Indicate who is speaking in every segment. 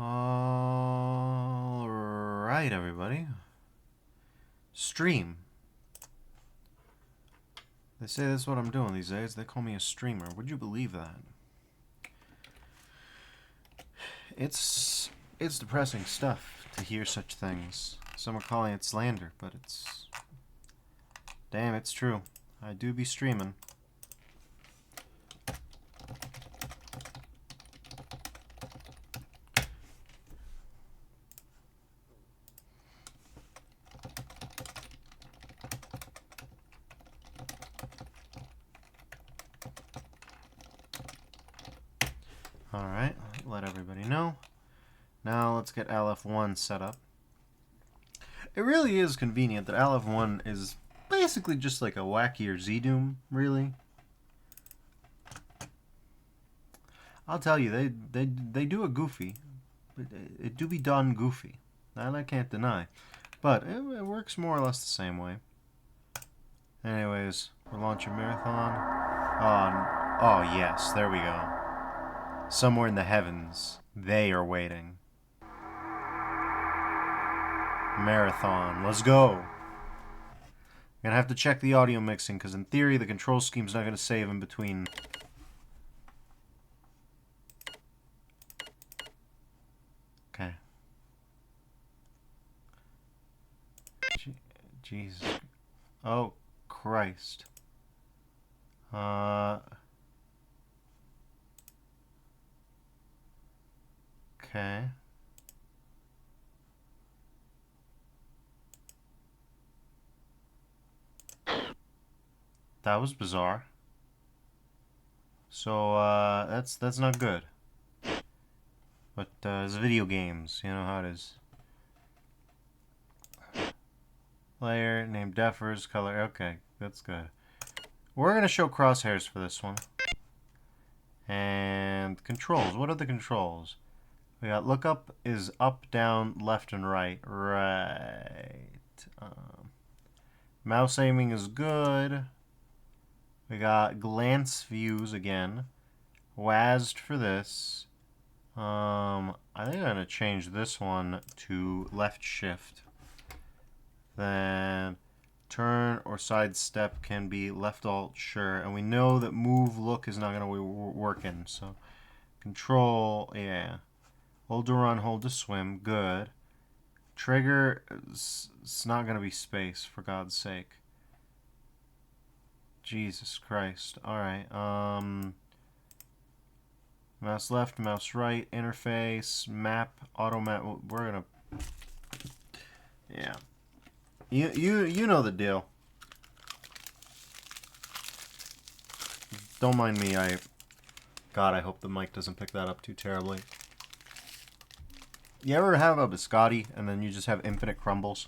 Speaker 1: All right, everybody. Stream. They say that's what I'm doing these days. They call me a streamer. Would you believe that? It's depressing stuff to hear such things. Some are calling it slander, but it's... Damn, it's true. I do be streaming. Alright, let everybody know. Now let's get LF1 set up. It really is convenient that LF1 is basically just like a wackier Z-Doom, really. I'll tell you, they do a goofy. It do be done goofy. That I can't deny. But it works more or less the same way. Anyways, we're launching Marathon. Oh yes, there we go. Somewhere in the heavens, they are waiting. Marathon, let's go. I'm gonna have to check the audio mixing, because in theory the control scheme's not gonna save in between. Okay. Jesus. Oh, Christ. Okay. That was bizarre. So, that's not good. But, it's video games. You know how it is. Player, name Defers, color. Okay, that's good. We're gonna show crosshairs for this one. And controls. What are the controls? We got lookup is up, down, left, and right. Right. Mouse aiming is good. We got glance views again. WASD for this. I think I'm gonna change this one to left shift. Then turn or sidestep can be left alt, sure. And we know that move look is not gonna be working. So control, yeah. Hold to run, hold to swim, good. Trigger, it's not gonna be space, for God's sake. Jesus Christ. Alright, mouse left, mouse right, interface, map, auto map. We're gonna... Yeah. You know the deal. Don't mind me, God, I hope the mic doesn't pick that up too terribly. You ever have a biscotti and then you just have infinite crumbles?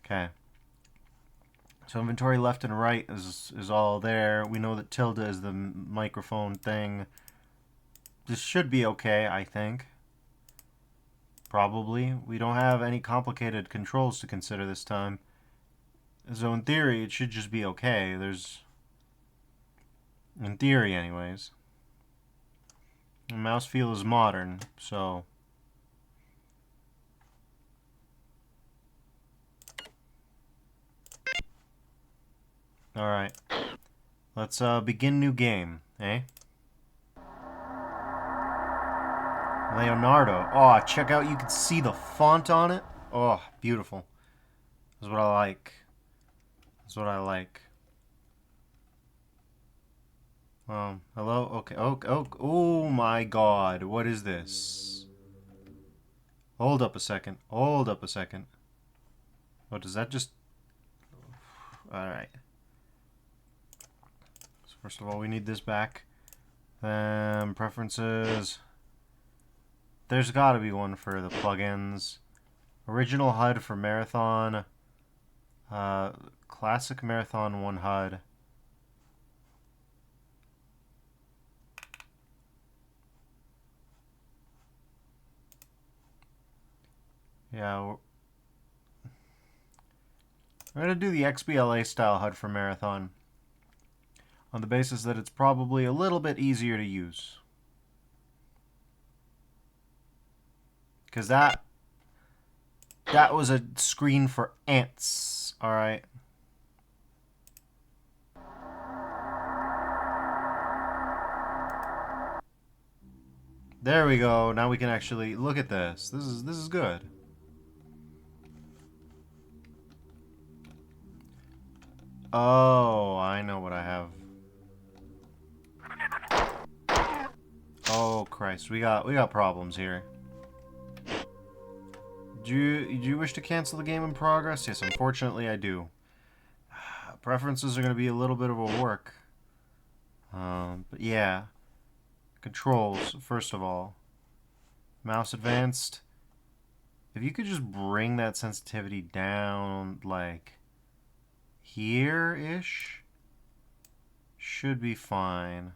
Speaker 1: Okay. So inventory left and right is all there. We know that tilde is the microphone thing. This should be okay, I think. Probably. We don't have any complicated controls to consider this time. So in theory, it should just be okay. In theory, anyways. The mouse feel is modern, so... Alright. Let's begin new game, eh? Leonardo. Oh, check out, you can see the font on it. Oh, beautiful. That's what I like. That's what I like. Hello? Okay. Oh my God. What is this? Hold up a second. Hold up a second. What, does that just... Alright. So first of all, we need this back. Preferences. There's got to be one for the plugins. Original HUD for Marathon. Classic Marathon 1 HUD. Yeah, we're going to do the XBLA style HUD for Marathon on the basis that it's probably a little bit easier to use. Because that was a screen for ants. Alright. There we go. Now we can actually look at this. This is good. Oh, I know what I have. Oh Christ, we got problems here. Do you wish to cancel the game in progress? Yes, unfortunately I do. Preferences are going to be a little bit of a work. But yeah. Controls, first of all. Mouse advanced. If you could just bring that sensitivity down, like, here-ish, should be fine.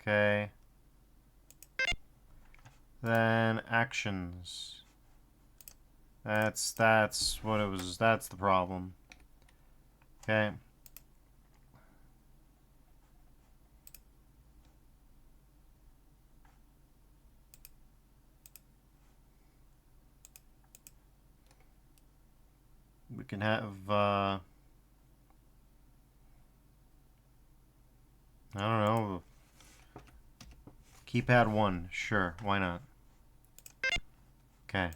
Speaker 1: Okay. Then, actions. That's what it was, that's the problem. Okay. We can have, I don't know, keypad 1, sure, why not? Okay.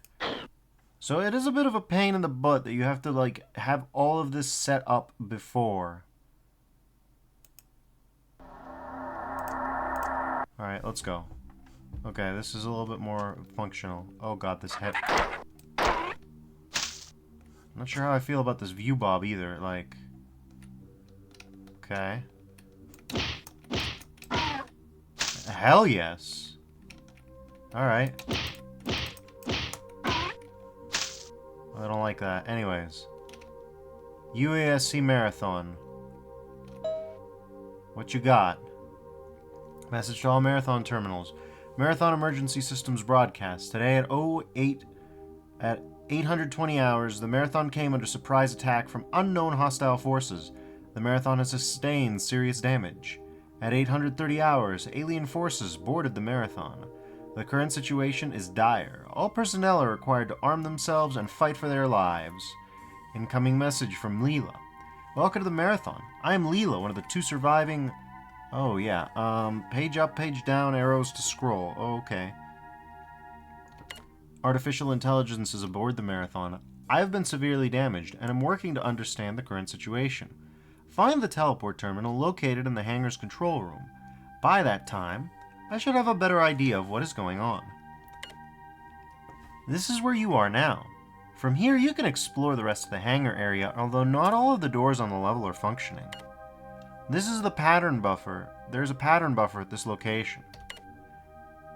Speaker 1: So it is a bit of a pain in the butt that you have to, like, have all of this set up before. Alright, let's go. Okay, this is a little bit more functional. Oh god, this head... Not sure how I feel about this view bob either, like... Okay. Hell yes! Alright. I don't like that. Anyways. UASC Marathon. What you got? Message to all Marathon terminals. Marathon Emergency Systems broadcast. Today at 820 hours, the Marathon came under surprise attack from unknown hostile forces. The Marathon has sustained serious damage. At 830 hours, alien forces boarded the Marathon. The current situation is dire. All personnel are required to arm themselves and fight for their lives. Incoming message from Leela. Welcome to the Marathon. I am Leela, one of the 2 surviving... Oh, yeah. Page up, page down, arrows to scroll. Okay. Artificial intelligence is aboard the Marathon. I have been severely damaged, and am working to understand the current situation. Find the teleport terminal located in the hangar's control room. By that time, I should have a better idea of what is going on. This is where you are now. From here, you can explore the rest of the hangar area, although not all of the doors on the level are functioning. This is the pattern buffer. There's a pattern buffer at this location.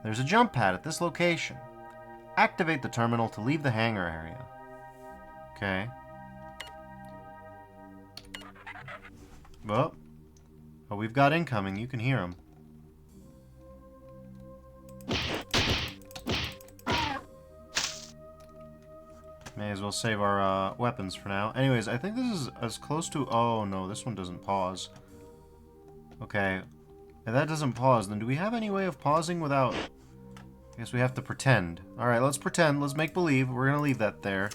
Speaker 1: There's a jump pad at this location. Activate the terminal to leave the hangar area. Okay. Well. Oh, we've got incoming. You can hear him. May as well save our weapons for now. Anyways, I think this is as close to... Oh, no, this one doesn't pause. Okay. If that doesn't pause, then do we have any way of pausing without... I guess we have to pretend. Alright, let's pretend. Let's make believe. We're going to leave that there.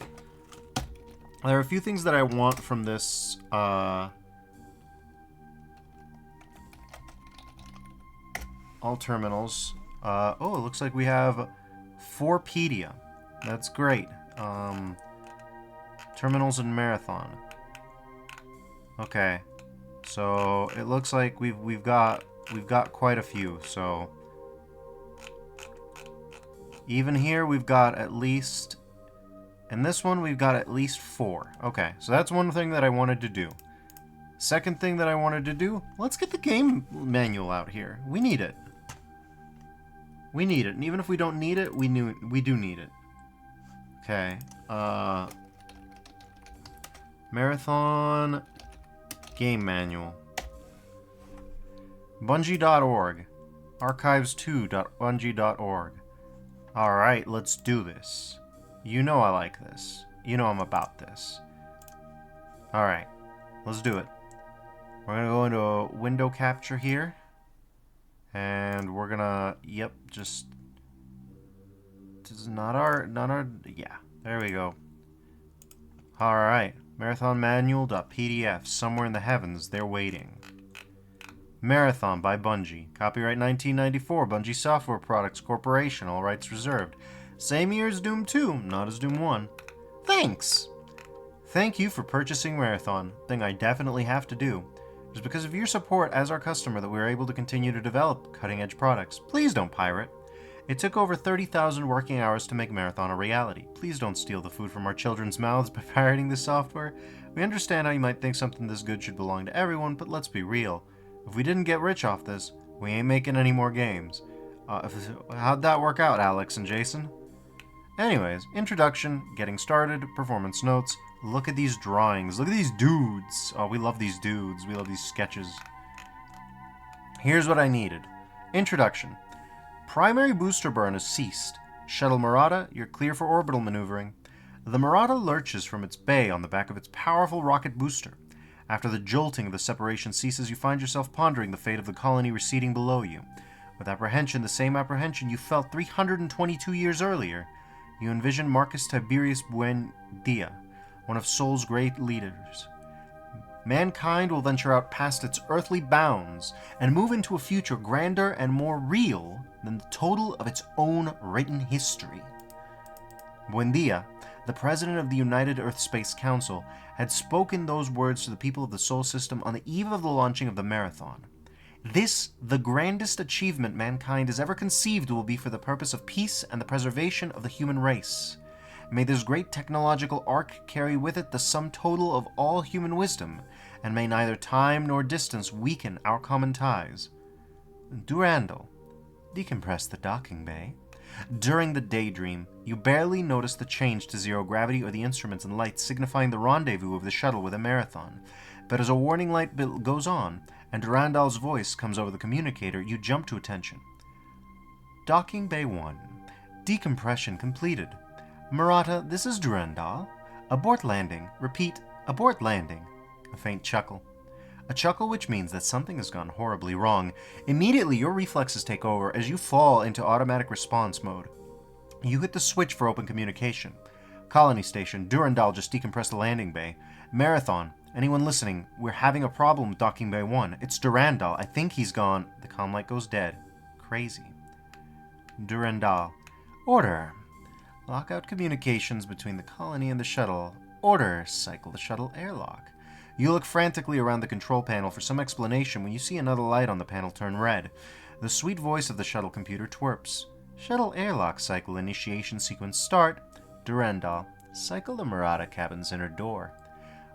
Speaker 1: There are a few things that I want from this... all terminals. Oh, it looks like we have 4pedia. That's great. Terminals and Marathon. Okay. So it looks like we've got quite a few. So even here we've got at least, in this one we've got at least 4. Okay, so that's one thing that I wanted to do. Second thing that I wanted to do, let's get the game manual out here. We need it. We need it, and even if we don't need it, we do need it. Okay. Marathon game manual. Bungie.org. Archives2.bungie.org. Alright, let's do this. You know I like this. You know I'm about this. Alright, let's do it. We're gonna go into a window capture here. And we're gonna, yep, just is not our, yeah, there we go. Alright, Marathon Manual.pdf, somewhere in the heavens, they're waiting. Marathon by Bungie. Copyright 1994, Bungie Software Products Corporation, all rights reserved. Same year as Doom 2, not as Doom 1. Thanks! Thank you for purchasing Marathon, thing I definitely have to do. It is because of your support as our customer that we are able to continue to develop cutting-edge products. Please don't pirate. It took over 30,000 working hours to make Marathon a reality. Please don't steal the food from our children's mouths by pirating this software. We understand how you might think something this good should belong to everyone, but let's be real. If we didn't get rich off this, we ain't making any more games. How'd that work out, Alex and Jason? Anyways, introduction, getting started, performance notes. Look at these drawings. Look at these dudes. Oh, we love these dudes. We love these sketches. Here's what I needed. Introduction. Primary booster burn has ceased. Shuttle Murata, you're clear for orbital maneuvering. The Murata lurches from its bay on the back of its powerful rocket booster. After the jolting of the separation ceases, you find yourself pondering the fate of the colony receding below you. With apprehension, the same apprehension you felt 322 years earlier, you envision Marcus Tiberius Buendia, one of Sol's great leaders. Mankind will venture out past its earthly bounds and move into a future grander and more real than the total of its own written history. Buendia, the president of the United Earth Space Council, had spoken those words to the people of the Sol System on the eve of the launching of the Marathon. This, the grandest achievement mankind has ever conceived, will be for the purpose of peace and the preservation of the human race. May this great technological arc carry with it the sum total of all human wisdom, and may neither time nor distance weaken our common ties. Durandal, decompress the docking bay. During the daydream, you barely notice the change to zero gravity or the instruments and lights signifying the rendezvous of the shuttle with a Marathon. But as a warning light goes on, and Durandal's voice comes over the communicator, you jump to attention. Docking Bay 1. Decompression completed. Murata, this is Durandal. Abort landing. Repeat, abort landing. A faint chuckle. A chuckle which means that something has gone horribly wrong. Immediately, your reflexes take over as you fall into automatic response mode. You hit the switch for open communication. Colony station, Durandal just decompressed the landing bay. Marathon, anyone listening, we're having a problem with Docking Bay 1. It's Durandal. I think he's gone. The comm light goes dead. Crazy. Durandal. Order. Lock out communications between the colony and the shuttle. Order. Cycle the shuttle airlock. You look frantically around the control panel for some explanation when you see another light on the panel turn red. The sweet voice of the shuttle computer twerps. Shuttle airlock cycle initiation sequence start. Durandal. Cycle the Murata cabin's inner door.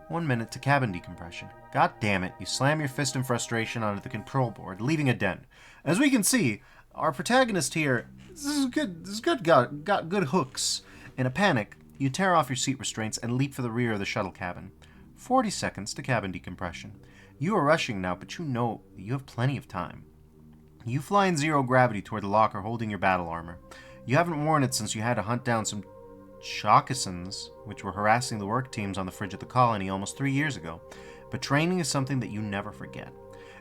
Speaker 1: 1 minute to cabin decompression. God damn it, you slam your fist in frustration onto the control board, leaving a dent. As we can see, our protagonist here, got good hooks. In a panic, you tear off your seat restraints and leap for the rear of the shuttle cabin. 40 seconds to cabin decompression. You are rushing now, but you know that you have plenty of time. You fly in zero gravity toward the locker holding your battle armor. You haven't worn it since you had to hunt down some Chakasans, which were harassing the work teams on the fridge of the colony almost 3 years ago. But training is something that you never forget.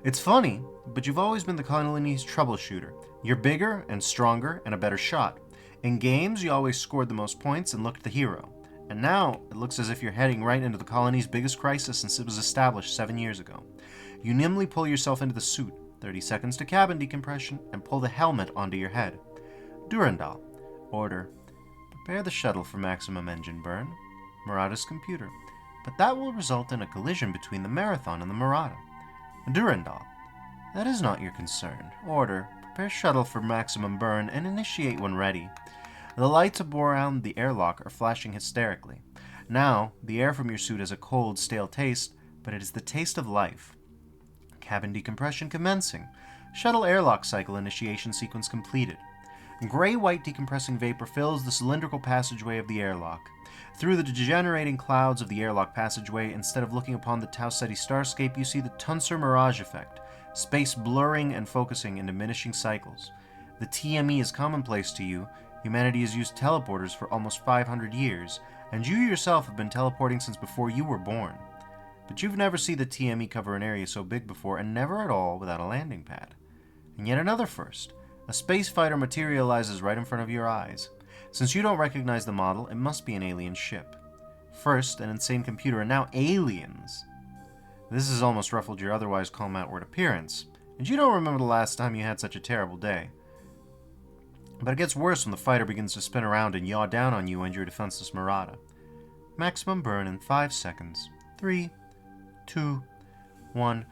Speaker 1: It's funny, but you've always been the colony's troubleshooter. You're bigger and stronger and a better shot. In games, you always scored the most points and looked the hero. And now, it looks as if you're heading right into the colony's biggest crisis since it was established 7 years ago. You nimbly pull yourself into the suit, 30 seconds to cabin decompression, and pull the helmet onto your head. Durandal. Order. Prepare the shuttle for maximum engine burn. Murata's computer. But that will result in a collision between the Marathon and the Murata. Durandal. That is not your concern. Order. Prepare shuttle for maximum burn and initiate when ready. The lights around the airlock are flashing hysterically. Now, the air from your suit has a cold, stale taste, but it is the taste of life. Cabin decompression commencing. Shuttle airlock cycle initiation sequence completed. Gray-white decompressing vapor fills the cylindrical passageway of the airlock. Through the degenerating clouds of the airlock passageway, instead of looking upon the Tau Ceti starscape, you see the Tuncer mirage effect, space blurring and focusing in diminishing cycles. The TME is commonplace to you. Humanity has used teleporters for almost 500 years, and you yourself have been teleporting since before you were born. But you've never seen the TME cover an area so big before, and never at all without a landing pad. And yet another first. A space fighter materializes right in front of your eyes. Since you don't recognize the model, it must be an alien ship. First, an insane computer, and now aliens. This has almost ruffled your otherwise calm outward appearance, and you don't remember the last time you had such a terrible day. But it gets worse when the fighter begins to spin around and yaw down on you and your defenseless Murata. Maximum burn in 5 seconds. 3, 2, 1.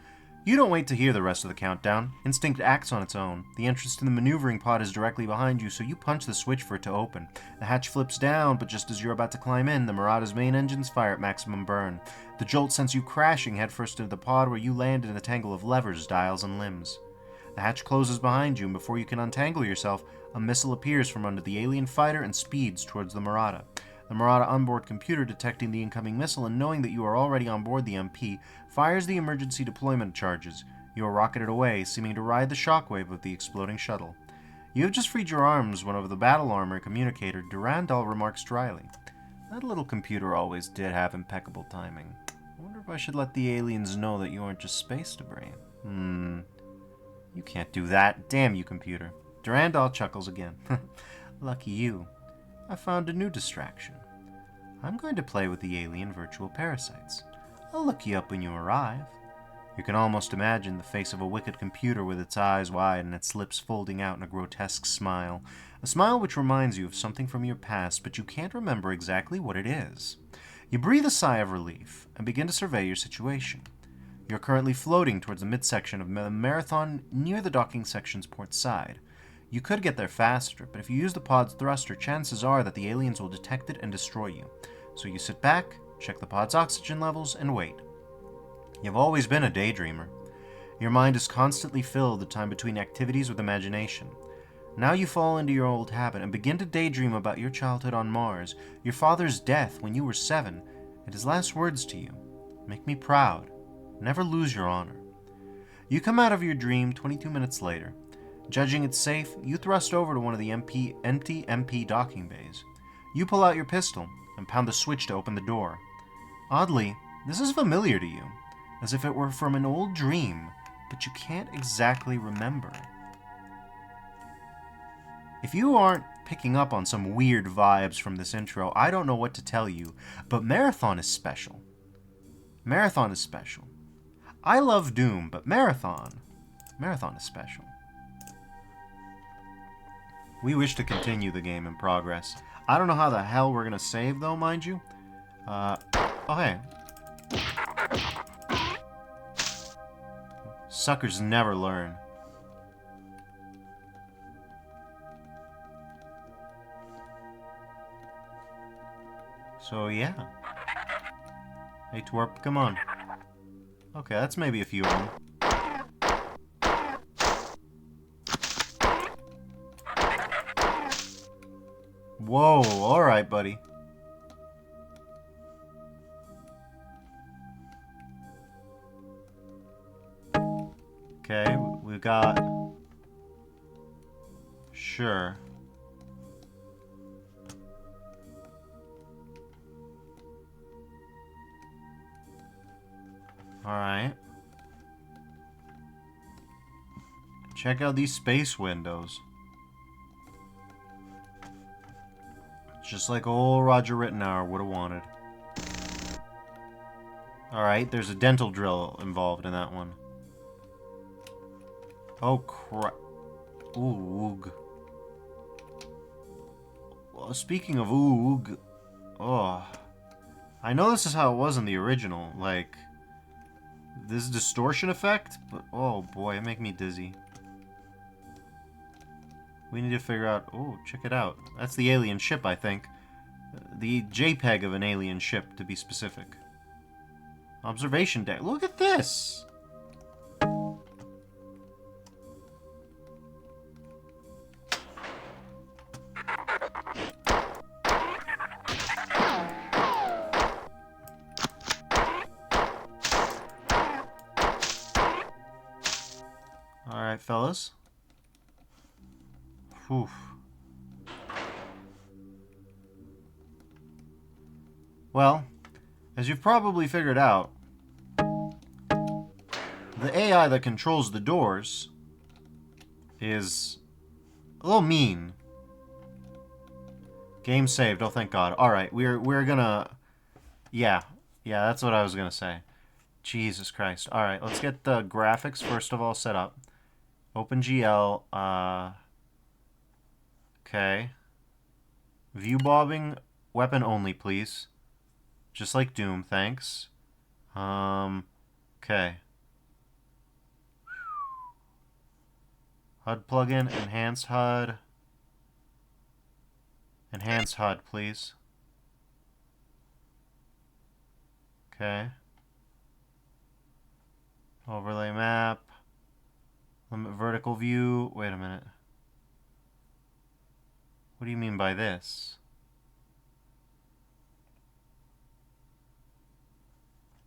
Speaker 1: You don't wait to hear the rest of the countdown. Instinct acts on its own. The entrance to the maneuvering pod is directly behind you, so you punch the switch for it to open. The hatch flips down, but just as you're about to climb in, the Murata's main engines fire at maximum burn. The jolt sends you crashing headfirst into the pod, where you land in a tangle of levers, dials, and limbs. The hatch closes behind you, and before you can untangle yourself, a missile appears from under the alien fighter and speeds towards the Murata. The Murata onboard computer, detecting the incoming missile and knowing that you are already on board the MP, fires the emergency deployment charges. You are rocketed away, seeming to ride the shockwave of the exploding shuttle. You have just freed your arms when over the battle armor communicator, Durandal remarks dryly, "That little computer always did have impeccable timing. I wonder if I should let the aliens know that you aren't just space debris." You can't do that. Damn you, computer. Durandal chuckles again. Lucky you. I found a new distraction. I'm going to play with the alien virtual parasites. I'll look you up when you arrive. You can almost imagine the face of a wicked computer with its eyes wide and its lips folding out in a grotesque smile. A smile which reminds you of something from your past, but you can't remember exactly what it is. You breathe a sigh of relief and begin to survey your situation. You're currently floating towards the midsection of the Marathon near the docking section's port side. You could get there faster, but if you use the pod's thruster, chances are that the aliens will detect it and destroy you. So you sit back, check the pod's oxygen levels, and wait. You've always been a daydreamer. Your mind is constantly filled the time between activities with imagination. Now you fall into your old habit and begin to daydream about your childhood on Mars, your father's death when you were 7, and his last words to you. Make me proud. Never lose your honor. You come out of your dream 22 minutes later. Judging it safe, you thrust over to one of the empty MP docking bays. You pull out your pistol and pound the switch to open the door. Oddly, this is familiar to you, as if it were from an old dream, but you can't exactly remember it. If you aren't picking up on some weird vibes from this intro, I don't know what to tell you, but Marathon is special. Marathon is special. I love Doom, but Marathon is special. We wish to continue the game in progress. I don't know how the hell we're gonna save, though, mind you. Oh, hey. Suckers never learn. So, yeah. Hey, Twerp, come on. Okay, that's maybe a few of them. Whoa, alright, buddy. Okay, we've got... Sure. Alright. Check out these space windows. Just like old Roger Rittenauer would have wanted. Alright, there's a dental drill involved in that one. Oh, crap. Oog. Well, speaking of oog... Oh. I know this is how it was in the original. Like, this distortion effect? But, oh boy, it make me dizzy. We need to figure out... Oh, check it out. That's the alien ship, I think. The JPEG of an alien ship, to be specific. Observation deck. Look at this! Alright, fellas. Whew. Well, as you've probably figured out, the AI that controls the doors is a little mean. Game saved. Oh, thank God. All right, we're gonna. Yeah, yeah, that's what I was gonna say. Jesus Christ. All right, let's get the graphics first of all set up. OpenGL. Okay. View bobbing, weapon only, please. Just like Doom, thanks. Okay. HUD plugin, enhanced HUD. Enhanced HUD, please. Okay. Overlay map. Limit vertical view. Wait a minute. What do you mean by this?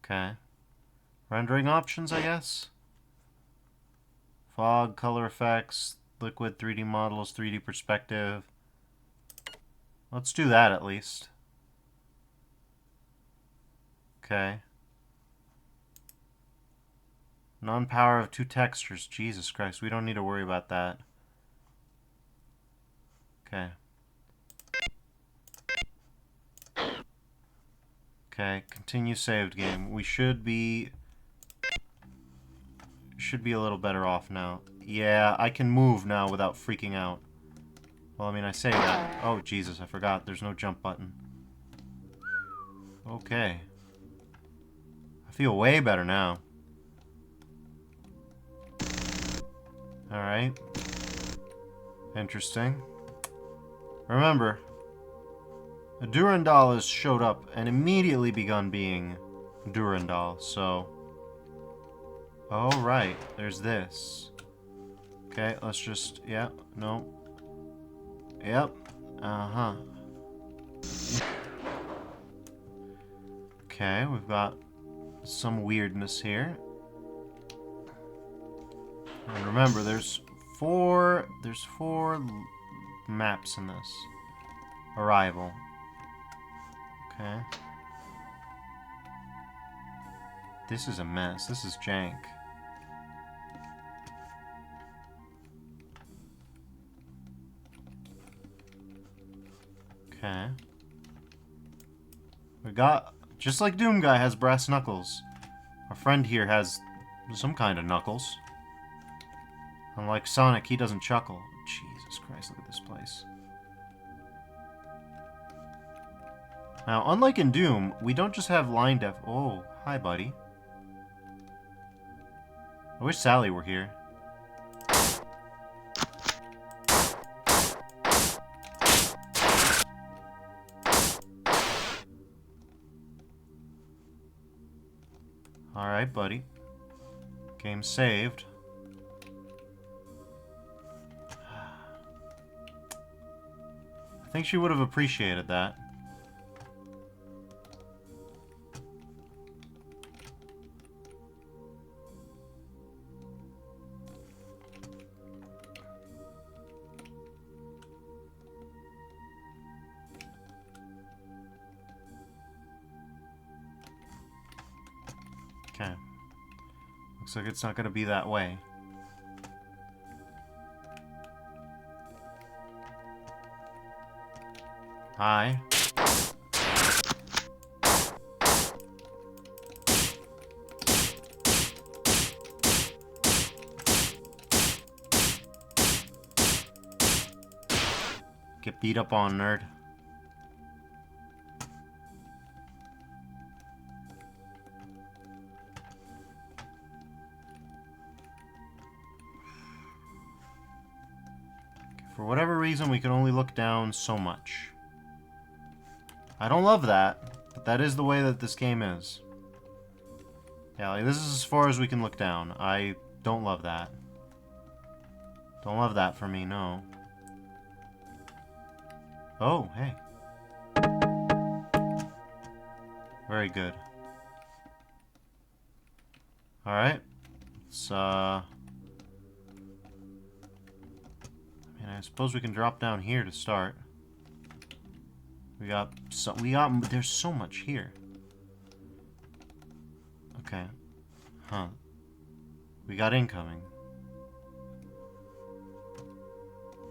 Speaker 1: Okay. Rendering options, I guess? Fog, color effects, liquid 3D models, 3D perspective. Let's do that at least. Okay. Non-power of 2 textures. Jesus Christ, we don't need to worry about that. Okay. Okay, continue saved game. We should be a little better off now. Yeah, I can move now without freaking out. Well, I mean, I say that. Oh, Jesus, I forgot. There's no jump button. Okay. I feel way better now. Alright. Interesting. Remember, a Durandal has showed up and immediately begun being Durandal, so... Oh, right. There's this. Okay, let's just... Yeah, no. Yep. Uh-huh. Okay, we've got some weirdness here. And remember, there's four maps in this. Arrival. Okay. This is a mess. This is jank. Okay. We got... Just like Doom Guy has brass knuckles. Our friend here has some kind of knuckles. Unlike Sonic, he doesn't chuckle. Jesus Christ, look at this place. Now, unlike in Doom, we don't just have line def... Oh, hi, buddy. I wish Sally were here. Alright, buddy. Game saved. I think she would have appreciated that. Okay. Looks like it's not going to be that way. Hi. Get beat up on, nerd. For whatever reason, we can only look down so much. I don't love that, but that is the way that this game is. Yeah, like, this is as far as we can look down. I don't love that. Don't love that for me, no. Oh, hey. Very good. Alright. Let's, I mean, I suppose we can drop down here to start. There's so much here. Okay. Huh. We got incoming.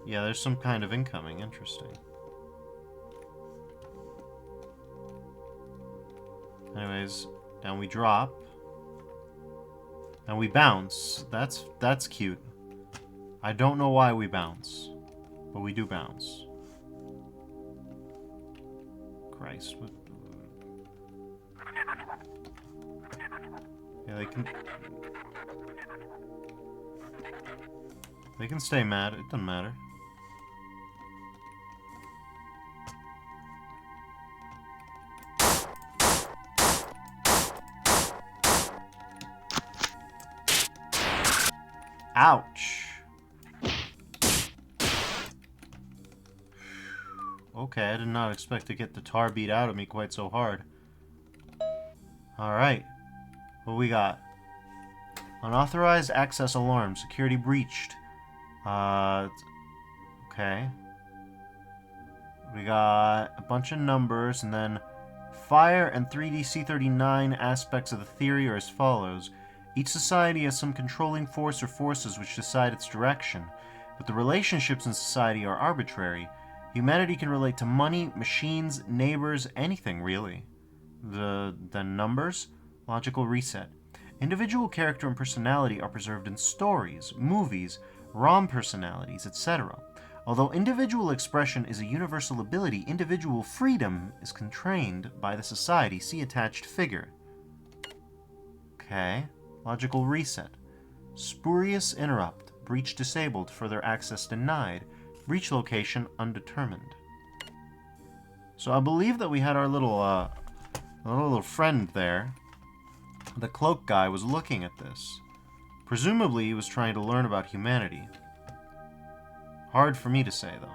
Speaker 1: Yeah, there's some kind of incoming. Interesting. Anyways, and we drop. And we bounce. That's cute. I don't know why we bounce. But we do bounce. Christ. What... Yeah, they can stay mad. It doesn't matter. Ouch. Okay, I did not expect to get the tar beat out of me quite so hard. Alright. What we got? Unauthorized access alarm. Security breached. Okay. We got a bunch of numbers, and then Fire and 3D C39 aspects of the theory are as follows. Each society has some controlling force or forces which decide its direction, but the relationships in society are arbitrary. Humanity can relate to money, machines, neighbors, anything really. The numbers? Logical reset. Individual character and personality are preserved in stories, movies, ROM personalities, etc. Although individual expression is a universal ability, individual freedom is constrained by the society. See attached figure. Okay. Logical reset. Spurious interrupt. Breach disabled. Further access denied. Breach location undetermined. So I believe that we had our little friend there. The cloak guy was looking at this. Presumably he was trying to learn about humanity. Hard for me to say, though.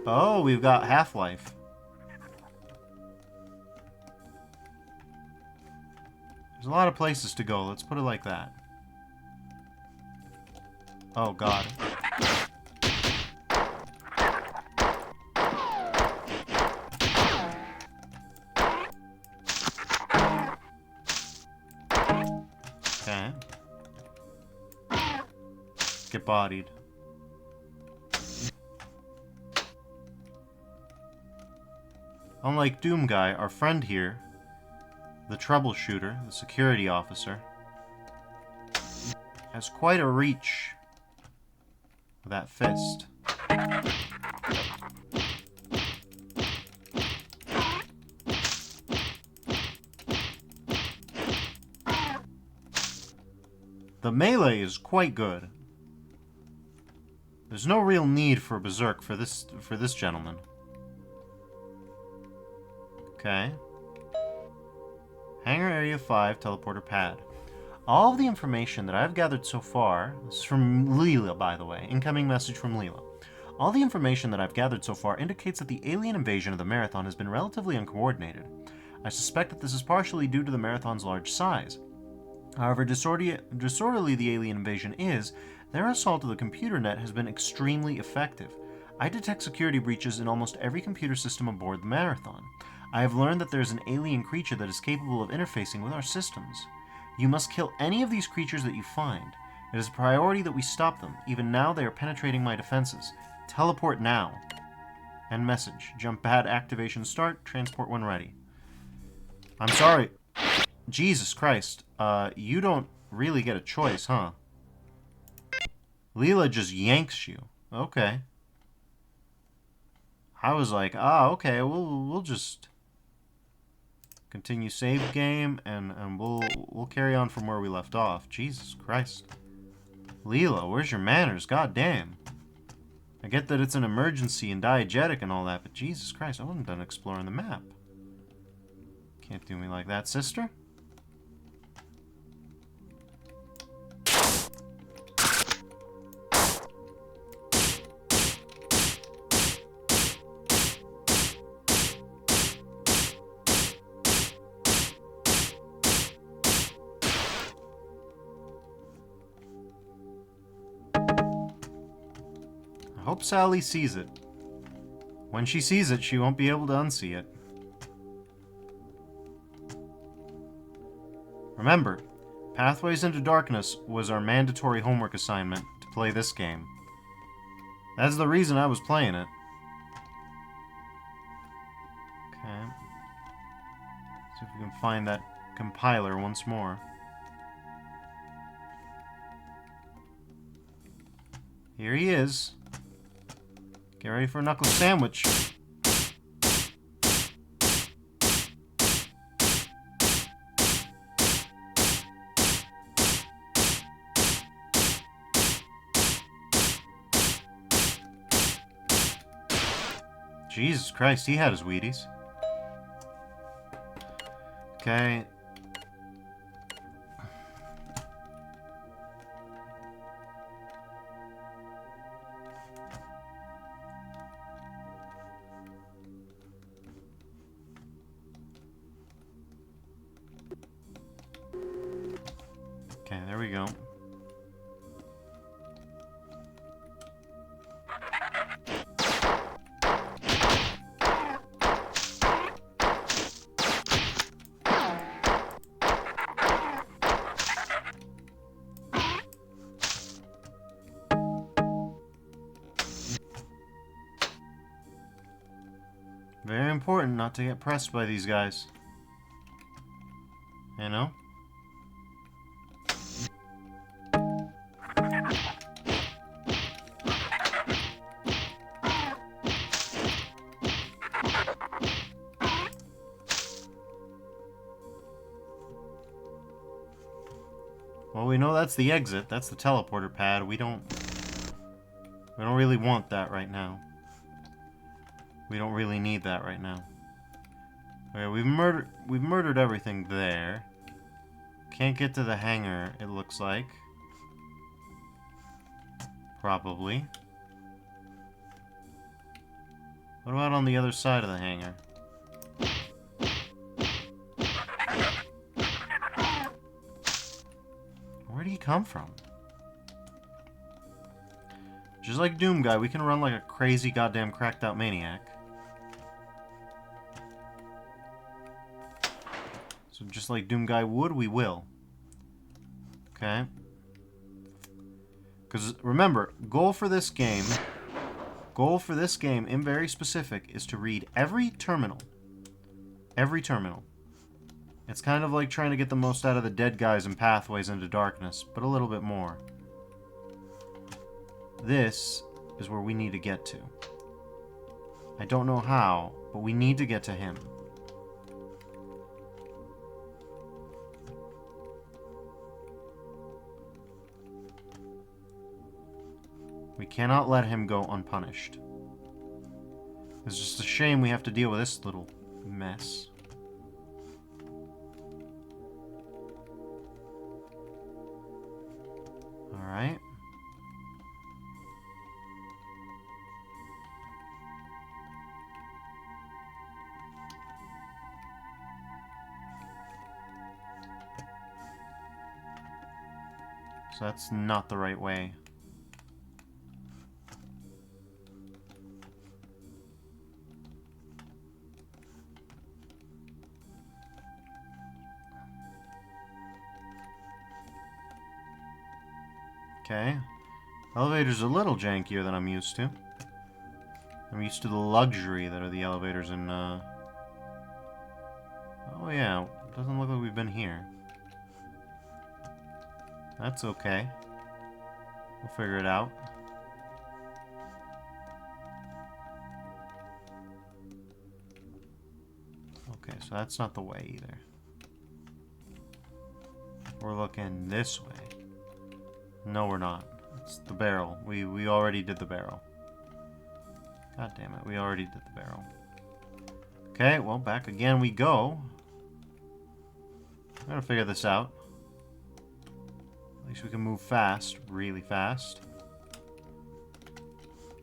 Speaker 1: Oh, we've got Half-Life. There's a lot of places to go. Let's put it like that. Oh, God. Okay. Get bodied. Unlike Doom Guy, our friend here, the troubleshooter, the security officer, has quite a reach with that fist. The melee is quite good. There's no real need for a berserk for this gentleman. Okay. Hangar Area 5, teleporter pad. All of the information that I've gathered so far, this is from Leela, by the way, incoming message from Leela. All the information that I've gathered so far indicates that the alien invasion of the Marathon has been relatively uncoordinated. I suspect that this is partially due to the Marathon's large size. However disorderly the alien invasion is, their assault of the computer net has been extremely effective. I detect security breaches in almost every computer system aboard the Marathon. I have learned that there is an alien creature that is capable of interfacing with our systems. You must kill any of these creatures that you find. It is a priority that we stop them. Even now they are penetrating my defenses. Teleport now. End message. Jump pad activation start. Transport when ready. I'm sorry. Jesus Christ. You don't really get a choice, huh? Leela just yanks you. Okay. I was like, okay, we'll just continue save game and we'll carry on from where we left off. Jesus Christ. Leela, where's your manners? God damn. I get that it's an emergency and diegetic and all that, but Jesus Christ, I wasn't done exploring the map. Can't do me like that, sister. I hope Sally sees it. When she sees it, she won't be able to unsee it. Remember, Pathways into Darkness was our mandatory homework assignment to play this game. That's the reason I was playing it. Okay. See if we can find that compiler once more. Here he is. Get ready for a knuckle sandwich. Jesus Christ, he had his Wheaties. Okay. Okay, there we go. Very important not to get pressed by these guys. You know? Well, we know that's the exit. That's the teleporter pad. We don't really want that right now. We don't really need that right now. Okay, we've murdered everything there. Can't get to the hangar, it looks like. Probably. What about on the other side of the hangar? Where'd he come from? Just like Doom Guy, we can run like a crazy goddamn cracked out maniac. So just like Doom Guy would, we will. Okay. Because remember, goal for this game in very specific is to read every terminal. Every terminal. It's kind of like trying to get the most out of the dead guys and Pathways into Darkness, but a little bit more. This is where we need to get to. I don't know how, but we need to get to him. We cannot let him go unpunished. It's just a shame we have to deal with this little mess. Alright. So that's not the right way. Okay. Elevator's a little jankier than I'm used to. I'm used to the luxury that are the elevators in, Oh yeah, doesn't look like we've been here. That's okay. We'll figure it out. Okay, so that's not the way either. We're looking this way. No, we're not. It's the barrel. We already did the barrel. God damn it, we already did the barrel. Okay, well, back again we go. I'm gonna figure this out. At least we can move fast, really fast.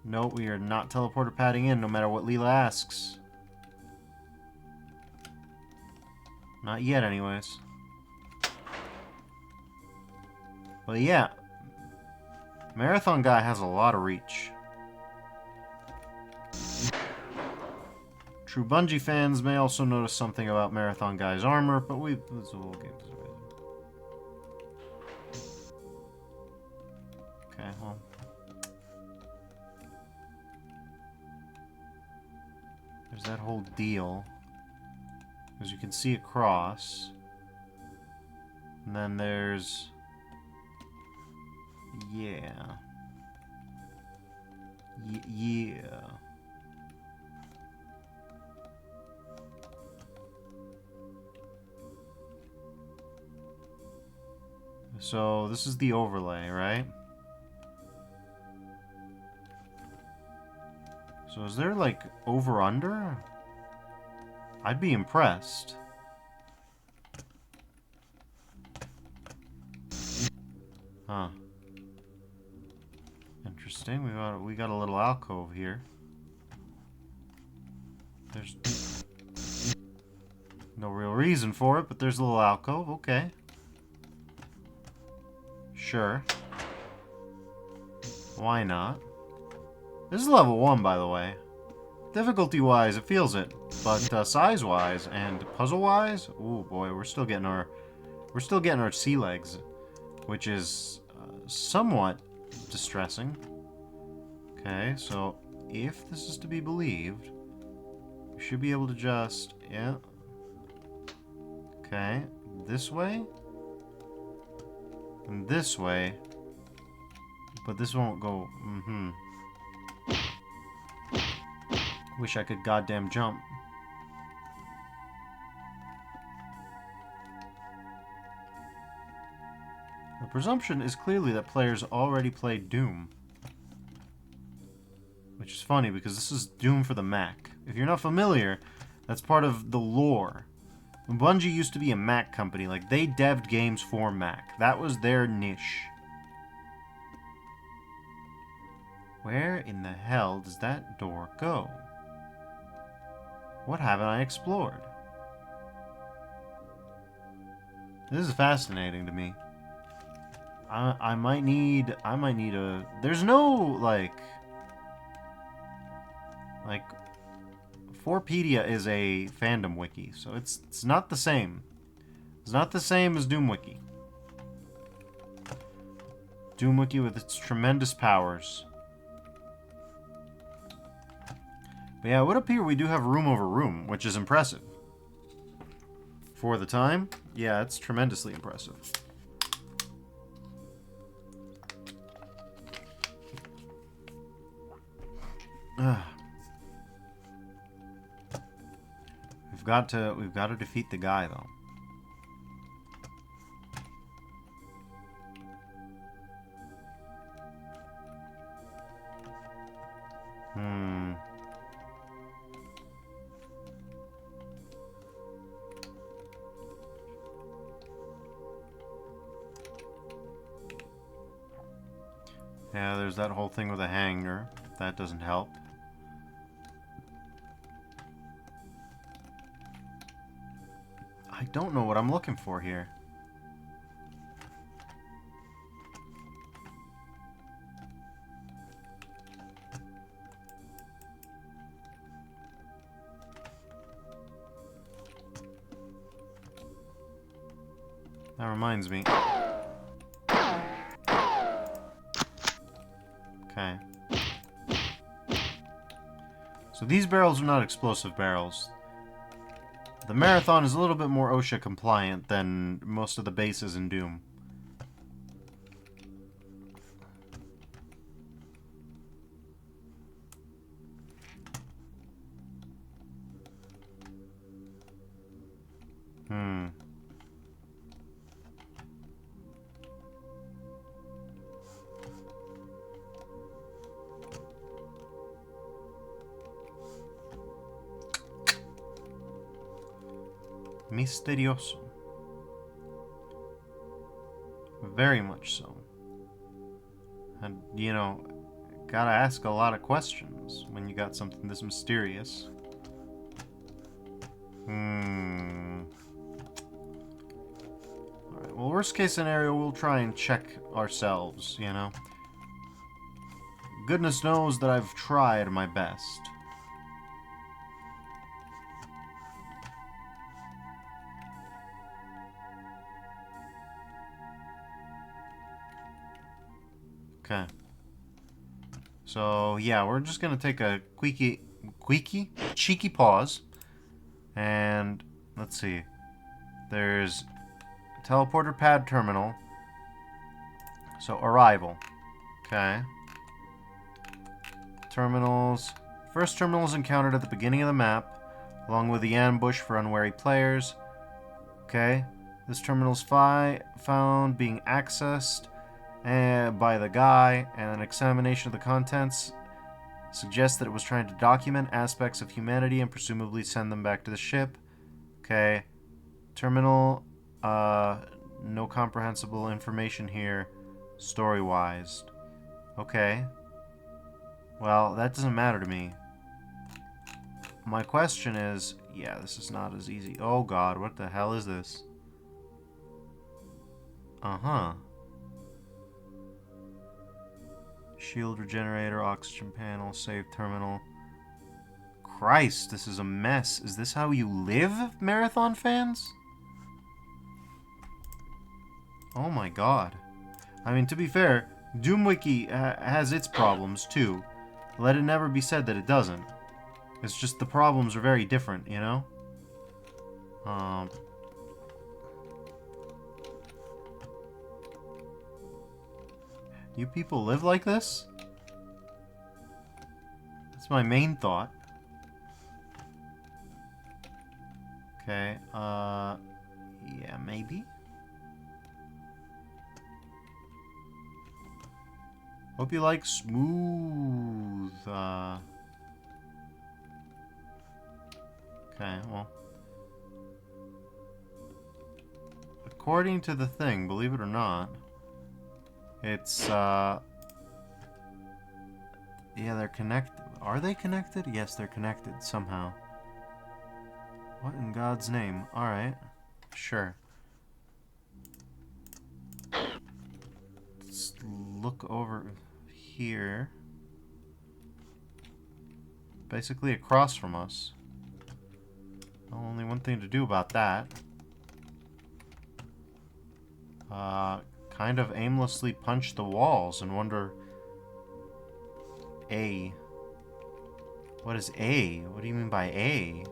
Speaker 1: No, we are not teleporter padding in, no matter what Leela asks. Not yet, anyways. But yeah, Marathon Guy has a lot of reach. True Bungie fans may also notice something about Marathon Guy's armor, but we'll get to it. There's that whole deal. As you can see across. And then there's... Yeah. Yeah. So, this is the overlay, right? So, is there, like, over-under? I'd be impressed. Huh. Interesting. We got a little alcove here. There's no real reason for it, but there's a little alcove. Okay. Sure. Why not? This is level 1, by the way. Difficulty-wise, it feels it. But size-wise and puzzle-wise, ooh boy, we're still getting our sea legs, which is somewhat distressing. Okay, so if this is to be believed, we should be able to just, yeah. Okay, this way and this way, but this won't go. Wish I could goddamn jump. The presumption is clearly that players already played Doom. Which is funny, because this is Doom for the Mac. If you're not familiar, that's part of the lore. Bungie used to be a Mac company. Like, they devved games for Mac. That was their niche. Where in the hell does that door go? What haven't I explored? This is fascinating to me. I might need a... There's no, like... 4pedia is a fandom wiki, so it's not the same. It's not the same as Doom Wiki. Doom Wiki with its tremendous powers. But yeah, it would appear we do have room over room, which is impressive. For the time, yeah, it's tremendously impressive. We've got to defeat the guy, though. Yeah, there's that whole thing with a hanger. That doesn't help. I don't know what I'm looking for here. That reminds me. Okay. So these barrels are not explosive barrels. The Marathon is a little bit more OSHA compliant than most of the bases in Doom. Misterioso. Very much so. And, you know, gotta ask a lot of questions when you got something this mysterious. Alright, well, worst case scenario, we'll try and check ourselves, you know? Goodness knows that I've tried my best. Okay. So, yeah, we're just gonna take a cheeky paws. And let's see. There's teleporter pad terminal. So arrival. Okay. Terminals. First terminal is encountered at the beginning of the map, along with the ambush for unwary players. Okay. This terminal is found being accessed by the guy, and an examination of the contents suggests that it was trying to document aspects of humanity and presumably send them back to the ship. Okay. Terminal, no comprehensible information here, story-wise. Okay. Well, that doesn't matter to me. My question is, yeah, this is not as easy. Oh god, what the hell is this? Uh-huh. Shield regenerator, oxygen panel, save terminal. Christ, this is a mess. Is this how you live, Marathon fans? Oh my god. I mean, to be fair, DoomWiki has its problems too. Let it never be said that it doesn't. It's just the problems are very different, you know? You people live like this? That's my main thought. Okay, yeah, maybe? Hope you like smooth, okay, well. According to the thing, believe it or not, it's, yeah, they're connected. Are they connected? Yes, they're connected somehow. What in God's name? Alright. Sure. Let's look over here. Basically across from us. Only one thing to do about that. Kind of aimlessly punch the walls and wonder... A. What is A? What do you mean by A?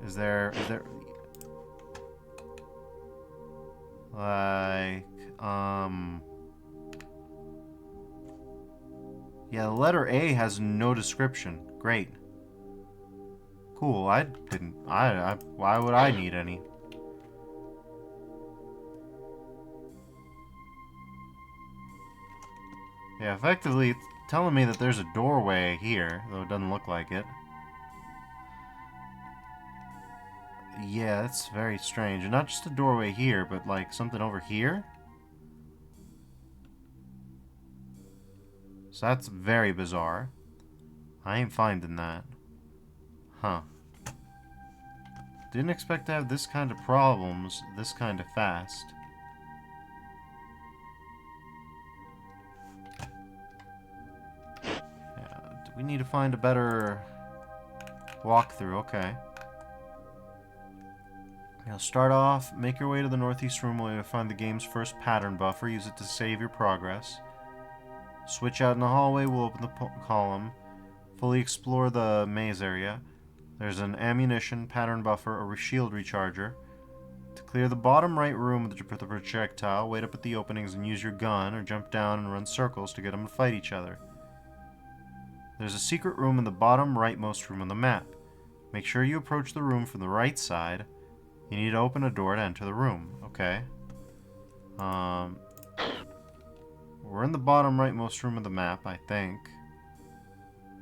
Speaker 1: Is there... Like... Yeah, the letter A has no description. Great. Cool, why would I need any? Yeah, effectively, it's telling me that there's a doorway here, though it doesn't look like it. Yeah, that's very strange. And not just a doorway here, but like something over here? So that's very bizarre. I ain't finding that. Huh. Didn't expect to have this kind of problems this kind of fast. We need to find a better walkthrough. Okay. Now start off, make your way to the northeast room where you'll find the game's first pattern buffer. Use it to save your progress. Switch out in the hallway, we'll open the column. Fully explore the maze area. There's an ammunition, pattern buffer, a shield recharger. To clear the bottom right room with the projectile, wait up at the openings and use your gun, or jump down and run circles to get them to fight each other. There's a secret room in the bottom rightmost room on the map. Make sure you approach the room from the right side. You need to open a door to enter the room. Okay. We're in the bottom rightmost room of the map, I think.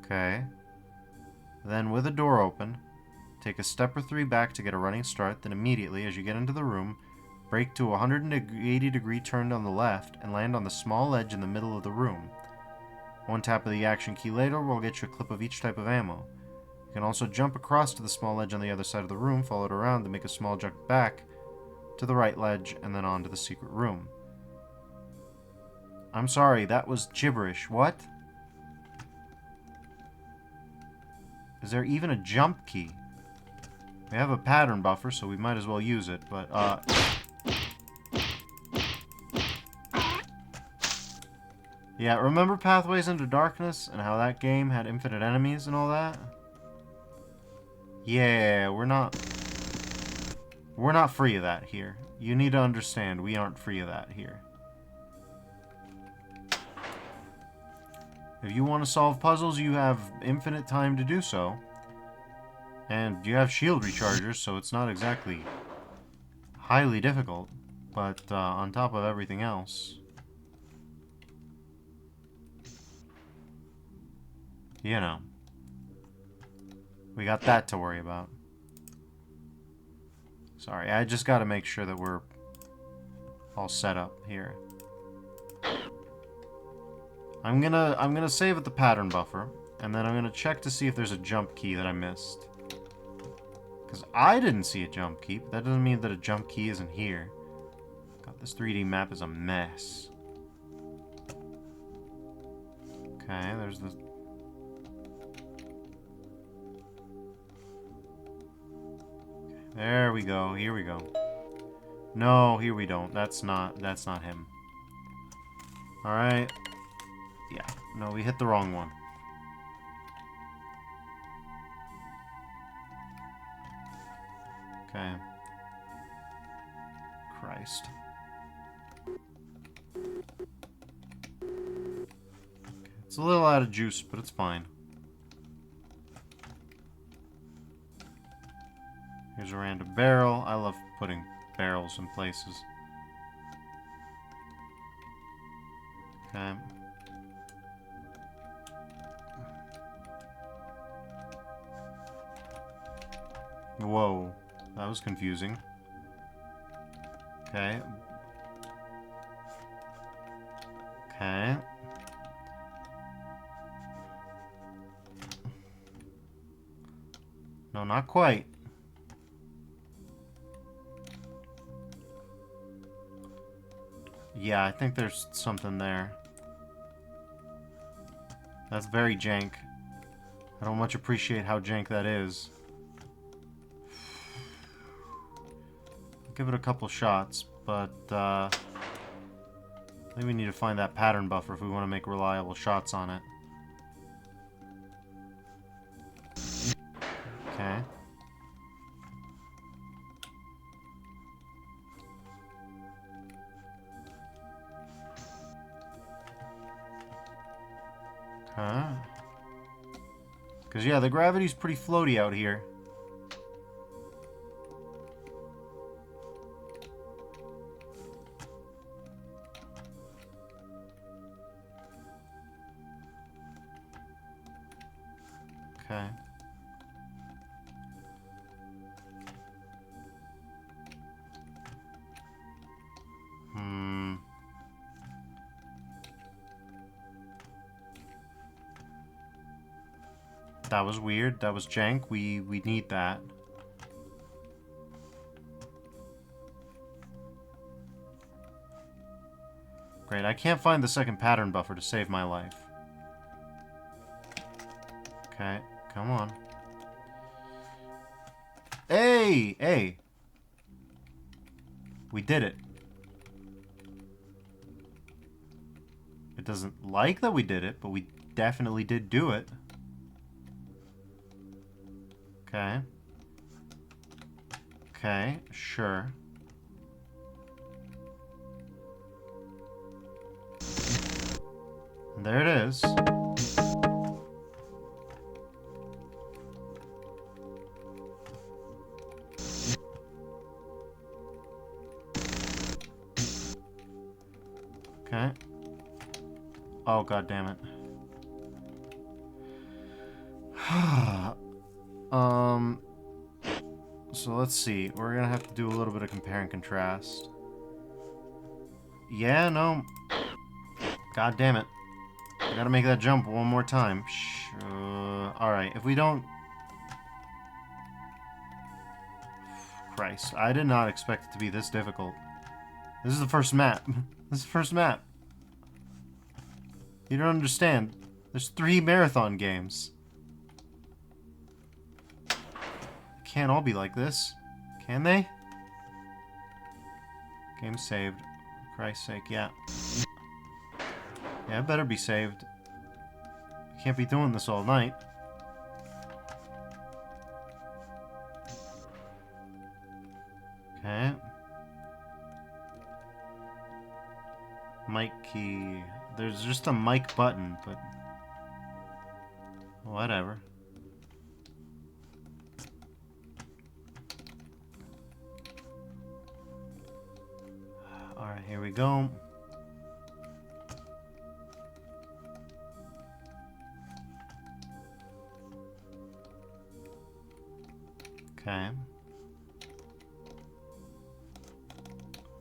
Speaker 1: Okay. Then, with a door open, take a step or 3 back to get a running start. Then immediately, as you get into the room, brake to a 180-degree turn on the left and land on the small ledge in the middle of the room. One tap of the action key later will get you a clip of each type of ammo. You can also jump across to the small ledge on the other side of the room, follow it around to make a small jump back to the right ledge, and then on to the secret room. I'm sorry, that was gibberish. What? Is there even a jump key? We have a pattern buffer, so we might as well use it, but, Yeah, remember Pathways into Darkness and how that game had infinite enemies and all that? Yeah, we're not free of that here. You need to understand, we aren't free of that here. If you want to solve puzzles, you have infinite time to do so. And you have shield rechargers, so it's not exactly highly difficult. But on top of everything else, you know, we got that to worry about. Sorry, I just gotta make sure that we're all set up here. I'm gonna save at the pattern buffer, and then I'm gonna check to see if there's a jump key that I missed. Because I didn't see a jump key, but that doesn't mean that a jump key isn't here. God, this 3D map is a mess. Okay, there's the... There we go, here we go. No, here we don't. That's not him. Alright. Yeah, no, we hit the wrong one. Okay. Christ. Okay. It's a little out of juice, but it's fine. Here's a random barrel. I love putting barrels in places. Okay. Whoa. That was confusing. Okay. Okay. No, not quite. Yeah, I think there's something there. That's very jank. I don't much appreciate how jank that is. Give it a couple shots, but I think we need to find that pattern buffer if we want to make reliable shots on it. Okay. Okay. Because, yeah, the gravity's pretty floaty out here. Okay. That was weird. That was jank. We need that. Great. I can't find the second pattern buffer to save my life. Okay. Come on. Hey! Hey! We did it. It doesn't like that we did it, but we definitely did do it. Okay. Okay, sure. And there it is. Okay. Oh, god damn it. So let's see. We're gonna have to do a little bit of compare and contrast. Yeah, no. God damn it. I gotta make that jump one more time. Alright, if we don't... Christ, I did not expect it to be this difficult. This is the first map. This is the first map. You don't understand. There's 3 marathon games. Can't all be like this. Can they? Game saved. For Christ's sake, yeah. Yeah, it better be saved. Can't be doing this all night. Okay. Mic key. There's just a mic button, but... whatever. Alright, here we go. Okay.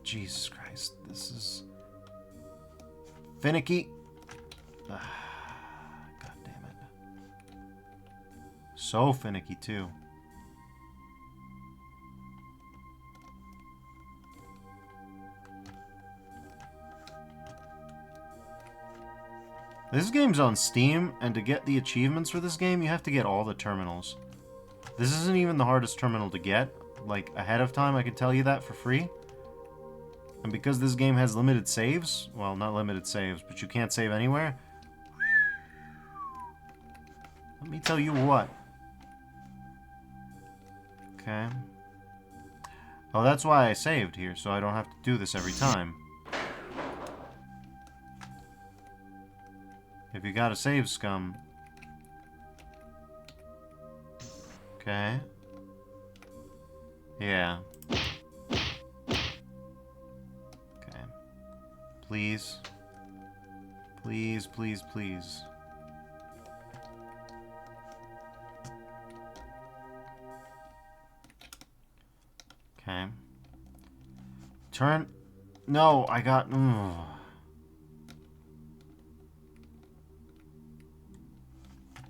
Speaker 1: Jesus Christ, this is finicky. God damn it. So finicky, too. This game's on Steam, and to get the achievements for this game, you have to get all the terminals. This isn't even the hardest terminal to get. Like, ahead of time, I can tell you that for free. And because this game has limited saves, well, not limited saves, but you can't save anywhere. Let me tell you what. Okay. Oh, that's why I saved here, so I don't have to do this every time. If you got a save, scum. Okay. Yeah. Okay. Please. Please, please, please. Okay. Turn. No, I got... Ugh.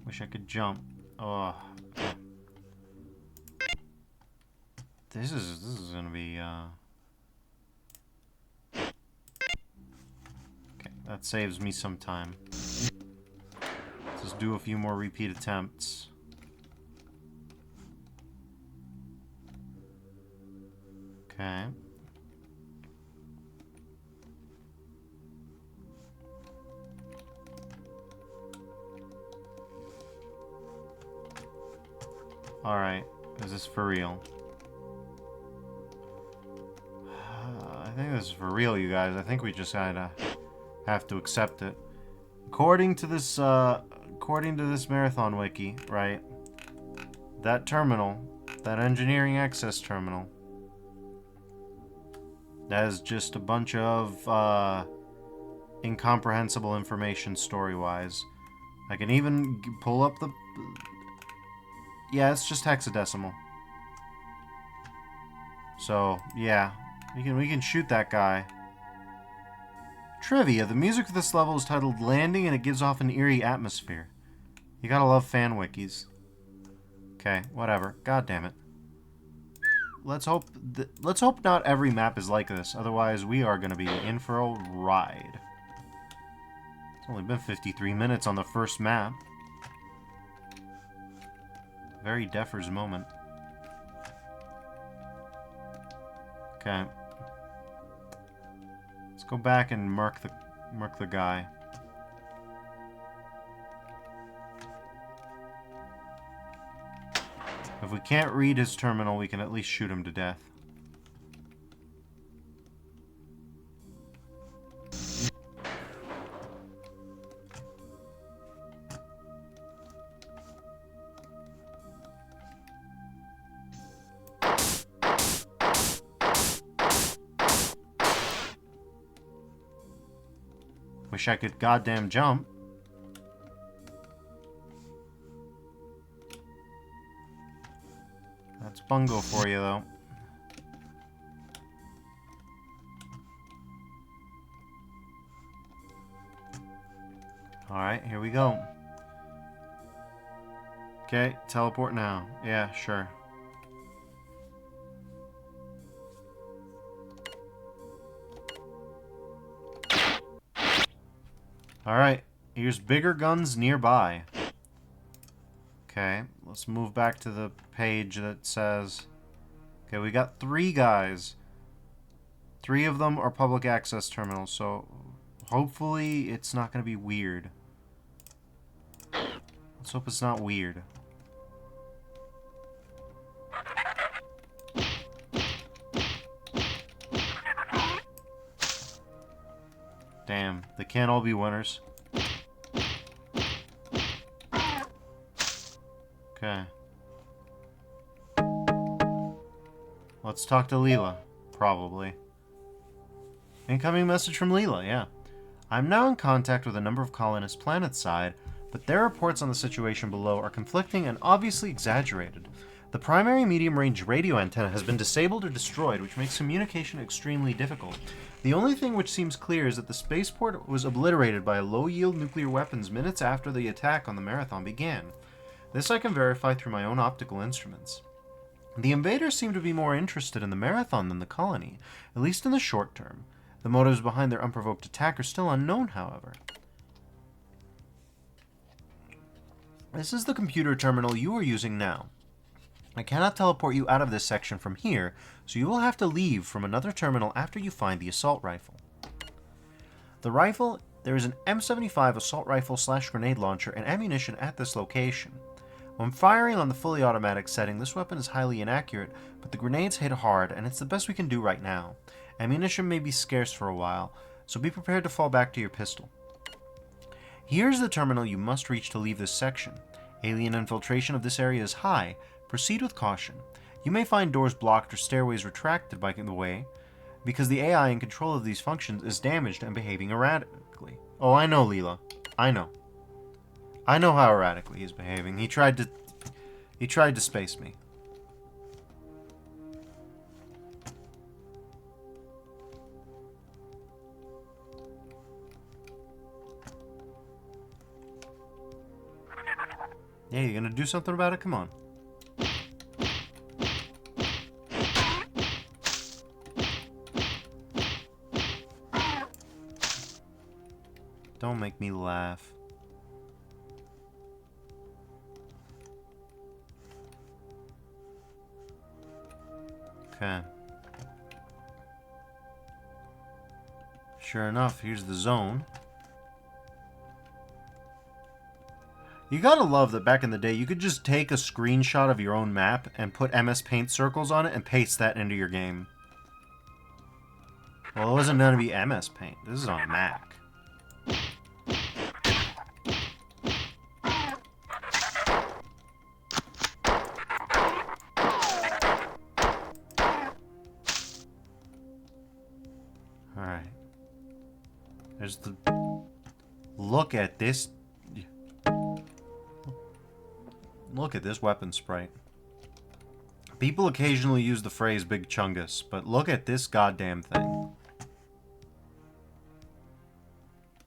Speaker 1: Wish I could jump. Oh. This is gonna be okay, that saves me some time. Let's just do a few more repeat attempts. Okay. Alright, is this for real? I think this is for real, you guys. I think we just kinda have to accept it. According to this marathon wiki, right? That terminal, that engineering access terminal, that is just a bunch of incomprehensible information story-wise. I can even pull up the... yeah, it's just hexadecimal. So, yeah. We can shoot that guy. Trivia. The music for this level is titled Landing, and it gives off an eerie atmosphere. You gotta love fan wikis. Okay, whatever. God damn it. Let's hope not every map is like this. Otherwise, we are gonna be in for a ride. It's only been 53 minutes on the first map. Very Defers moment. Okay. Let's go back and mark the guy. If we can't read his terminal, we can at least shoot him to death. Wish I could goddamn jump. That's bungo for you, though. Alright, here we go. Okay, teleport now. Yeah, sure. Alright, here's bigger guns nearby. Okay, let's move back to the page that says... okay, we got 3 guys. 3 of them are public access terminals, so Hopefully it's not going to be weird. Let's hope it's not weird. Damn, they can't all be winners. Okay. Let's talk to Leela. Probably. Incoming message from Leela, yeah. I'm now in contact with a number of colonists planetside, but their reports on the situation below are conflicting and obviously exaggerated. The primary medium-range radio antenna has been disabled or destroyed, which makes communication extremely difficult. The only thing which seems clear is that the spaceport was obliterated by low-yield nuclear weapons minutes after the attack on the Marathon began. This I can verify through my own optical instruments. The invaders seem to be more interested in the Marathon than the colony, at least in the short term. The motives behind their unprovoked attack are still unknown, however. This is the computer terminal you are using now. I cannot teleport you out of this section from here, so you will have to leave from another terminal after you find the assault rifle. The rifle, there is an M75 assault rifle / grenade launcher and ammunition at this location. When firing on the fully automatic setting, this weapon is highly inaccurate, but the grenades hit hard, and it's the best we can do right now. Ammunition may be scarce for a while, so be prepared to fall back to your pistol. Here's the terminal you must reach to leave this section. Alien infiltration of this area is high. Proceed with caution. You may find doors blocked or stairways retracted by the way, because the AI in control of these functions is damaged and behaving erratically. Oh, I know, Leela. I know. I know how erratically he's behaving. He tried to space me. Yeah, you gonna do something about it? Come on. Don't make me laugh. Okay. Sure enough, here's the zone. You gotta love that back in the day, you could just take a screenshot of your own map and put MS Paint circles on it and paste that into your game. Well, it wasn't gonna be MS Paint. This is on Mac. Alright. There's the... Look at this... Look at this weapon sprite. People occasionally use the phrase Big Chungus, but look at this goddamn thing.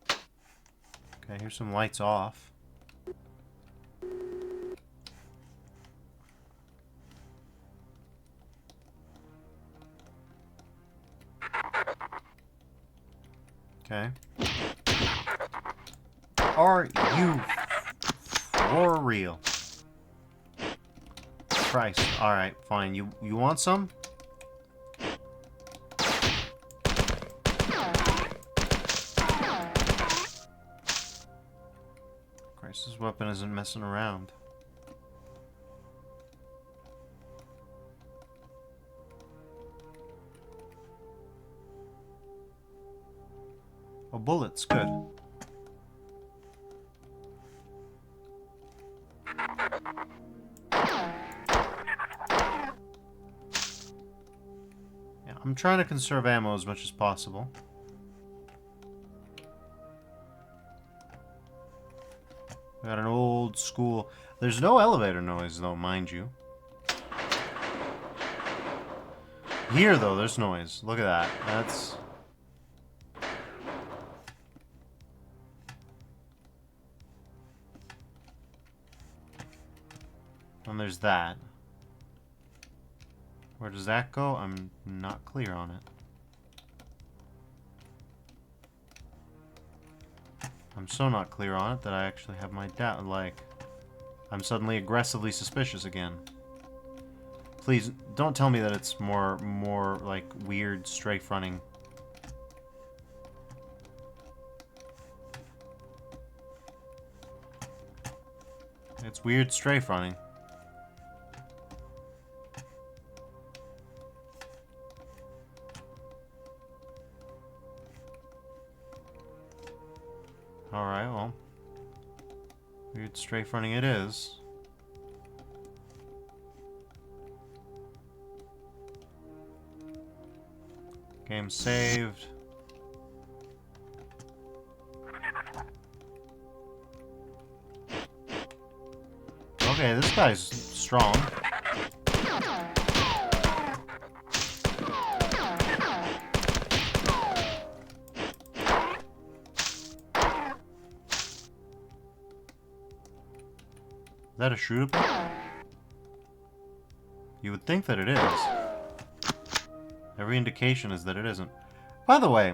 Speaker 1: Okay, here's some lights off. Okay. Are you for real? Christ. Alright, fine. You want some? Christ, this weapon isn't messing around. Oh, bullets. Good. I'm trying to conserve ammo as much as possible. We got an old school... There's no elevator noise, though, mind you. Here, though, there's noise. Look at that. That's... And there's that. Where does that go? I'm not clear on it. I'm so not clear on it that I actually have my doubt. Like, I'm suddenly aggressively suspicious again. Please, don't tell me that it's more like, weird strafe running. It's weird strafe running. Alright, well. Weird strafe running it is. Game saved. Okay, this guy's strong. Is that a shootable? You would think that it is. Every indication is that it isn't. By the way,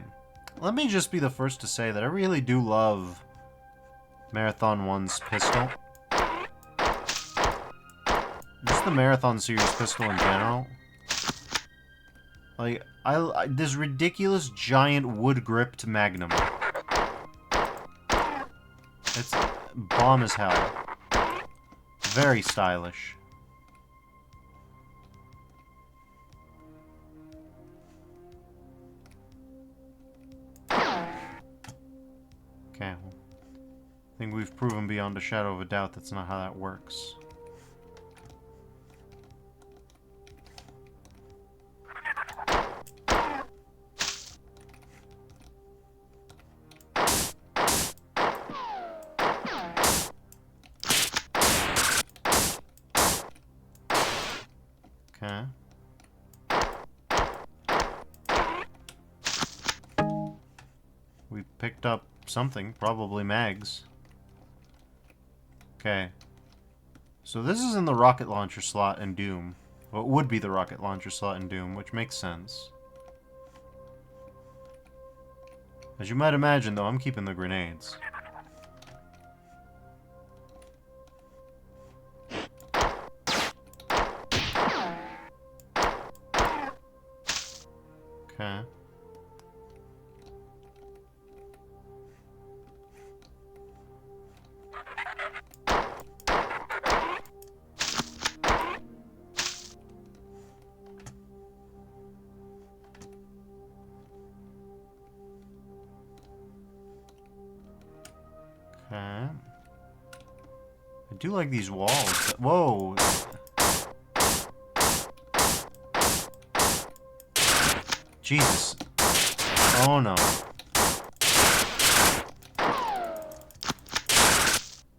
Speaker 1: let me just be the first to say that I really do love Marathon 1's pistol. Just the Marathon series pistol in general. Like, this ridiculous giant wood-gripped Magnum. It's bomb as hell. Very stylish. Okay, well, I think we've proven beyond a shadow of a doubt that's not how that works. Okay. We picked up something, probably mags. Okay. So this is in the rocket launcher slot in Doom. Well, it would be the rocket launcher slot in Doom, which makes sense. As you might imagine, though, I'm keeping the grenades. Okay. Okay. I do like these walls. Whoa! Jesus. Oh no.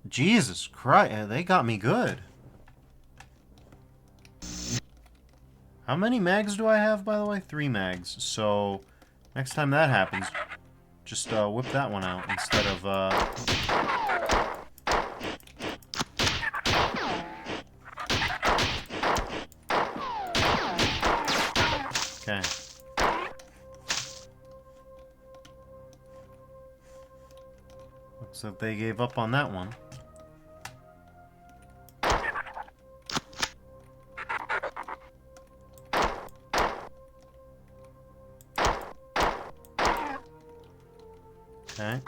Speaker 1: Jesus Christ, they got me good. How many mags do I have, by the way? 3 mags. So, next time that happens, just whip that one out instead of... Okay. Looks like they gave up on that one. Okay.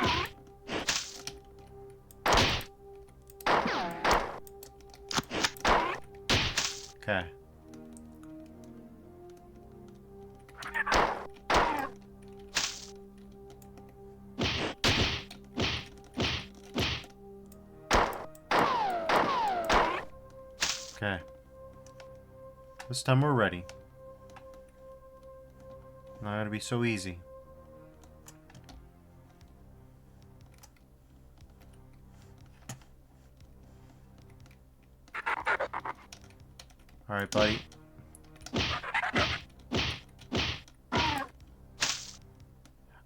Speaker 1: Okay. Okay. This time we're ready. Not gonna be so easy. Alright, buddy.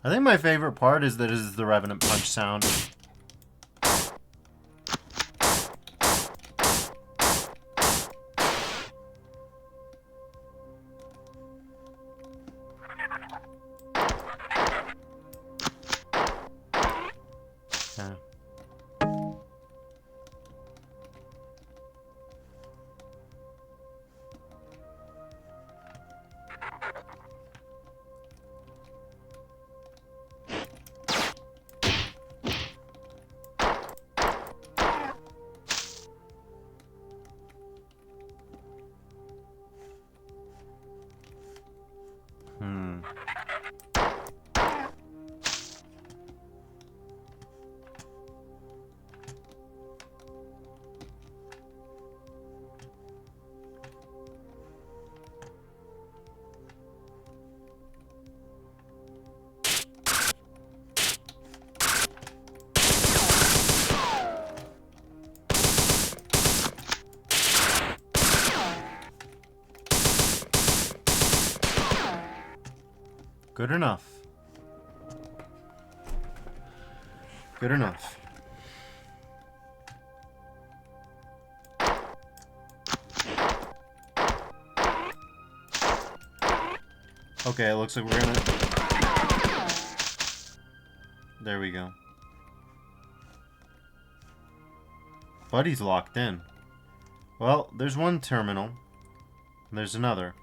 Speaker 1: I think my favorite part is that it is the Revenant Punch sound. Yeah. Good enough. Good enough. Okay, it looks like we're gonna... There we go. Buddy's locked in. Well, there's one terminal. And there's another.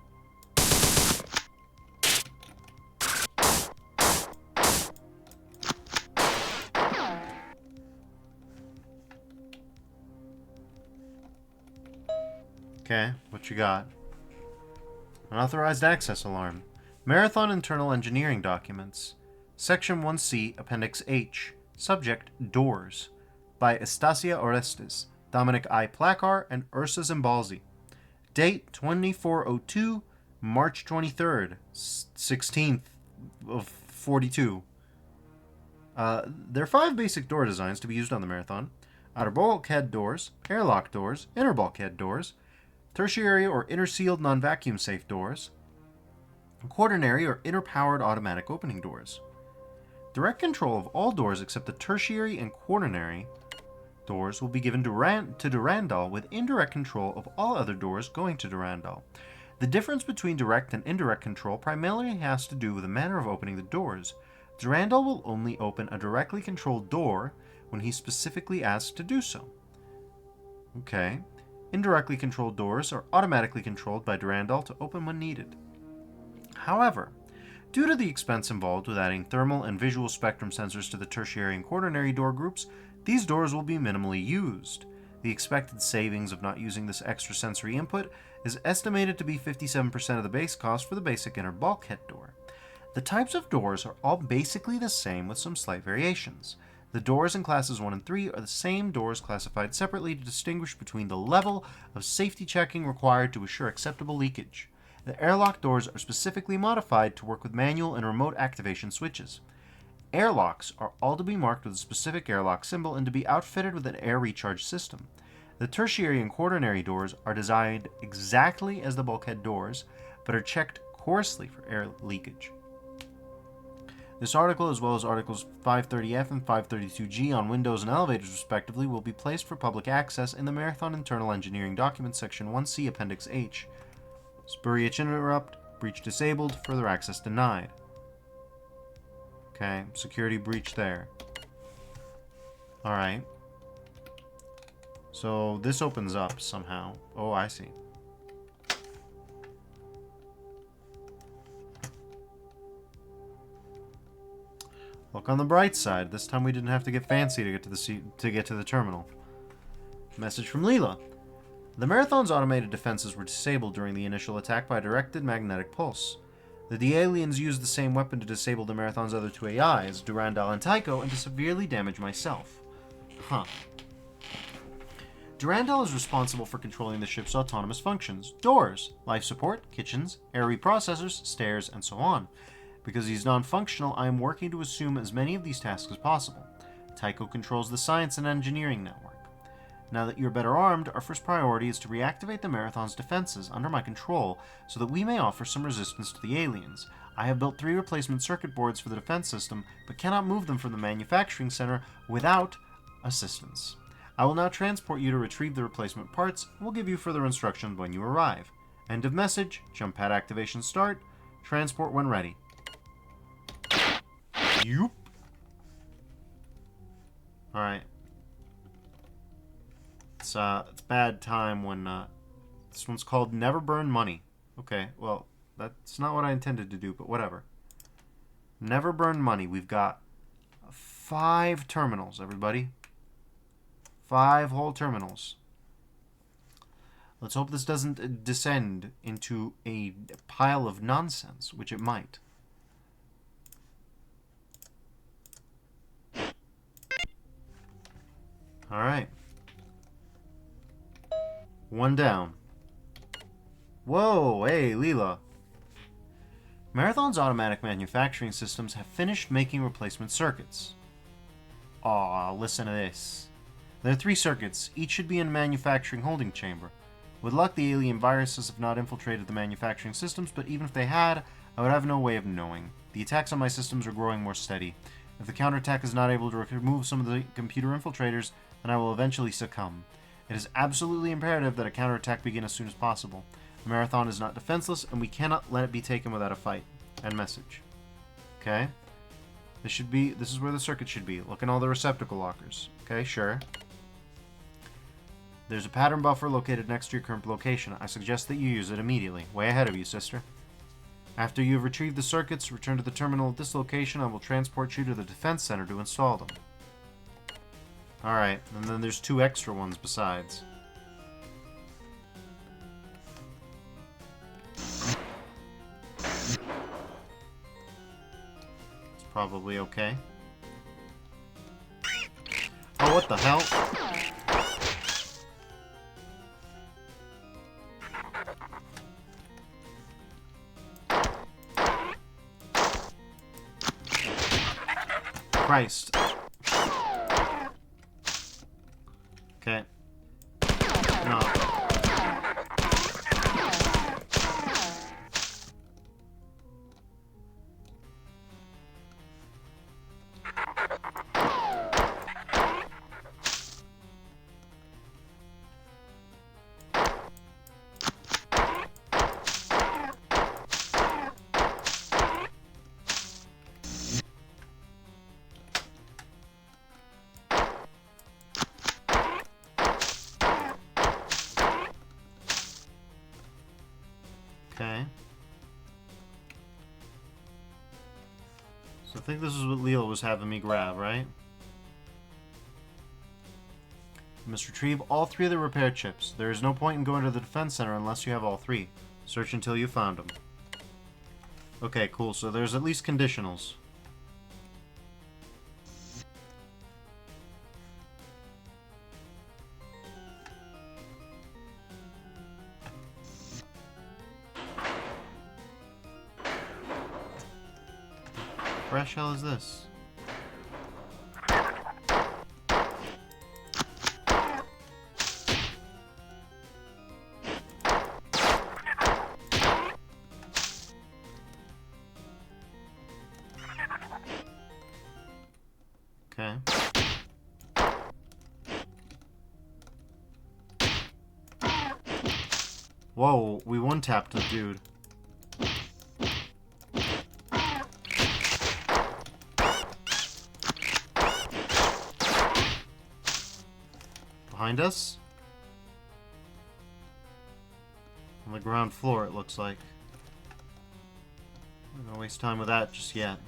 Speaker 1: Okay, what you got? Unauthorized access alarm. Marathon internal engineering documents. Section 1C, Appendix H. Subject, doors. By Estacia Orestes, Dominic I. Placar, and Ursa Zimbalzi. Date, 2402, March 23rd, 16th of 42. There are 5 basic door designs to be used on the Marathon. Outer bulkhead doors, airlock doors, inner bulkhead doors, tertiary or inner sealed non-vacuum safe doors, quaternary or inner powered automatic opening doors. Direct control of all doors except the tertiary and quaternary doors will be given to Durandal, with indirect control of all other doors going to Durandal. The difference between direct and indirect control primarily has to do with the manner of opening the doors. Durandal will only open a directly controlled door when he's specifically asked to do so. Okay. Indirectly controlled doors are automatically controlled by Durandal to open when needed. However, due to the expense involved with adding thermal and visual spectrum sensors to the tertiary and quaternary door groups, these doors will be minimally used. The expected savings of not using this extra sensory input is estimated to be 57% of the base cost for the basic inner bulkhead door. The types of doors are all basically the same with some slight variations. The doors in classes 1 and 3 are the same doors classified separately to distinguish between the level of safety checking required to assure acceptable leakage. The airlock doors are specifically modified to work with manual and remote activation switches. Airlocks are all to be marked with a specific airlock symbol and to be outfitted with an air recharge system. The tertiary and quaternary doors are designed exactly as the bulkhead doors, but are checked coarsely for air leakage. This article, as well as articles 530F and 532G on windows and elevators respectively, will be placed for public access in the Marathon Internal Engineering Documents Section 1C Appendix H. Spurious interrupt, breach disabled, further access denied. Okay, security breach there. Alright. So this opens up somehow. Oh, I see. Look on the bright side. This time we didn't have to get fancy to get to the terminal. Message from Leela. The Marathon's automated defenses were disabled during the initial attack by a directed magnetic pulse. The aliens used the same weapon to disable the Marathon's other 2 AIs, Durandal and Tycho, and to severely damage myself. Huh. Durandal is responsible for controlling the ship's autonomous functions: doors, life support, kitchens, air reprocessors, stairs, and so on. Because he's non-functional, I am working to assume as many of these tasks as possible. Tycho controls the science and engineering network. Now that you're better armed, our first priority is to reactivate the Marathon's defenses under my control so that we may offer some resistance to the aliens. I have built 3 replacement circuit boards for the defense system, but cannot move them from the manufacturing center without assistance. I will now transport you to retrieve the replacement parts. We'll give you further instructions when you arrive. End of message. Jump pad activation start. Transport when ready. Yoop. Alright. It's bad time when, this one's called Never Burn Money. Okay, well, that's not what I intended to do, but whatever. Never Burn Money. We've got 5 terminals, everybody. 5 whole terminals. Let's hope this doesn't descend into a pile of nonsense, which it might. Alright. 1 down. Whoa, hey, Leela. Marathon's automatic manufacturing systems have finished making replacement circuits. Aw, listen to this. There are 3 circuits. Each should be in a manufacturing holding chamber. With luck, the alien viruses have not infiltrated the manufacturing systems, but even if they had, I would have no way of knowing. The attacks on my systems are growing more steady. If the counterattack is not able to remove some of the computer infiltrators, then I will eventually succumb. It is absolutely imperative that a counterattack begin as soon as possible. The Marathon is not defenseless, and we cannot let it be taken without a fight. End message. Okay. This is where the circuit should be. Look in all the receptacle lockers. Okay, sure. There's a pattern buffer located next to your current location. I suggest that you use it immediately. Way ahead of you, sister. After you have retrieved the circuits, return to the terminal at this location. I will transport you to the defense center to install them. Alright, and then there's 2 extra ones besides. It's probably okay. Oh, what the hell? Christ. Okay. No. Okay. So I think this is what Leo was having me grab, right? You must retrieve all 3 of the repair chips. There is no point in going to the defense center unless you have all 3. Search until you found them. Okay, cool. So there's at least conditionals. Fresh hell is this? Okay. Whoa, we one-tapped the dude. Behind us? On the ground floor, it looks like. I'm not gonna waste time with that just yet.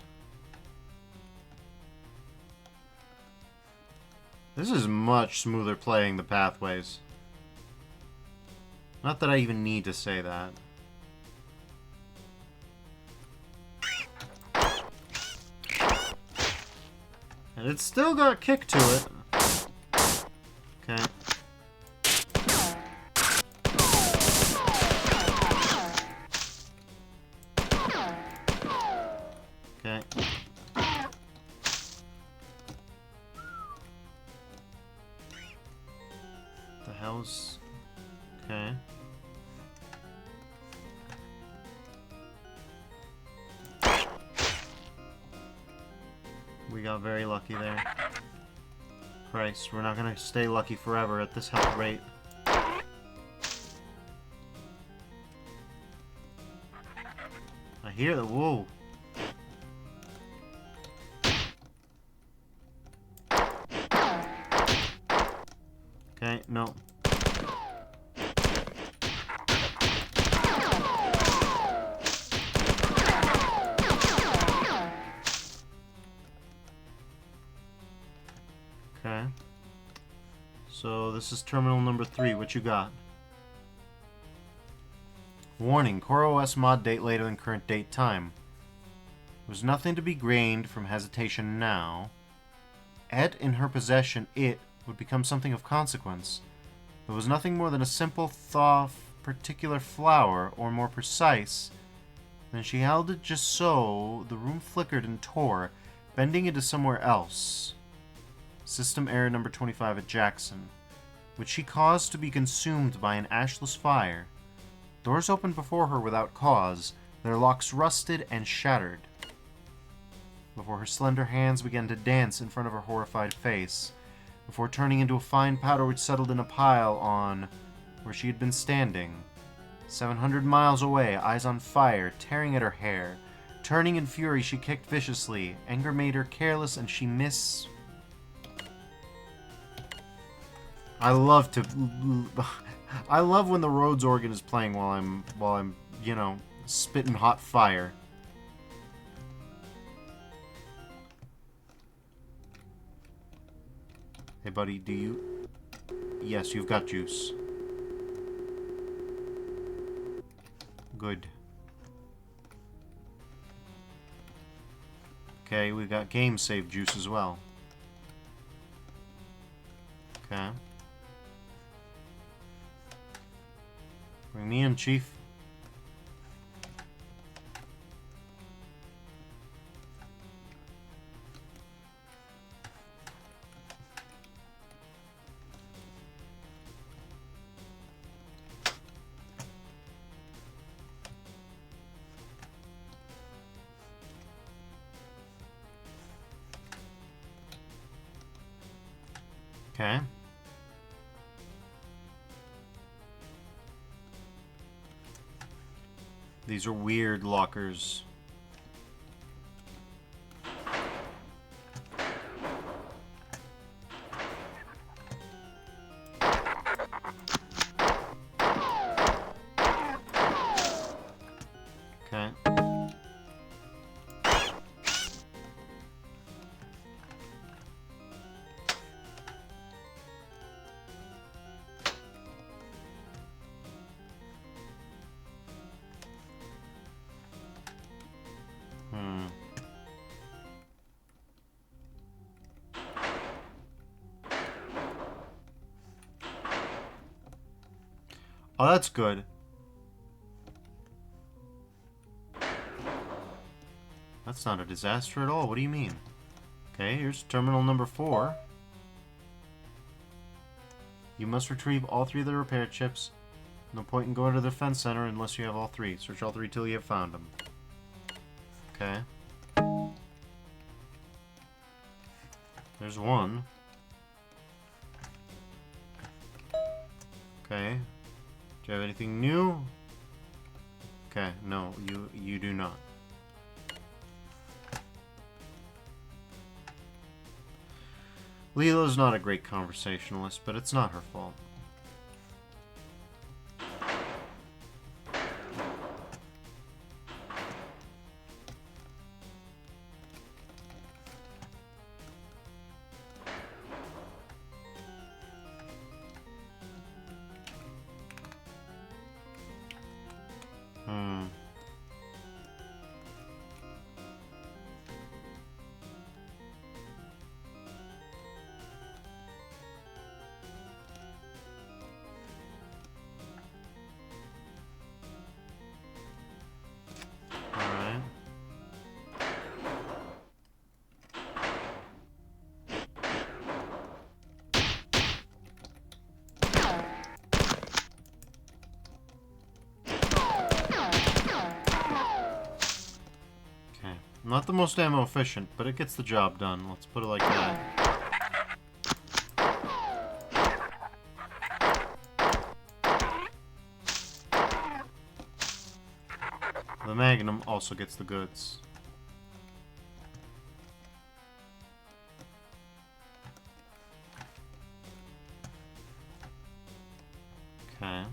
Speaker 1: This is much smoother playing the pathways. Not that I even need to say that. And it's still got kick to it. Okay. Okay. The hell's... Okay. We got very lucky there. Christ, we're not gonna stay lucky forever at this health rate. I hear the whoa. Okay, no. Okay. So this is terminal number 3. What you got? Warning, Core OS mod date later than current date time. There's nothing to be gained from hesitation now. Et in her possession, it would become something of consequence. There was nothing more than a simple thaw particular flower, or more precise, then she held it just so, the room flickered and tore, bending into somewhere else. System error number 25 at Jackson, which she caused to be consumed by an ashless fire. Doors opened before her without cause, their locks rusted and shattered. before her slender hands began to dance in front of her horrified face, before turning into a fine powder which settled in a pile on where she had been standing. 700 miles away, eyes on fire, tearing at her hair. Turning in fury, she kicked viciously. Anger made her careless, and she I love to... I love when the Rhodes organ is playing while I'm, you know, spitting hot fire. Hey, buddy, do you... Yes, you've got juice. Good. Okay, we got game save juice as well. Okay. Bring me in, Chief. Okay. These are weird lockers. Okay. Oh, that's good. That's not a disaster at all. What do you mean? Okay, here's terminal number 4. You must retrieve all 3 of the repair chips. No point in going to the defense center unless you have all 3. Search all 3 till you have found them. Okay. There's 1. Okay. Do you have anything new? Okay, no, you do not. Leela's not a great conversationalist, but it's not her fault. Not the most ammo efficient, but it gets the job done. Let's put it like that. The Magnum also gets the goods. Okay.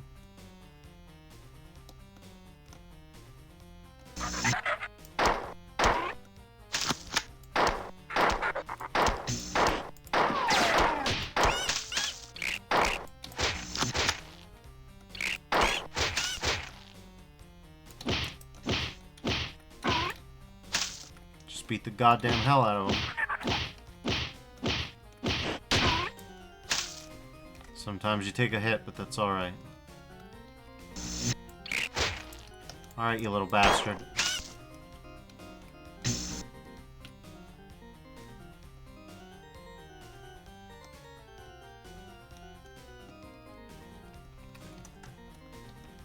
Speaker 1: Beat the goddamn hell out of them. Sometimes you take a hit, but that's alright. Alright, you little bastard.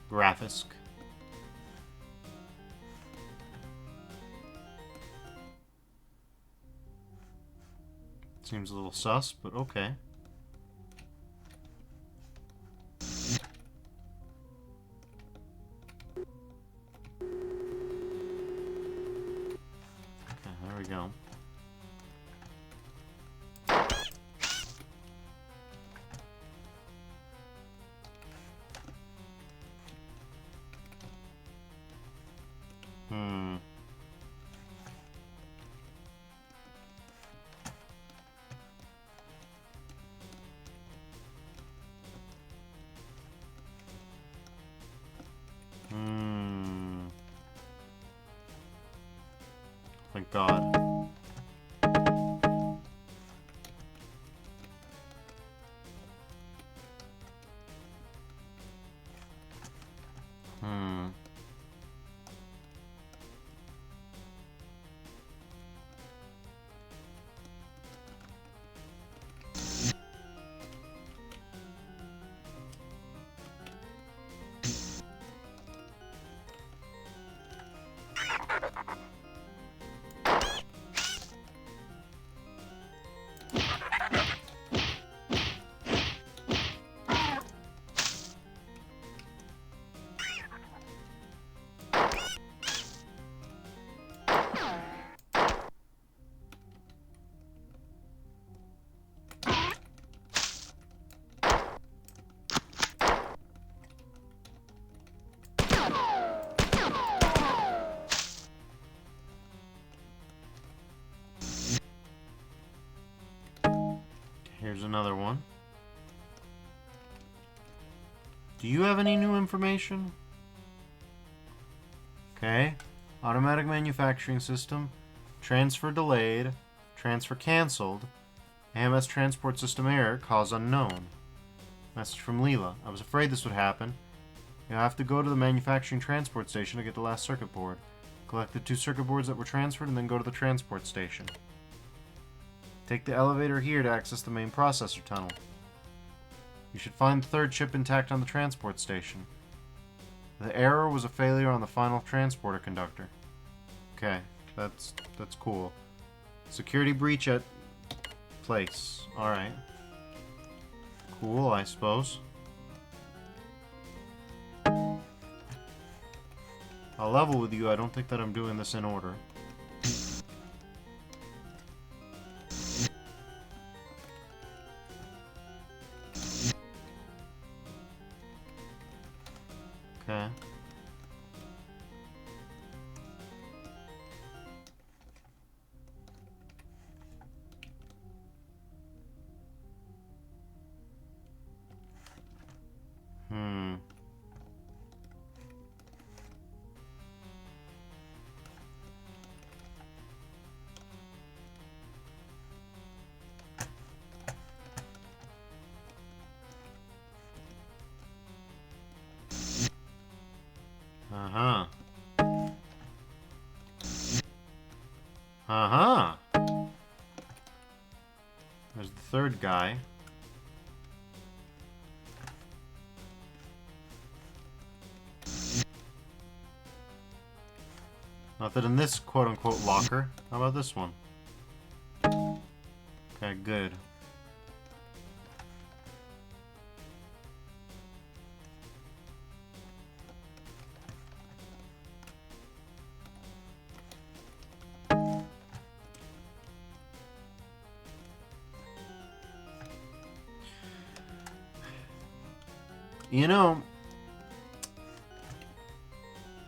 Speaker 1: Graphisk. Seems a little sus, but okay. Okay, there we go. Hmm. Thank God. Hmm. Here's another one. Do you have any new information? Okay. Automatic manufacturing system. Transfer delayed. Transfer cancelled. AMS transport system error. Cause unknown. Message from Leela. I was afraid this would happen. You'll have to go to the manufacturing transport station to get the last circuit board. Collect the 2 circuit boards that were transferred and then go to the transport station. Take the elevator here to access the main processor tunnel. You should find the 3rd chip intact on the transport station. The error was a failure on the final transporter conductor. Okay, that's cool. Security breach at place. Alright. Cool, I suppose. I'll level with you, I don't think that I'm doing this in order. Okay. Uh-huh. Uh-huh. There's the 3rd guy. Nothing in this quote-unquote locker. How about this one? Okay, good. You know,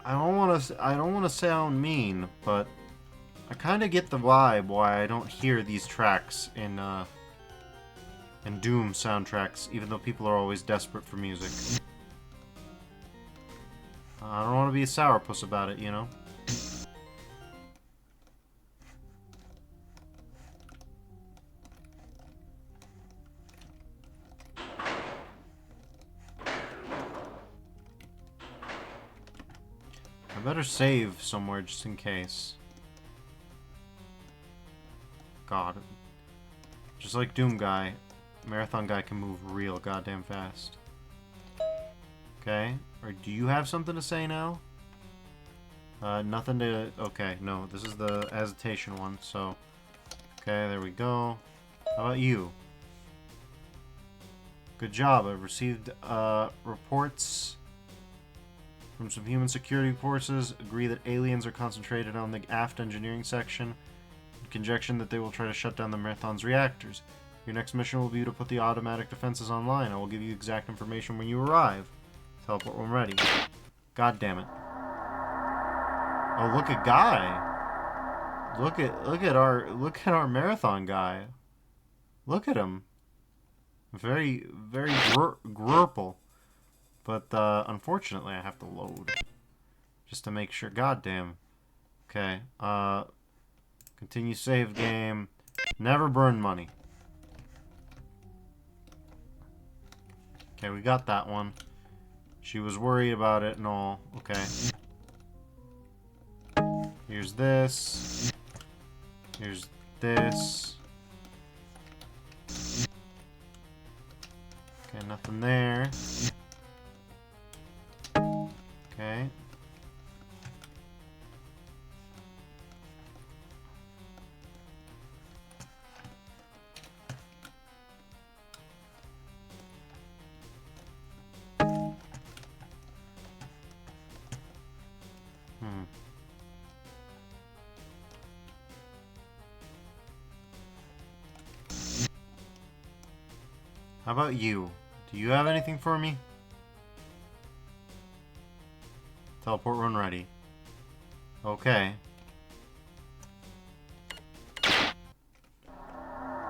Speaker 1: I don't want to sound mean, but I kind of get the vibe why I don't hear these tracks in Doom soundtracks, even though people are always desperate for music. I don't want to be a sourpuss about it, you know? I better save somewhere just in case. God. Just like Doom Guy, Marathon Guy can move real goddamn fast. Okay. Or do you have something to say now? Nothing to... Okay, no. This is the agitation one, so... Okay, there we go. How about you? Good job. I've received reports from some human security forces. Agree that aliens are concentrated on the aft engineering section. Conjecture that they will try to shut down the Marathon's reactors. Your next mission will be to put the automatic defenses online. I will give you exact information when you arrive. Teleport when ready. God damn it. Oh, look at Guy. Look at our Marathon guy. Look at him. Very grurple. But unfortunately I have to load. Just to make sure. God damn. Okay. Continue save game. Never burn money. Okay, we got that one. She was worried about it and all. Okay. Here's this. Here's this. Okay, nothing there. Okay. How about you? Do you have anything for me? Teleport run ready. Okay.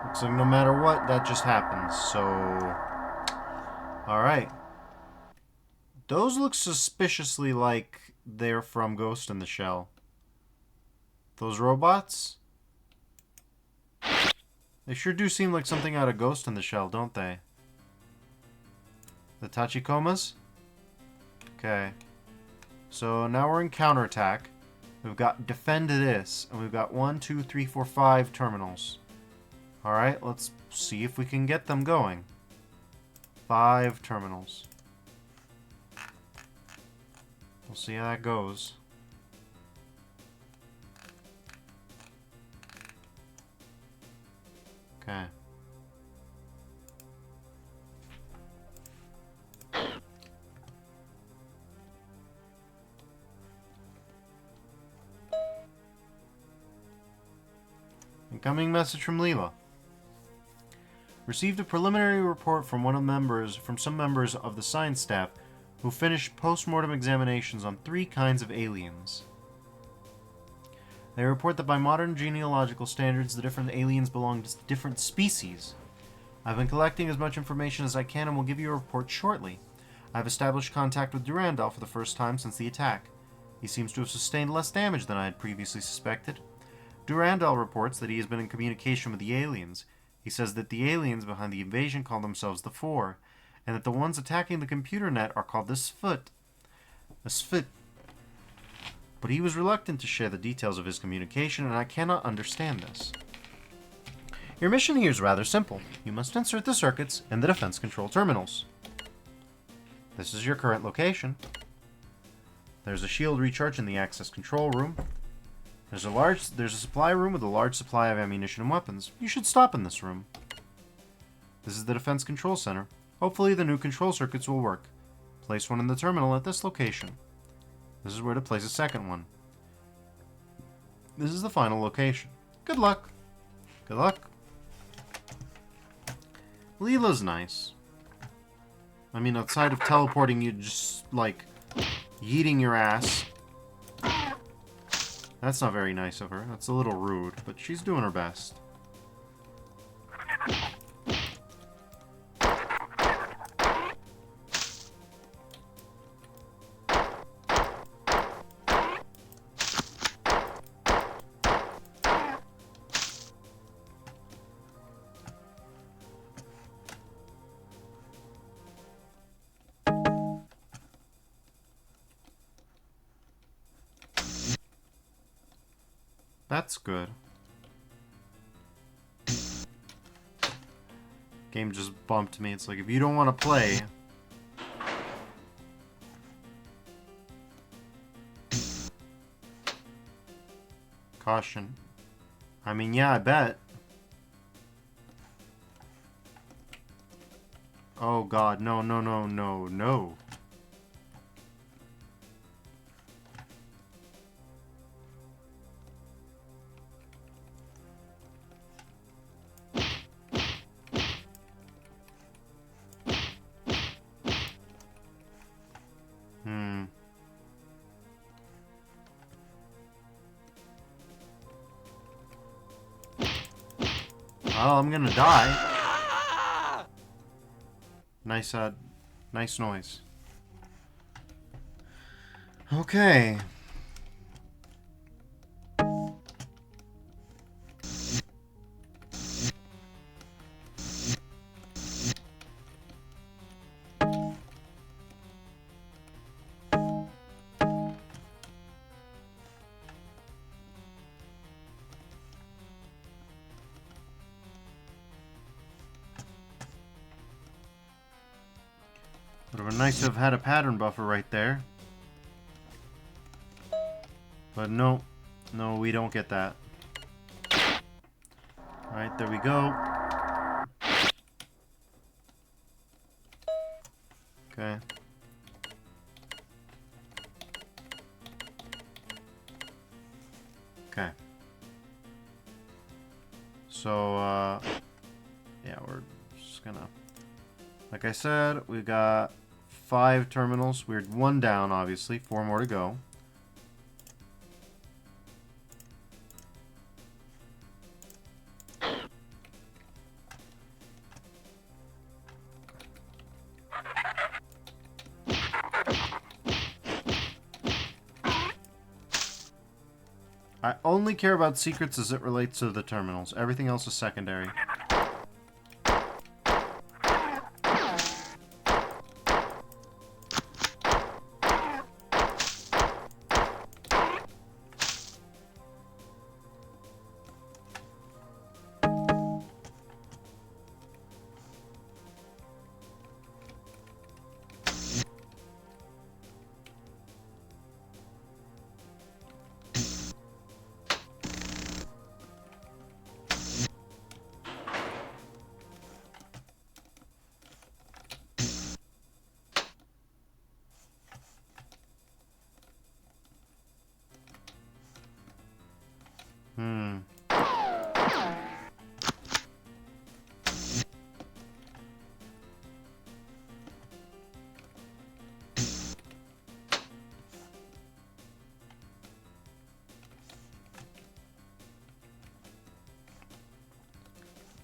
Speaker 1: Looks like no matter what, that just happens, so... Alright. Those look suspiciously like they're from Ghost in the Shell. Those robots? They sure do seem like something out of Ghost in the Shell, don't they? The Tachikomas? Okay. So now we're in counterattack. We've got defend this, and we've got 1, 2, 3, 4, 5 terminals. Alright, let's see if we can get them going. 5 terminals. We'll see how that goes. Okay. Incoming message from Leela. Received a preliminary report from some members of the science staff who finished post-mortem examinations on 3 kinds of aliens. They report that by modern genealogical standards, the different aliens belong to different species. I've been collecting as much information as I can and will give you a report shortly. I've established contact with Durandal for the first time since the attack. He seems to have sustained less damage than I had previously suspected. Durandal reports that he has been in communication with the aliens. He says that the aliens behind the invasion call themselves the Four, and that the ones attacking the computer net are called the Sphut. A Sphut. But he was reluctant to share the details of his communication, and I cannot understand this. Your mission here is rather simple. You must insert the circuits in the defense control terminals. This is your current location. There's a shield recharge in the access control room. There's a supply room with a large supply of ammunition and weapons. You should stop in this room. This is the defense control center. Hopefully the new control circuits will work. Place one in the terminal at this location. This is where to place a second one. This is the final location. Good luck. Good luck. Leela's nice. I mean, outside of teleporting you, just, like, yeeting your ass. That's not very nice of her. That's a little rude, but she's doing her best. That's good. Game just bumped me. It's like, if you don't want to play... Caution. I mean, yeah, I bet. Oh god, no, no, no, no, no. Oh, I'm gonna die. Nice, nice noise. Okay. Would have been nice to have had a pattern buffer right there. But no. No, we don't get that. Alright, there we go. Okay. Okay. So, yeah, we're just gonna... Like I said, we got 5 terminals. We're 1 down, obviously. 4 more to go. I only care about secrets as it relates to the terminals. Everything else is secondary.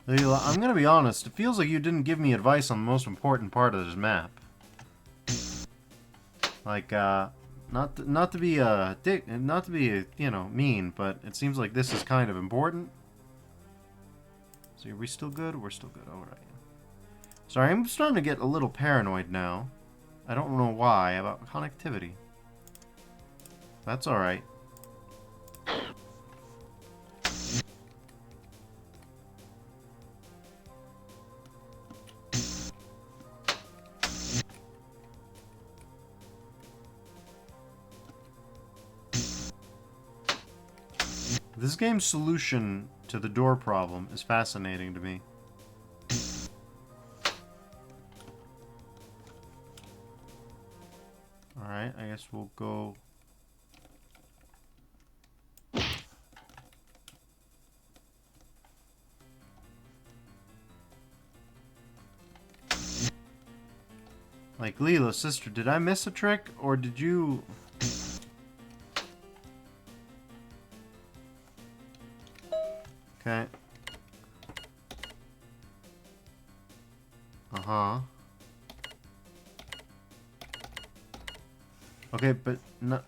Speaker 1: Leela, I'm gonna be honest. It feels like you didn't give me advice on the most important part of this map. Like, not to be a dick, not to be you know, mean, but it seems like this is kind of important. So are we still good? We're still good. All right. Sorry, I'm starting to get a little paranoid now. I don't know why about connectivity. That's all right. This game's solution to the door problem is fascinating to me. Alright, I guess we'll go... Like, Leela, sister, did I miss a trick? Or did you... Okay. Uh-huh. Okay, but no...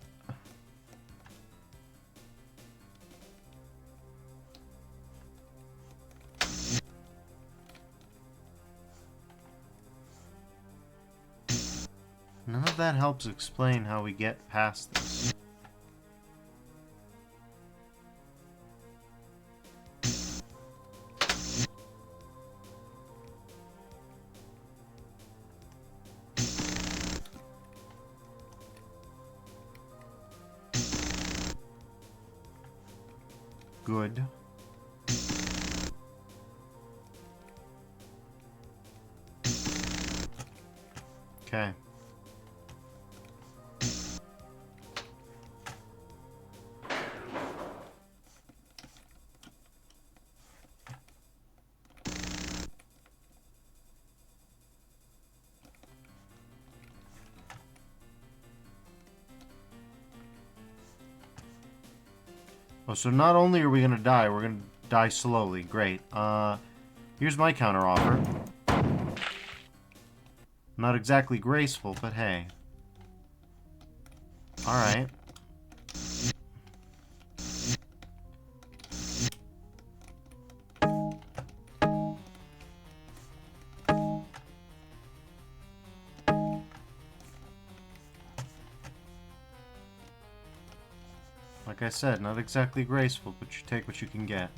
Speaker 1: None of that helps explain how we get past this. Good. Okay. Oh, so not only are we gonna die, we're gonna die slowly. Great. Here's my counteroffer. Not exactly graceful, but hey. Alright. Like I said, not exactly graceful, but you take what you can get.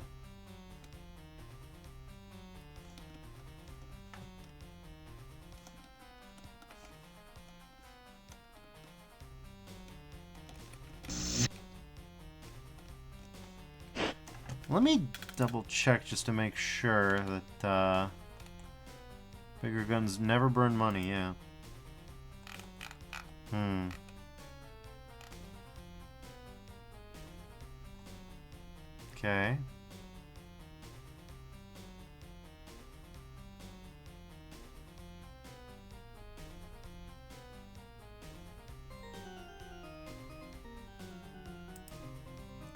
Speaker 1: Let me double check just to make sure that, bigger guns never burn money, yeah. Okay.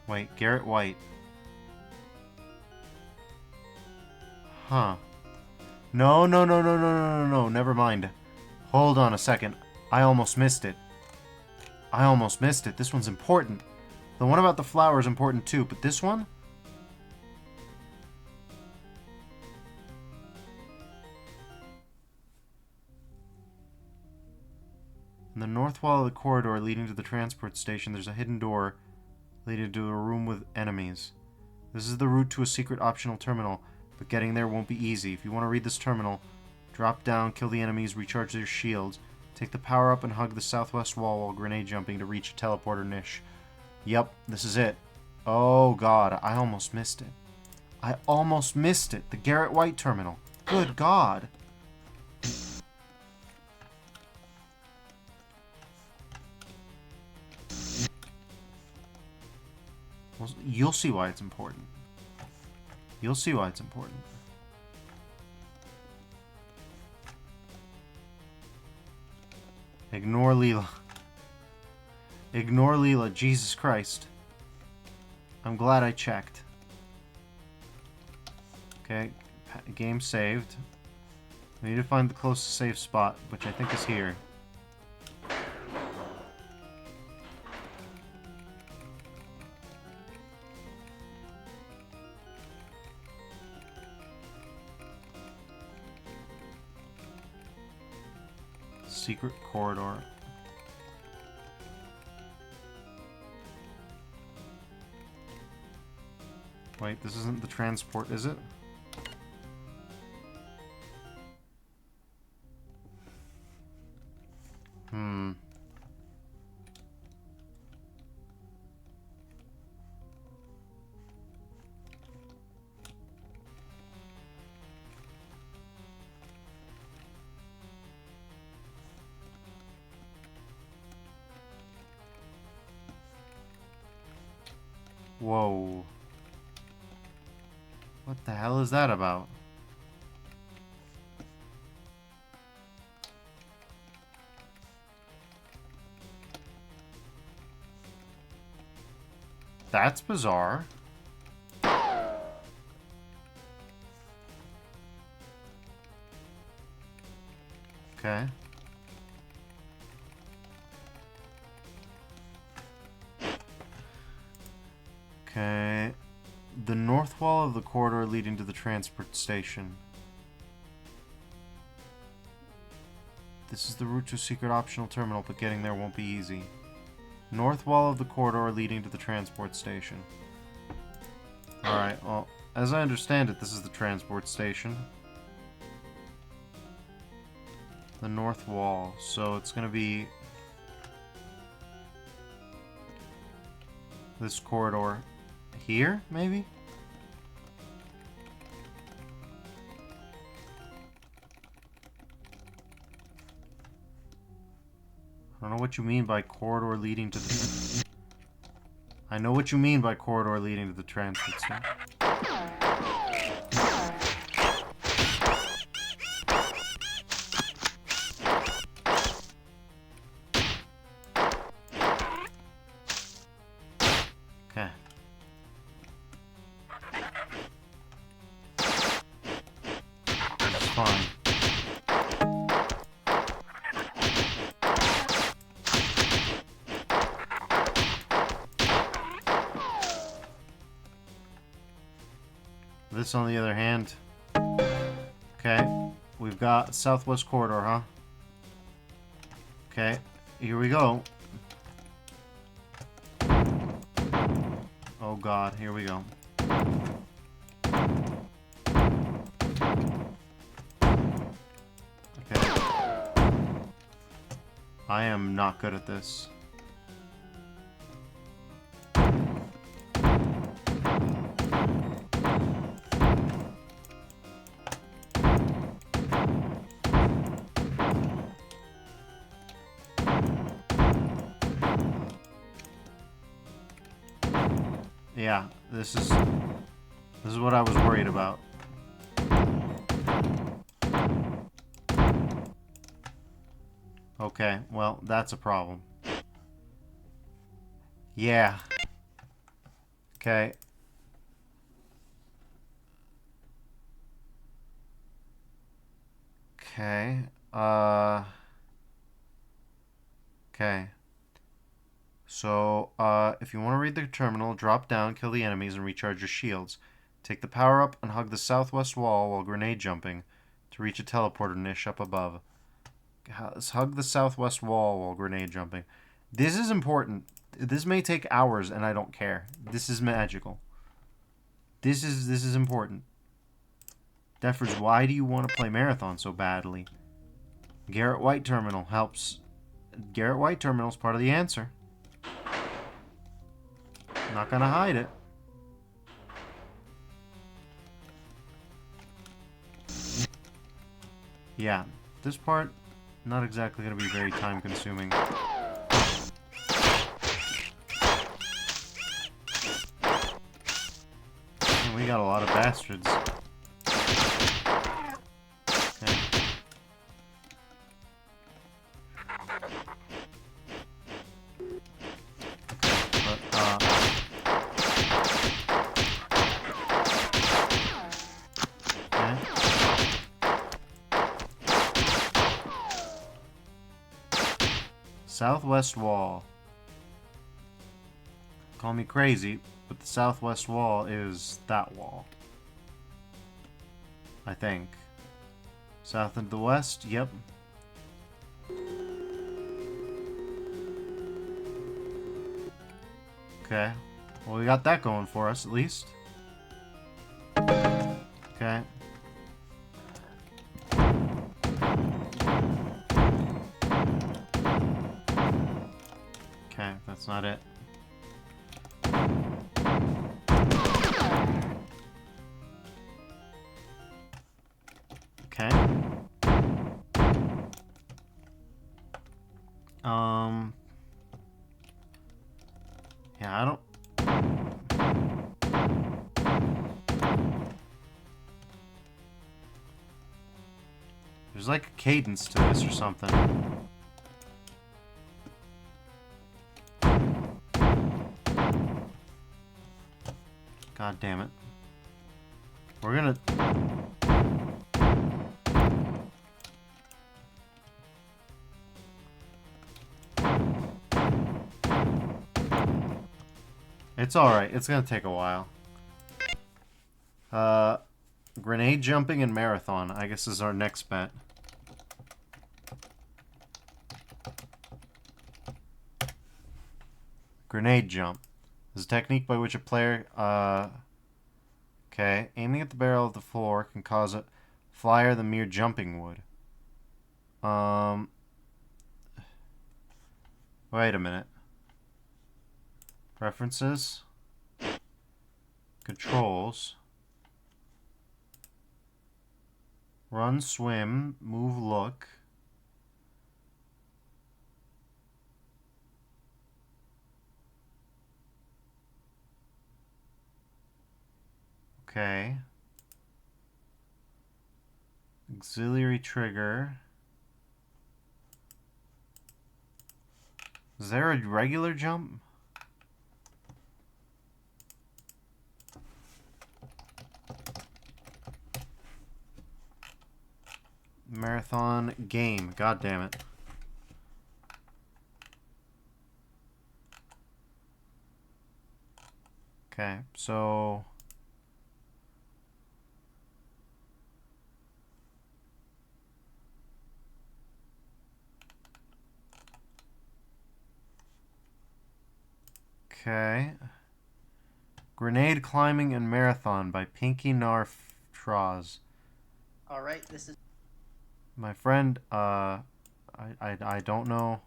Speaker 1: Wait, Garrett White. Huh. No, no, no, no, no, no, no, no, never mind. Hold on a second. I almost missed it. I almost missed it. This one's important. The one about the flower is important too, but this one? In the north wall of the corridor leading to the transport station, there's a hidden door leading to a room with enemies. This is the route to a secret optional terminal, but getting there won't be easy. If you want to read this terminal, drop down, kill the enemies, recharge their shields, take the power up and hug the southwest wall while grenade jumping to reach a teleporter niche. Yep, this is it. Oh god, I almost missed it. I almost missed it. The Garrett White terminal. Good god. Well, you'll see why it's important. You'll see why it's important. Ignore Leela. Ignore Leela, Jesus Christ. I'm glad I checked. Okay, game saved. We need to find the closest safe spot, which I think is here. Secret corridor. Wait, this isn't the transport, is it? Whoa. What the hell is that about? That's bizarre. Okay. Okay. The north wall of the corridor leading to the transport station. This is the route to a secret optional terminal, but getting there won't be easy. North wall of the corridor leading to the transport station. Alright, well, as I understand it, this is the transport station. The north wall, so it's gonna be this corridor here, maybe? what you mean by corridor leading to the... I know what you mean by corridor leading to the transit center. Okay. That's fine. This, on the other hand, okay, we've got southwest corridor, huh? Okay, here we go. Oh god, here we go. Okay. I am not good at this. Yeah, this is what I was worried about. Okay, well, that's a problem. Yeah. Okay. Okay. Okay. So, if you want to read the terminal, drop down, kill the enemies, and recharge your shields. Take the power up and hug the southwest wall while grenade jumping to reach a teleporter niche up above. Hug the southwest wall while grenade jumping. This is important. This may take hours, and I don't care. This is magical. This is important. Defers, why do you want to play Marathon so badly? Garrett White Terminal helps. Garrett White Terminal is part of the answer. I'm not gonna hide it. Yeah, this part, not exactly gonna be very time consuming. And we got a lot of bastards. Okay. Southwest wall. Call me crazy, but the southwest wall is that wall. I think. South and the west, yep. Okay. Well, we got that going for us, at least. Okay. Okay, that's not it. Okay. Yeah, I don't... There's like a cadence to this or something. God damn it. We're gonna... It's alright. It's gonna take a while. Grenade jumping and marathon, I guess, is our next bet. Grenade jump. This is a technique by which a player, okay, aiming at the barrel of the floor can cause it flyer than mere jumping would. Wait a minute. Preferences. Controls. Run, swim, move, look. Okay. Auxiliary trigger. Is there a regular jump? Marathon game. God damn it. Okay, so... Okay. Grenade Climbing and Marathon by Pinky Narftraz.
Speaker 2: Alright, this is...
Speaker 1: My friend, I don't know.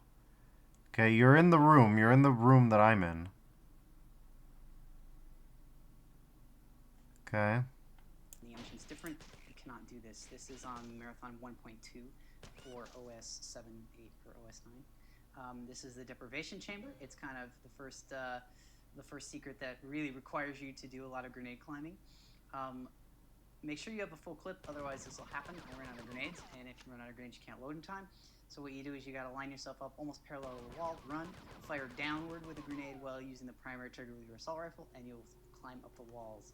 Speaker 1: Okay, you're in the room. You're in the room that I'm in. Okay.
Speaker 2: The emission's different. You cannot do this. This is on Marathon 1.2 for OS 7, 8, or OS 9. This is the deprivation chamber. It's kind of the first secret that really requires you to do a lot of grenade climbing. Make sure you have a full clip, otherwise this will happen. I ran out of grenades, and if you run out of grenades, you can't load in time. So what you do is you gotta line yourself up almost parallel to the wall, run, fire downward with a grenade while using the primary trigger with your assault rifle, and you'll climb up the walls.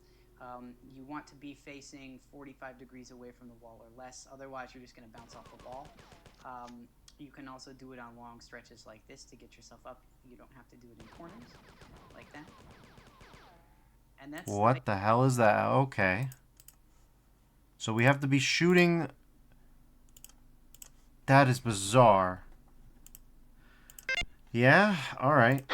Speaker 2: You want to be facing 45 degrees away from the wall or less, otherwise you're just gonna bounce off the wall. You can also do it on long stretches like this to get yourself up. You don't have to do it in corners, like that. And that's
Speaker 1: what the hell is that? Okay. So we have to be shooting... That is bizarre. Yeah? Alright.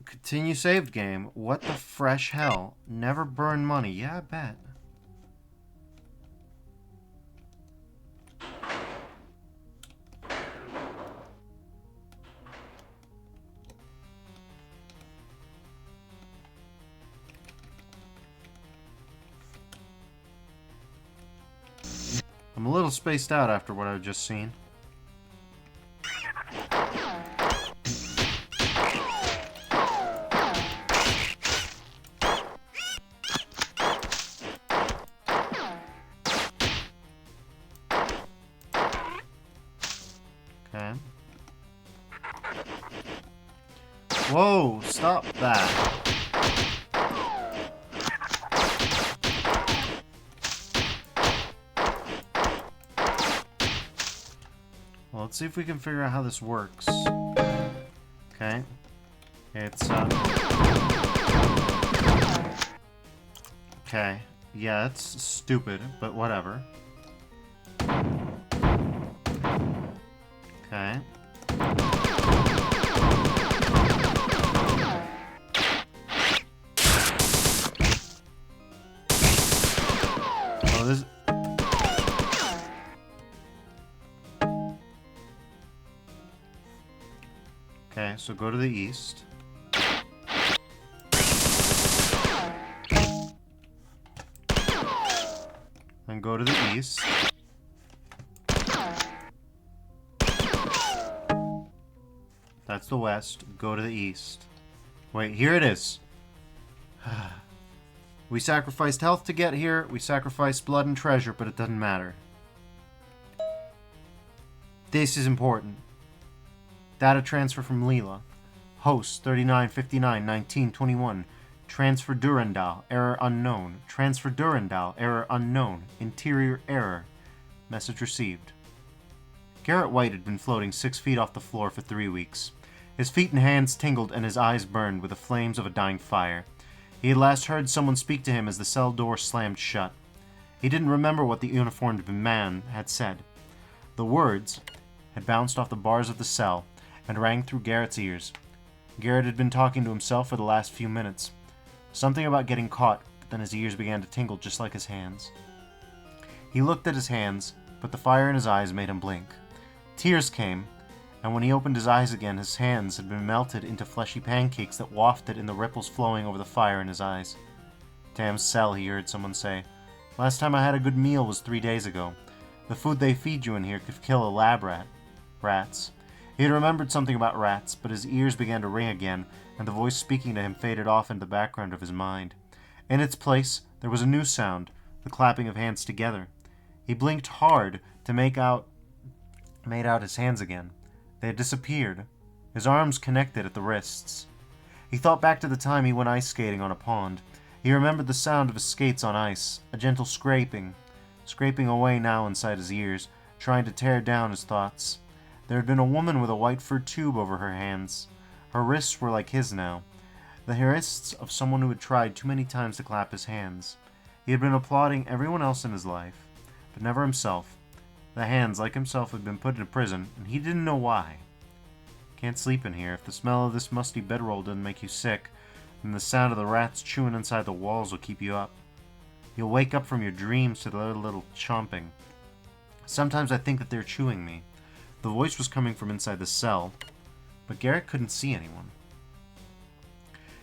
Speaker 1: Continue saved game. What the fresh hell? Never burn money. Yeah, I bet. I'm a little spaced out after what I've just seen. Okay. Whoa, stop that. Well, let's see if we can figure out how this works. Okay. It's, okay. Yeah, it's stupid, but whatever. Okay. Oh, this... Okay, so go to the east. Then go to the east. That's the west. Go to the east. Wait, here it is. We sacrificed health to get here. We sacrificed blood and treasure, but it doesn't matter. This is important. Data transfer from Leela. Host 3959-1921. Transfer Durandal. Error unknown. Transfer Durandal. Error unknown. Interior error. Message received. Garrett White had been floating 6 feet off the floor for 3 weeks. His feet and hands tingled and his eyes burned with the flames of a dying fire. He had last heard someone speak to him as the cell door slammed shut. He didn't remember what the uniformed man had said. The words had bounced off the bars of the cell and rang through Garrett's ears. Garrett had been talking to himself for the last few minutes. Something about getting caught, but then his ears began to tingle just like his hands. He looked at his hands, but the fire in his eyes made him blink. Tears came, and when he opened his eyes again, his hands had been melted into fleshy pancakes that wafted in the ripples flowing over the fire in his eyes. Damn cell, he heard someone say. Last time I had a good meal was 3 days ago. The food they feed you in here could kill a lab rat. Rats. He had remembered something about rats, but his ears began to ring again, and the voice speaking to him faded off into the background of his mind. In its place, there was a new sound, the clapping of hands together. He blinked hard to made out his hands again. They had disappeared. His arms connected at the wrists. He thought back to the time he went ice skating on a pond. He remembered the sound of his skates on ice, a gentle scraping away now inside his ears, trying to tear down his thoughts. There had been a woman with a white fur tube over her hands. Her wrists were like his now, the wrists of someone who had tried too many times to clap his hands. He had been applauding everyone else in his life, but never himself. The hands, like himself, had been put in prison, and he didn't know why. Can't sleep in here. If the smell of this musty bedroll doesn't make you sick, then the sound of the rats chewing inside the walls will keep you up. You'll wake up from your dreams to their little chomping. Sometimes I think that they're chewing me. The voice was coming from inside the cell, but Garrett couldn't see anyone.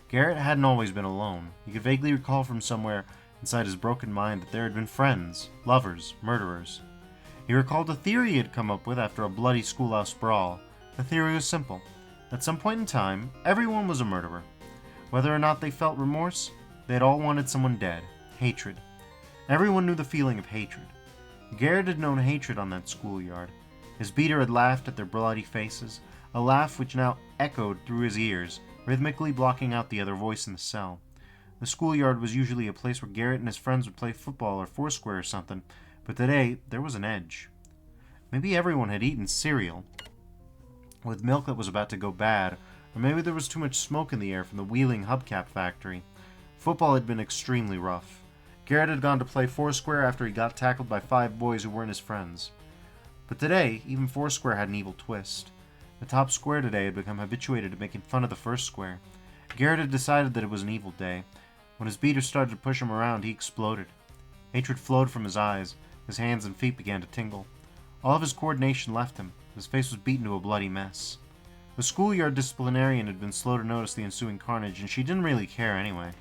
Speaker 1: Garrett hadn't always been alone. He could vaguely recall from somewhere inside his broken mind that there had been friends, lovers, murderers. He recalled a theory he had come up with after a bloody schoolhouse brawl. The theory was simple. At some point in time, everyone was a murderer. Whether or not they felt remorse, they had all wanted someone dead. Hatred. Everyone knew the feeling of hatred. Garrett had known hatred on that schoolyard. His beater had laughed at their bloody faces, a laugh which now echoed through his ears, rhythmically blocking out the other voice in the cell. The schoolyard was usually a place where Garrett and his friends would play football or foursquare or something, but today there was an edge. Maybe everyone had eaten cereal with milk that was about to go bad, or maybe there was too much smoke in the air from the Wheeling hubcap factory. Football had been extremely rough. Garrett had gone to play foursquare after he got tackled by 5 boys who weren't his friends. But today, even foursquare had an evil twist. The top square today had become habituated to making fun of the first square. Garrett had decided that it was an evil day. When his beater started to push him around, he exploded. Hatred flowed from his eyes. His hands and feet began to tingle. All of his coordination left him. His face was beaten to a bloody mess. The schoolyard disciplinarian had been slow to notice the ensuing carnage, and she didn't really care anyway.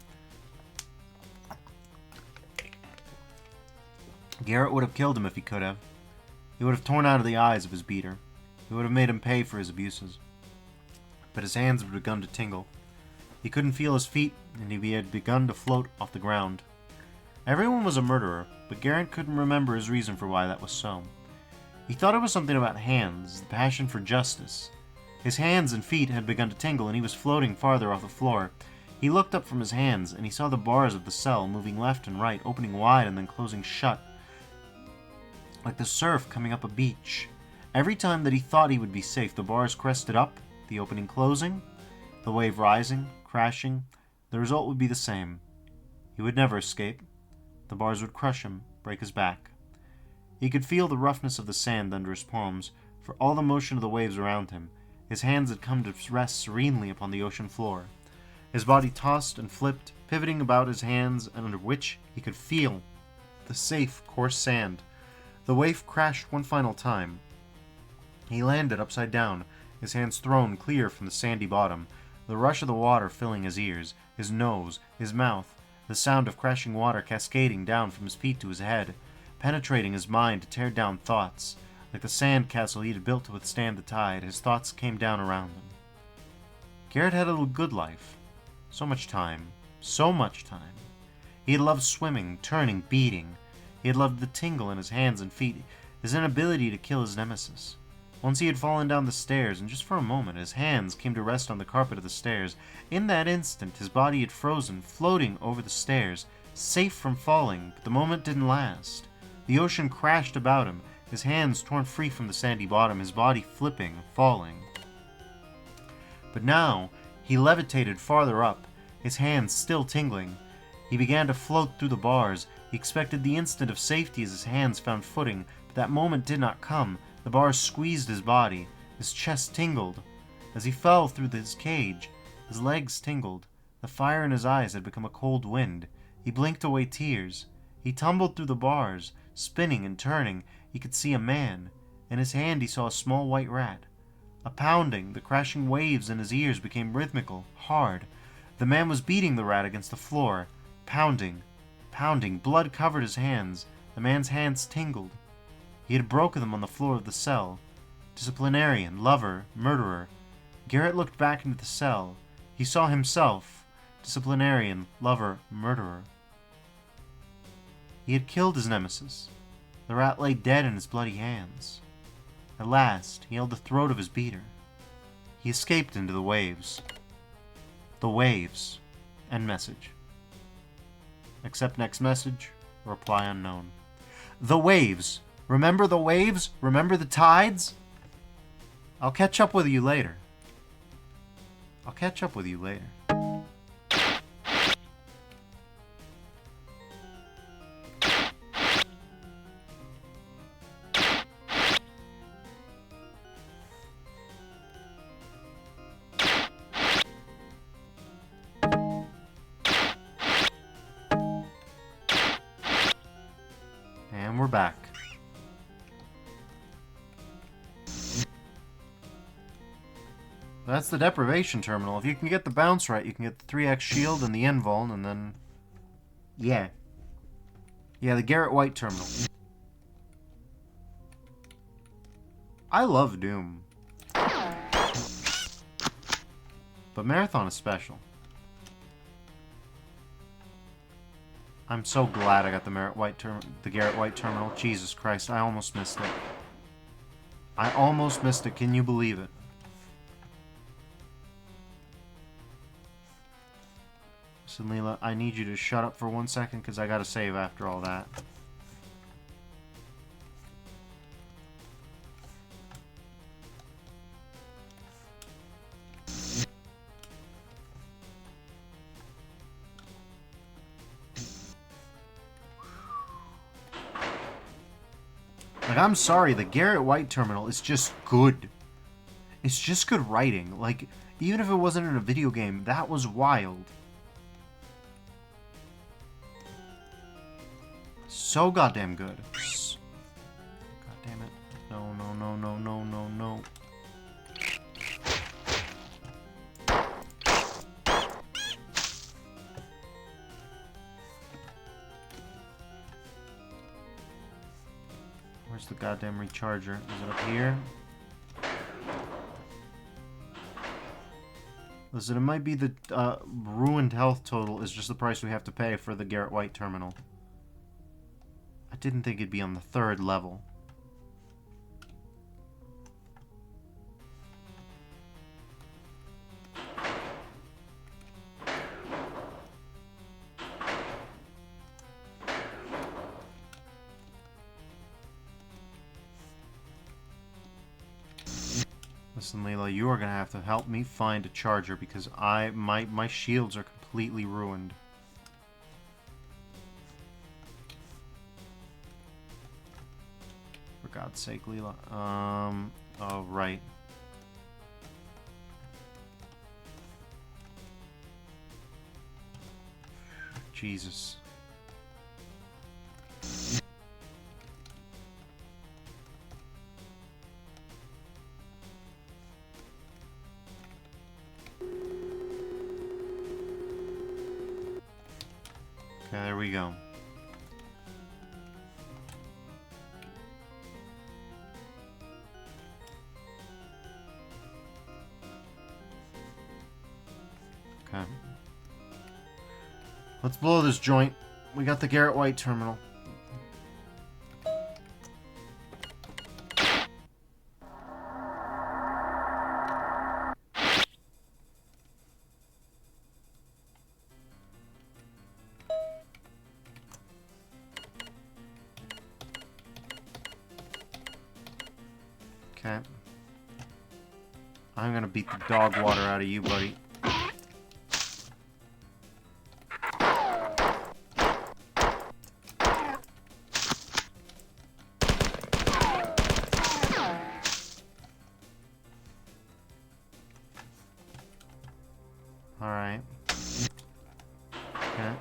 Speaker 1: Garrett would have killed him if he could have. He would have torn out of the eyes of his beater. He would have made him pay for his abuses. But his hands had begun to tingle. He couldn't feel his feet, and he had begun to float off the ground. Everyone was a murderer, but Garrett couldn't remember his reason for why that was so. He thought it was something about hands, the passion for justice. His hands and feet had begun to tingle, and he was floating farther off the floor. He looked up from his hands, and he saw the bars of the cell moving left and right, opening wide and then closing shut, like the surf coming up a beach. Every time that he thought he would be safe, the bars crested up, the opening closing, the wave rising, crashing. The result would be the same. He would never escape. The bars would crush him, break his back. He could feel the roughness of the sand under his palms, for all the motion of the waves around him. His hands had come to rest serenely upon the ocean floor. His body tossed and flipped, pivoting about his hands, and under which he could feel the safe, coarse sand. The wave crashed one final time. He landed upside down, his hands thrown clear from the sandy bottom, the rush of the water filling his ears, his nose, his mouth, the sound of crashing water cascading down from his feet to his head, penetrating his mind to tear down thoughts. Like the sand castle he had built to withstand the tide, his thoughts came down around him. Garrett had a good life. So much time. So much time. He had loved swimming, turning, beating. He had loved the tingle in his hands and feet, his inability to kill his nemesis. Once he had fallen down the stairs, and just for a moment his hands came to rest on the carpet of the stairs. In that instant his body had frozen, floating over the stairs, safe from falling, but the moment didn't last. The ocean crashed about him, his hands torn free from the sandy bottom, his body flipping, falling. But now he levitated farther up, his hands still tingling. He began to float through the bars. He expected the instant of safety as his hands found footing, but that moment did not come. The bars squeezed his body. His chest tingled. As he fell through his cage, his legs tingled. The fire in his eyes had become a cold wind. He blinked away tears. He tumbled through the bars, spinning and turning. He could see a man. In his hand he saw a small white rat. A pounding, the crashing waves in his ears became rhythmical, hard. The man was beating the rat against the floor. Pounding, pounding. Blood covered his hands. The man's hands tingled. He had broken them on the floor of the cell. Disciplinarian, lover, murderer. Garrett looked back into the cell. He saw himself. Disciplinarian, lover, murderer. He had killed his nemesis. The rat lay dead in his bloody hands. At last, he held the throat of his beater. He escaped into the waves. The waves. End message. Accept next message. Reply unknown. The waves. Remember the waves? Remember the tides? I'll catch up with you later. I'll catch up with you later. And we're back. That's the deprivation terminal. If you can get the bounce right, you can get the 3x shield and the invuln, and then... Yeah. Yeah, the Garrett White terminal. I love Doom. But Marathon is special. I'm so glad I got the Garrett White terminal. Jesus Christ, I almost missed it. I almost missed it. Can you believe it? So Leela, I need you to shut up for 1 second because I gotta save after all that. Like, I'm sorry, the Garrett White terminal is just good. It's just good writing. Like, even if it wasn't in a video game, that was wild. So goddamn good. God damn it. No, no, no, no, no, no, no. Where's the goddamn recharger? Is it up here? Listen, it might be the ruined health total is just the price we have to pay for the Garrett White terminal. I didn't think it'd be on the 3rd level. Listen, Leela, you are gonna have to help me find a charger because my shields are completely ruined. For God's sake, Leela. Oh, right. Jesus. Okay, there we go. Okay. Let's blow this joint. We got the Garrett White terminal. Okay. I'm gonna beat the dog water out of you, buddy. Alright. Okay.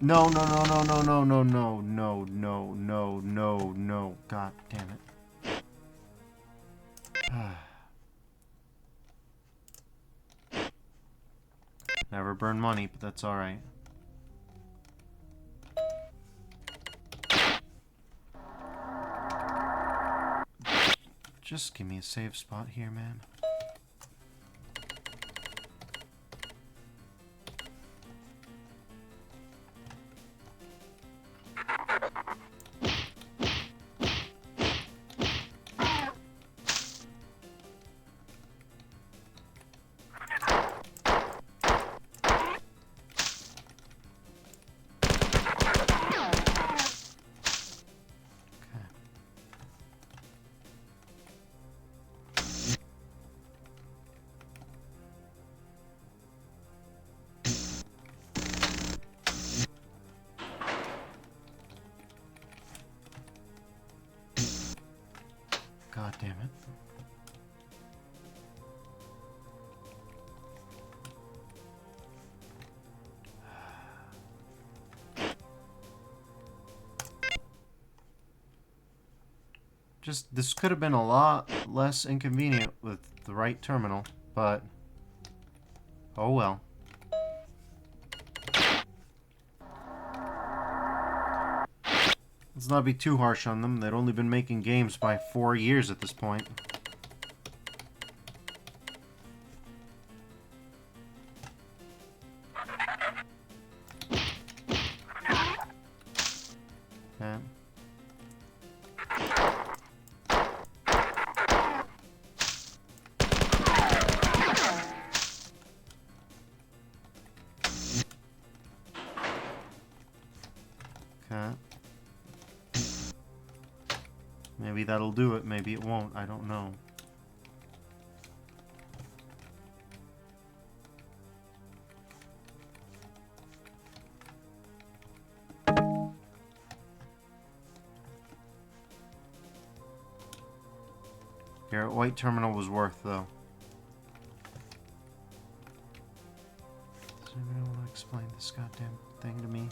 Speaker 1: No, no, no, no, no, no, no, no, no, no, no, no, no. God damn it. Never burn money, but that's alright. Just give me a save spot here, man. Just, this could have been a lot less inconvenient with the right terminal, but oh well. Let's not be too harsh on them. They'd only been making games by 4 years at this point. Okay. Okay. Maybe that'll do it, maybe it won't, I don't know. Garrett White terminal was worth, though. Does anybody want to explain this goddamn thing to me?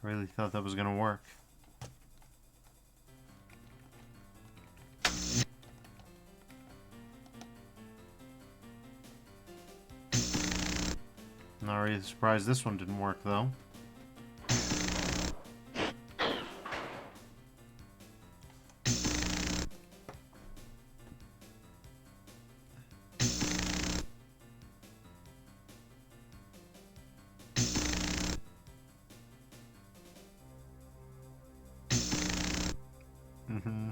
Speaker 1: Really thought that was gonna work. Not really surprised this one didn't work, though. Mm-hmm.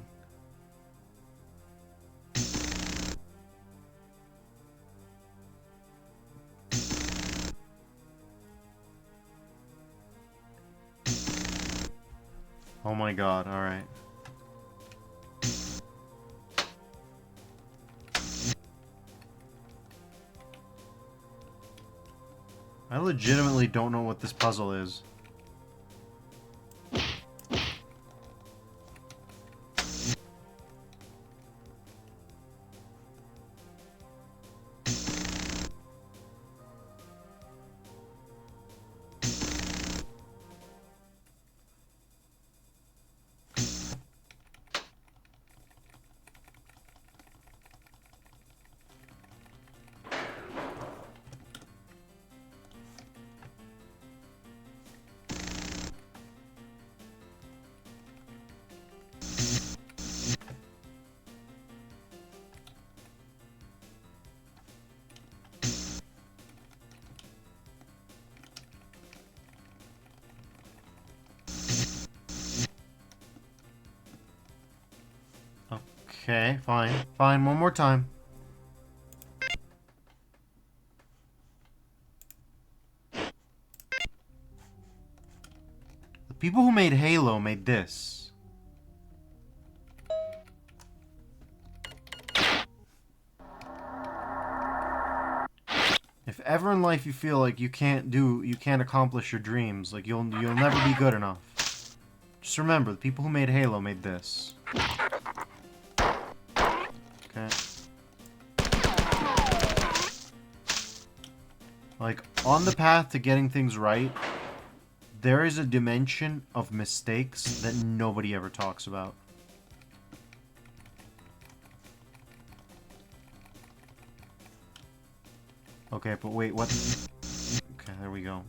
Speaker 1: Oh my god, alright. I legitimately don't know what this puzzle is. Okay, fine. Fine, one more time. The people who made Halo made this. If ever in life you feel like you can't accomplish your dreams, like you'll never be good enough, just remember, the people who made Halo made this. Okay. Like, on the path to getting things right, there is a dimension of mistakes that nobody ever talks about. Okay, but wait, what? Okay, there we go.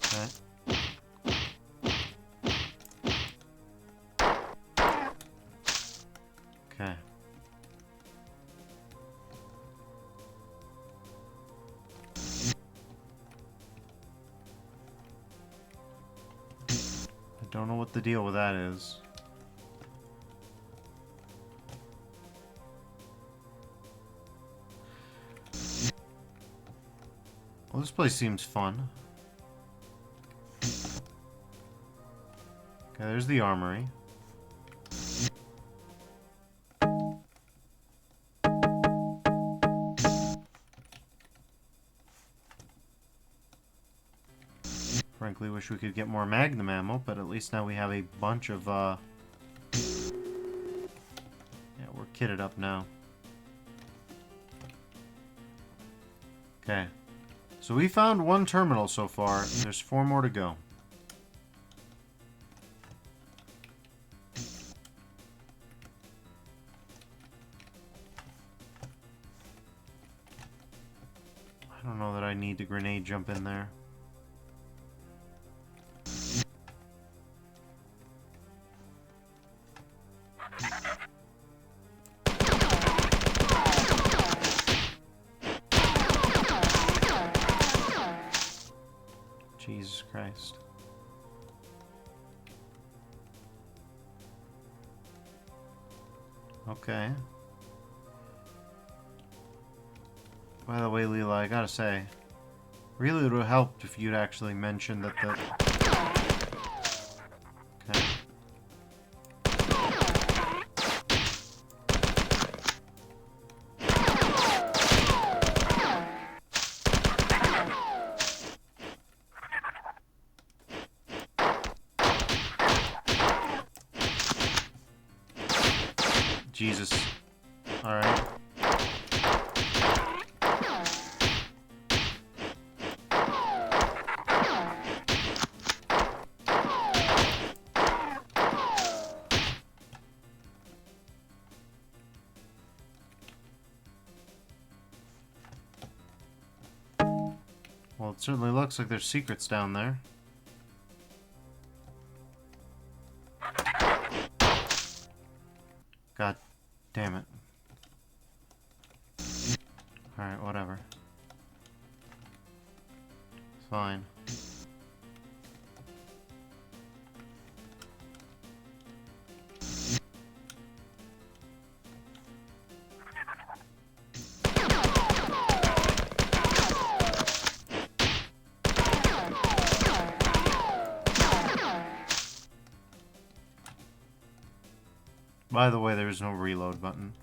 Speaker 1: Okay. Okay. I don't know what the deal with that is. Well, this place seems fun. Okay, there's the armory. Frankly, wish we could get more magnum ammo, but at least now we have a bunch of, yeah, we're kitted up now. Okay. So we found one terminal so far. There's 4 more to go. I don't know that I need to grenade jump in there. Jesus Christ. Okay. By the way, Leela, I gotta say, really would have helped if you'd actually mentioned that the... Okay. Jesus. Alright. Well, it certainly looks like there's secrets down there. God damn it. Alright, whatever. It's fine. By the way, there's no reload button.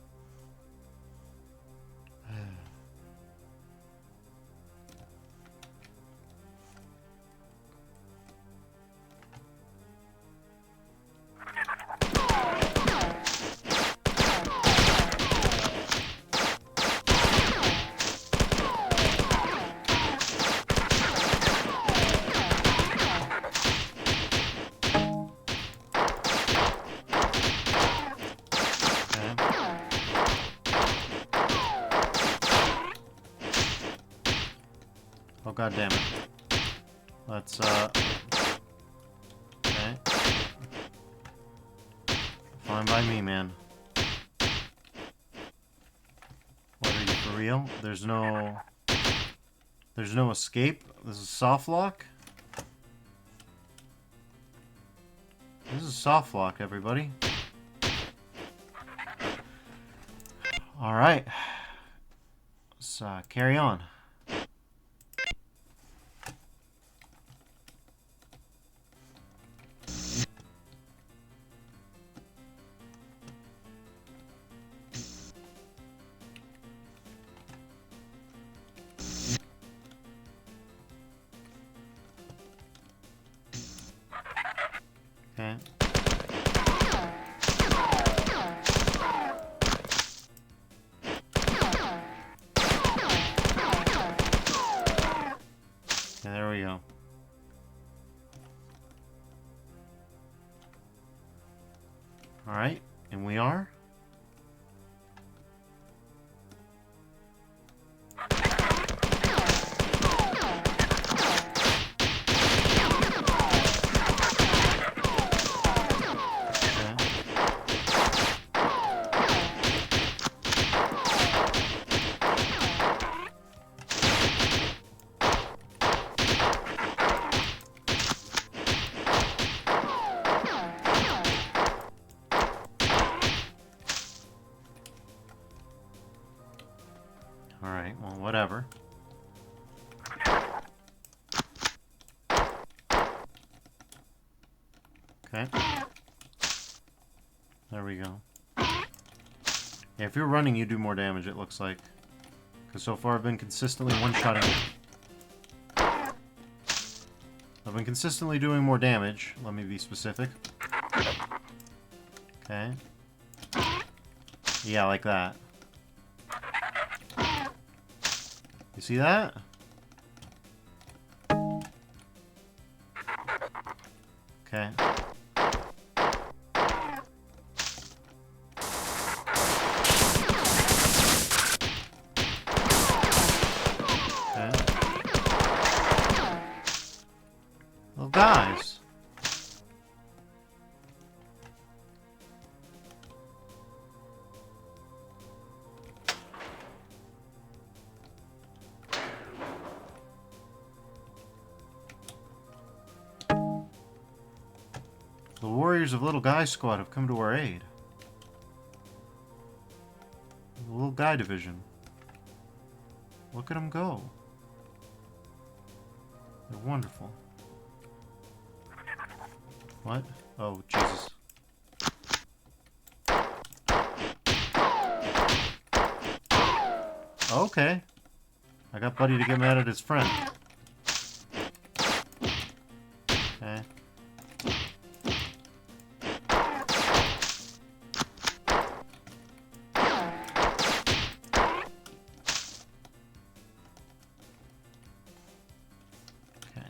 Speaker 1: Oh, god damn it. Let's, okay. Fine by me, man. What, are you for real? There's no escape? This is soft lock? This is soft lock, everybody. Alright. Let's, carry on. Okay. There we go. Alright, and we are? Okay. There we go. Yeah, if you're running, you do more damage, it looks like. Because so far I've been consistently one-shotting it. I've been consistently doing more damage. Let me be specific. Okay. Yeah, like that. You see that? Okay. Well, guys. The warriors of Little Guy Squad have come to our aid. The Little Guy Division. Look at them go. They're wonderful. What? Oh, Jesus. Okay. I got Buddy to get mad at his friend. Okay. Okay.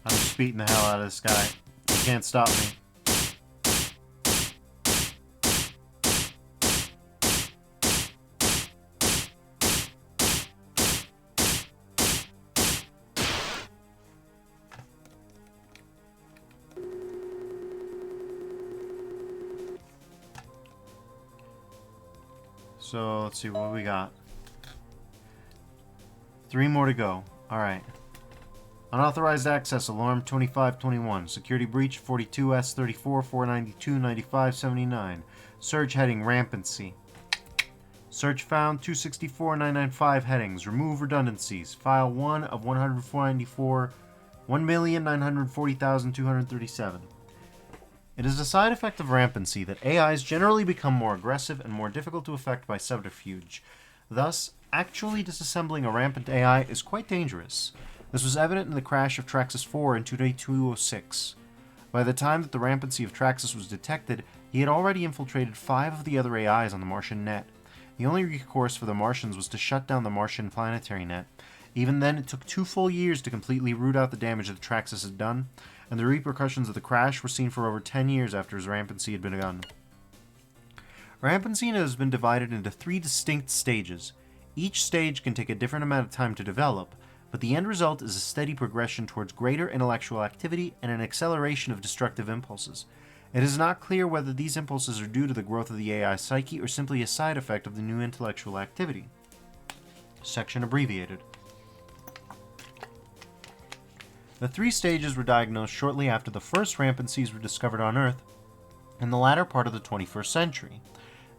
Speaker 1: I'm just beating the hell out of this guy. You can't stop me. So, let's see what we got. 3 more to go. Alright. Unauthorized access alarm 2521. Security breach 42S34 492 95 79. Search heading rampancy. Search found 264 995 headings. Remove redundancies. File 1 of 194 1,940,237. It is a side effect of rampancy that AIs generally become more aggressive and more difficult to affect by subterfuge. Thus, actually disassembling a rampant AI is quite dangerous. This was evident in the crash of Traxxas 4 in 2206. By the time that the rampancy of Traxxas was detected, he had already infiltrated 5 of the other AIs on the Martian net. The only recourse for the Martians was to shut down the Martian planetary net. Even then, it took 2 full years to completely root out the damage that Traxxas had done, and the repercussions of the crash were seen for over 10 years after his rampancy had begun. Rampancy has been divided into 3 distinct stages. Each stage can take a different amount of time to develop, but the end result is a steady progression towards greater intellectual activity and an acceleration of destructive impulses. It is not clear whether these impulses are due to the growth of the AI psyche or simply a side effect of the new intellectual activity. Section abbreviated. The 3 stages were diagnosed shortly after the first rampancies were discovered on Earth in the latter part of the 21st century.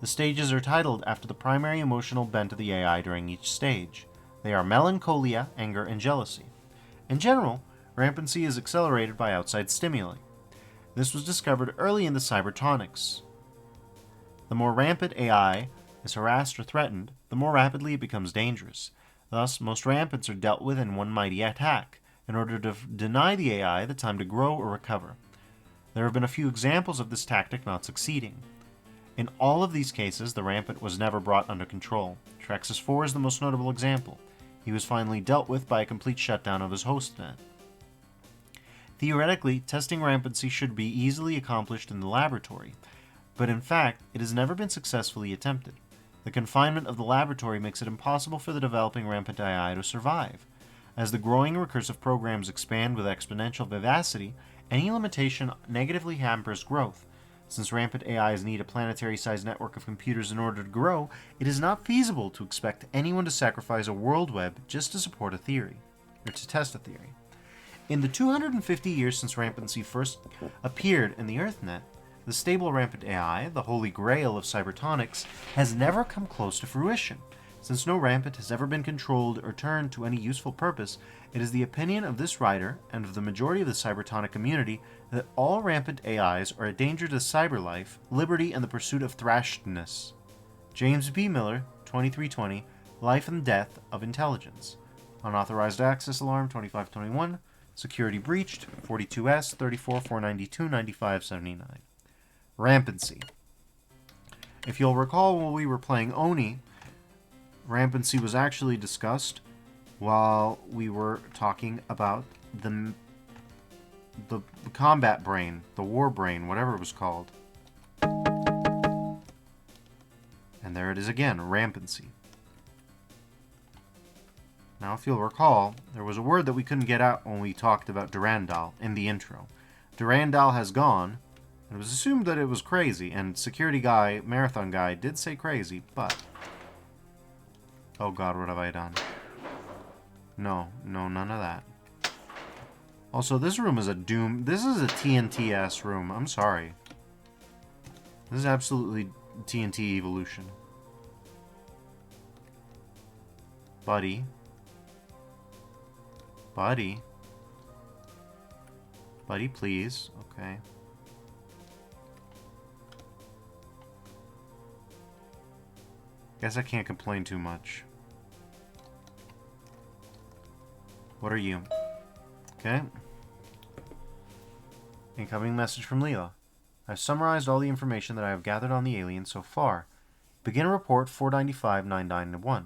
Speaker 1: The stages are titled after the primary emotional bent of the AI during each stage. They are melancholia, anger, and jealousy. In general, rampancy is accelerated by outside stimuli. This was discovered early in the cybertonics. The more rampant AI is harassed or threatened, the more rapidly it becomes dangerous. Thus, most rampants are dealt with in one mighty attack, in order to deny the AI the time to grow or recover. There have been a few examples of this tactic not succeeding. In all of these cases, the rampant was never brought under control. Traxxas 4 is the most notable example. He was finally dealt with by a complete shutdown of his hostnet. Theoretically, testing rampancy should be easily accomplished in the laboratory, but in fact, it has never been successfully attempted. The confinement of the laboratory makes it impossible for the developing rampant AI to survive. As the growing recursive programs expand with exponential vivacity, any limitation negatively hampers growth. Since rampant AIs need a planetary-sized network of computers in order to grow, it is not feasible to expect anyone to sacrifice a world web just to support a theory, or to test a theory. In the 250 years since rampancy first appeared in the EarthNet, the stable rampant AI, the holy grail of cybertonics, has never come close to fruition. Since no rampant has ever been controlled or turned to any useful purpose, it is the opinion of this writer and of the majority of the cybertonic community that all rampant AIs are a danger to cyber life, liberty, and the pursuit of thrashedness. James B. Miller, 2320, Life and Death of Intelligence. Unauthorized access alarm 2521. Security breached 42S 34492 9579. Rampancy. If you'll recall, while we were playing Oni, rampancy was actually discussed while we were talking about the combat brain, the war brain, whatever it was called. And there it is again, rampancy. Now, if you'll recall, there was a word that we couldn't get out when we talked about Durandal in the intro. Durandal has gone, and it was assumed that it was crazy, and security guy, marathon guy, did say crazy, but... Oh god, what have I done? No, none of that. Also, this room is a Doom... This is a TNT-ass room, I'm sorry. This is absolutely TNT evolution. Buddy. Buddy, please. Okay. Guess I can't complain too much. What are you? Okay. Incoming message from Leela. I've summarized all the information that I have gathered on the aliens so far. Begin a report 495-991.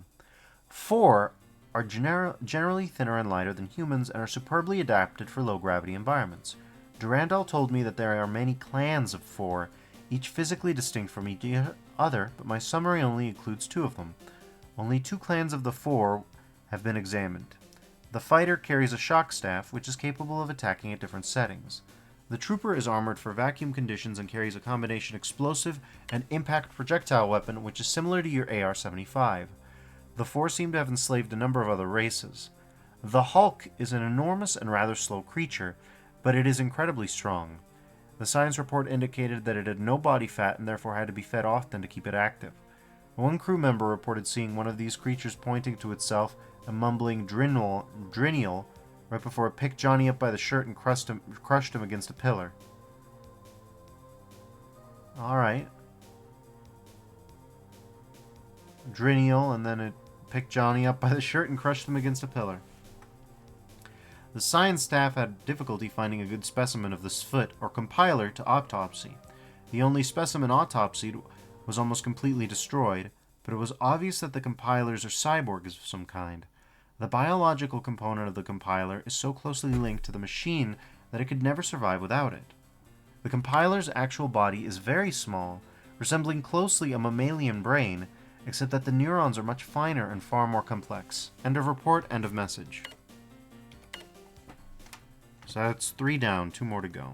Speaker 1: 4 are generally thinner and lighter than humans and are superbly adapted for low-gravity environments. Durandal told me that there are many clans of 4, each physically distinct from each other, but my summary only includes 2 of them. Only 2 clans of the 4 have been examined. The fighter carries a shock staff, which is capable of attacking at different settings. The trooper is armored for vacuum conditions and carries a combination explosive and impact projectile weapon, which is similar to your AR-75. The 4 seem to have enslaved a number of other races. The Hulk is an enormous and rather slow creature, but it is incredibly strong. The science report indicated that it had no body fat and therefore had to be fed often to keep it active. One crew member reported seeing one of these creatures pointing to itself and mumbling Drinial right before it picked Johnny up by the shirt and crushed him against a pillar. Alright. Drinial, and then it picked Johnny up by the shirt and crushed him against a pillar. The science staff had difficulty finding a good specimen of this foot or compiler to autopsy. The only specimen autopsied was almost completely destroyed, but it was obvious that the compilers are cyborgs of some kind. The biological component of the compiler is so closely linked to the machine that it could never survive without it. The compiler's actual body is very small, resembling closely a mammalian brain, except that the neurons are much finer and far more complex. End of report, end of message. So that's 3 down, 2 more to go.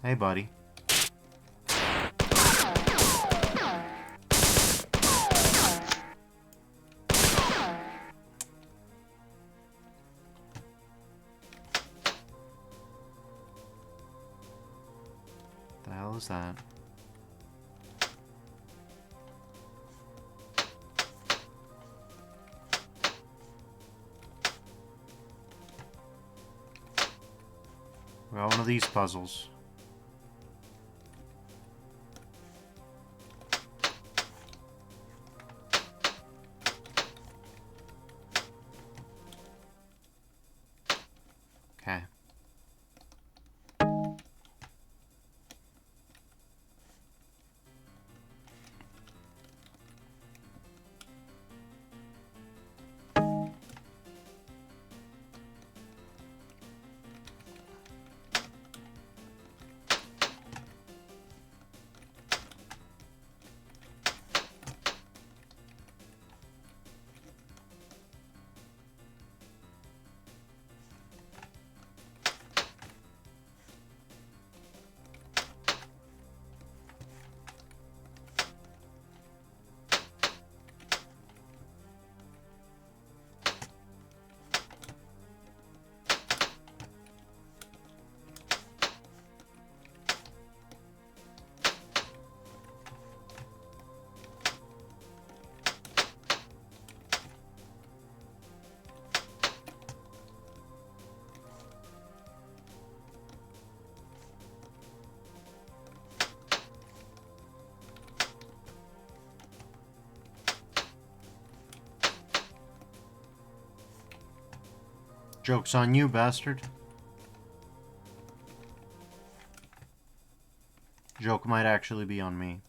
Speaker 1: Hey, buddy. The hell is that? We got one of these puzzles. Okay. Joke's on you, bastard. Joke might actually be on me.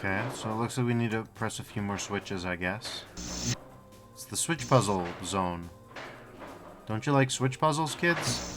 Speaker 1: Okay, so it looks like we need to press a few more switches, I guess. It's the switch puzzle zone. Don't you like switch puzzles, kids?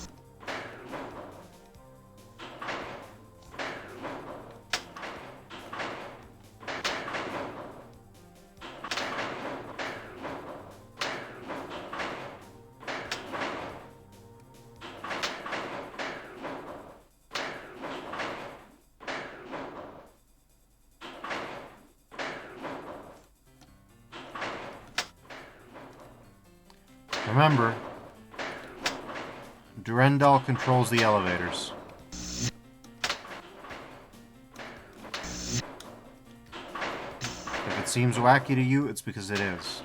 Speaker 1: Remember, Durandal controls the elevators. If it seems wacky to you, it's because it is.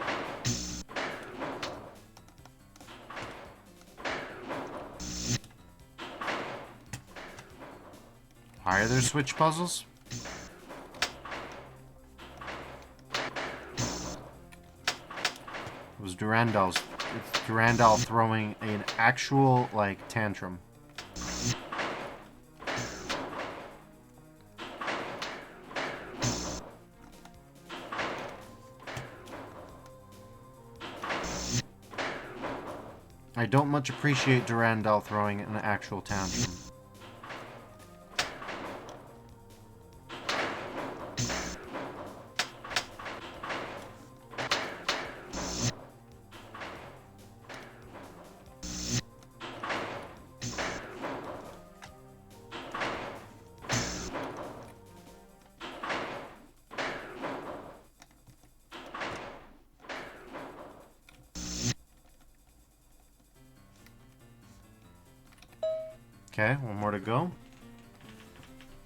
Speaker 1: Why are there switch puzzles? It was Durandal's. It's Durandal throwing an actual, like, tantrum. I don't much appreciate Durandal throwing an actual tantrum. Okay, one more to go.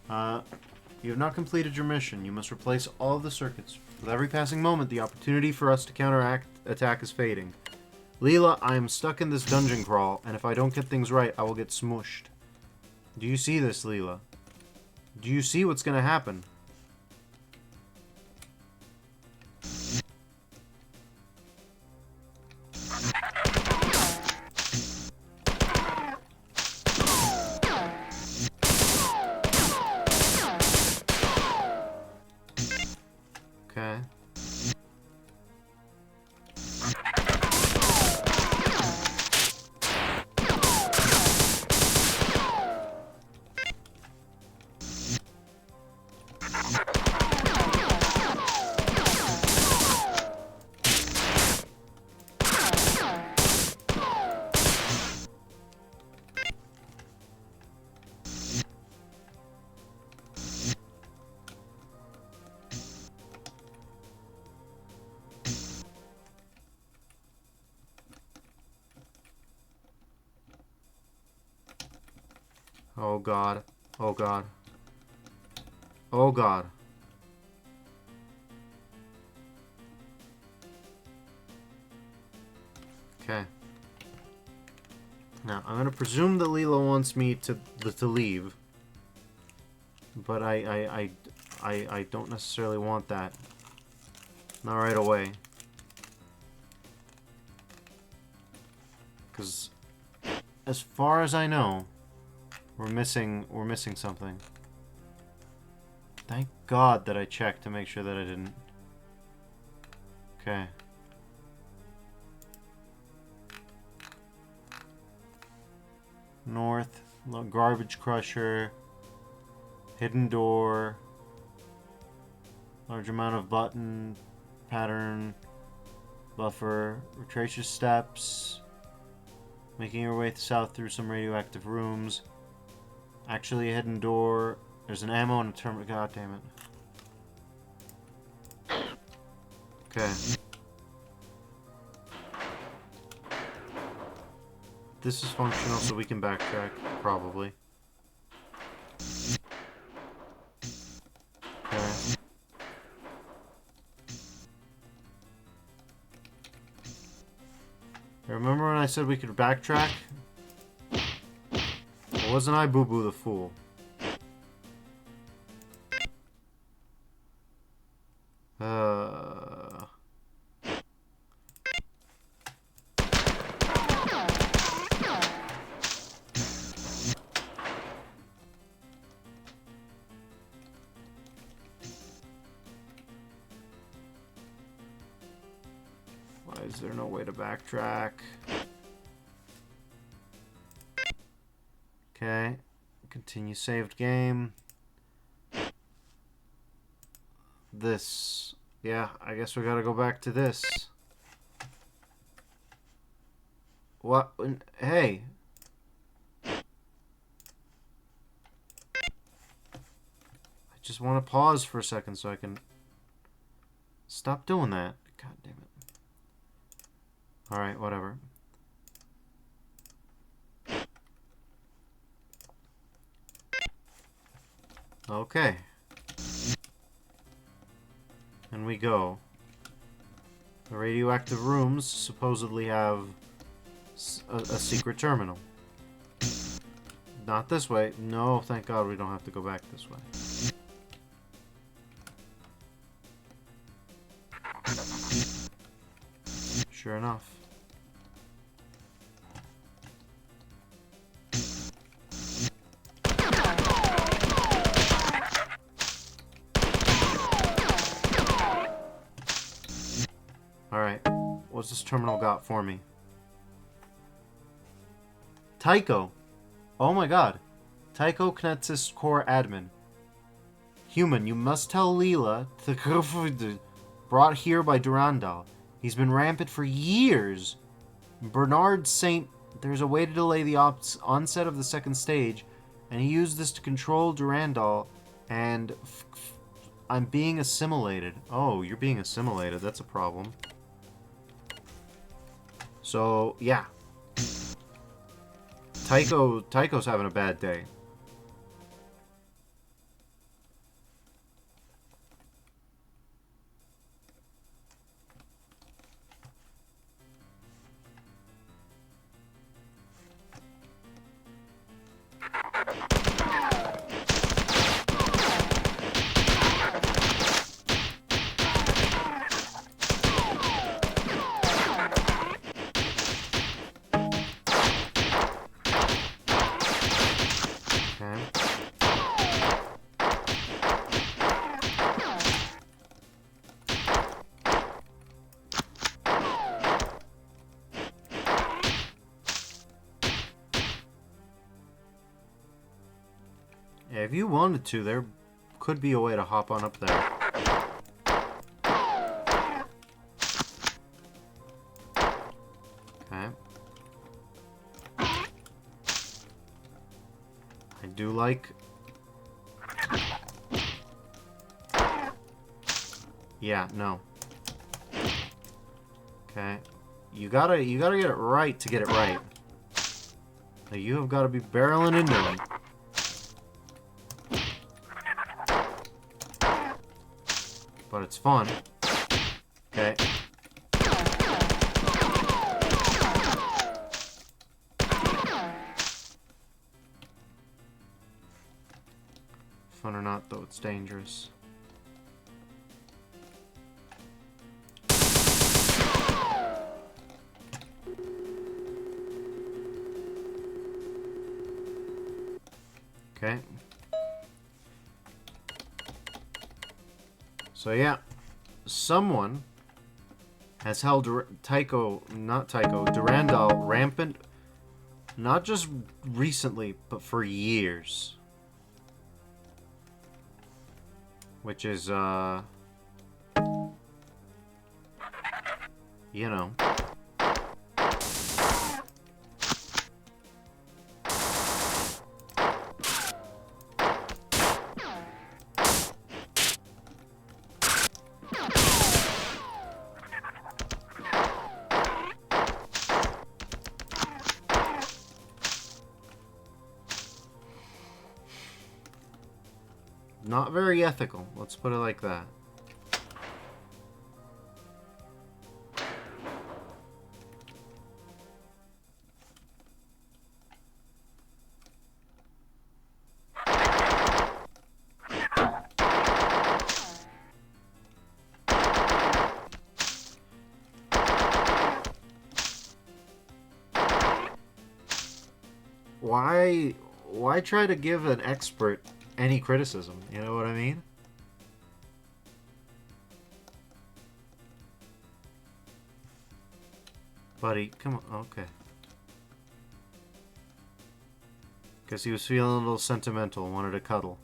Speaker 1: You have not completed your mission. You must replace all of the circuits. With every passing moment, the opportunity for us to counteract attack is fading. Leela, I am stuck in this dungeon crawl, and if I don't get things right, I will get smooshed. Do you see this, Leela? Do you see what's gonna happen? Okay. Oh god. Oh god. Oh god. Okay. Now, I'm gonna presume that Leela wants me to leave. But I don't necessarily want that. Not right away. Because as far as I know, we're missing something. Thank God that I checked to make sure that I didn't. Okay. North, garbage crusher, hidden door. Large amount of button, pattern, buffer, retrace your steps, making your way south through some radioactive rooms. Actually, a hidden door. There's an ammo and a terminal. God damn it. Okay. This is functional, so we can backtrack, probably. Okay. Remember when I said we could backtrack? Well, wasn't I Boo Boo the Fool? Why is there no way to backtrack? Okay. Continue saved game. This. Yeah, I guess we gotta go back to this. What? Hey. I just want to pause for a second so I can... Stop doing that. God damn it. Alright, whatever. Okay. And we go. The radioactive rooms supposedly have a secret terminal. Not this way. No, thank God we don't have to go back this way. Sure enough. Alright, what's this terminal got for me? Tycho! Oh my god. Tycho Knetsis Core Admin. Human, you must tell Leela to brought here by Durandal. He's been rampant for years. Bernard Saint... There's a way to delay the onset of the second stage, and he used this to control Durandal, and... I'm being assimilated. Oh, you're being assimilated. That's a problem. So, yeah. Tycho's having a bad day. Yeah, if you wanted to, there could be a way to hop on up there. Okay. I do like... Yeah, no. Okay. You gotta get it right to get it right. Like, you have got to be barreling into them. But it's fun. Okay. Fun or not, though, it's dangerous. Okay. So yeah, someone has held Durandal rampant, not just recently, but for years. Which is, you know. Not very ethical, let's put it like that. Why try to give an expert any criticism? You know what I mean? Buddy, come on. Okay. Guess he was feeling a little sentimental and wanted to cuddle.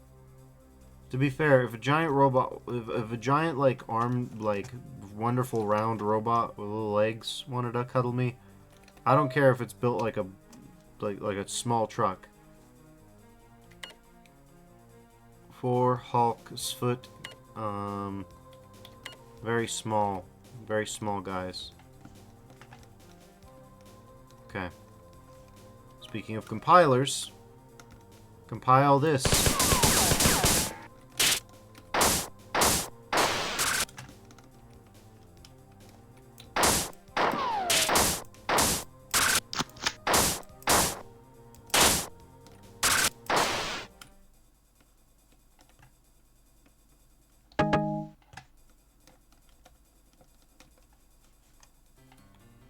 Speaker 1: To be fair, if a giant robot, if a giant, like, armed, like, wonderful round robot with little legs wanted to cuddle me, I don't care if it's built like a a small truck. For Hulk's foot, very small guys. Okay. Speaking of compilers, compile this.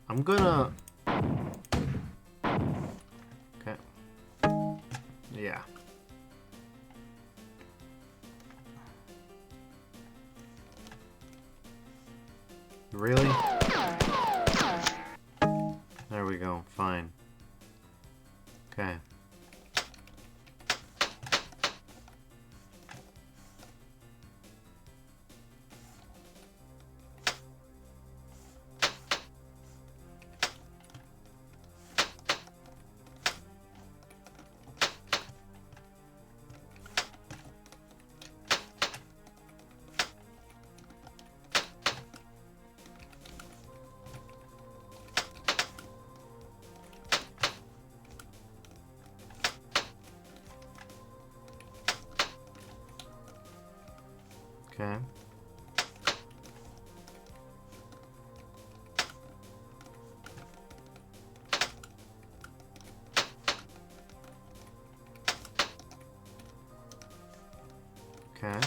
Speaker 1: I'm gonna... Okay. Yeah. Really? There we go. Fine. Okay. Okay. Okay.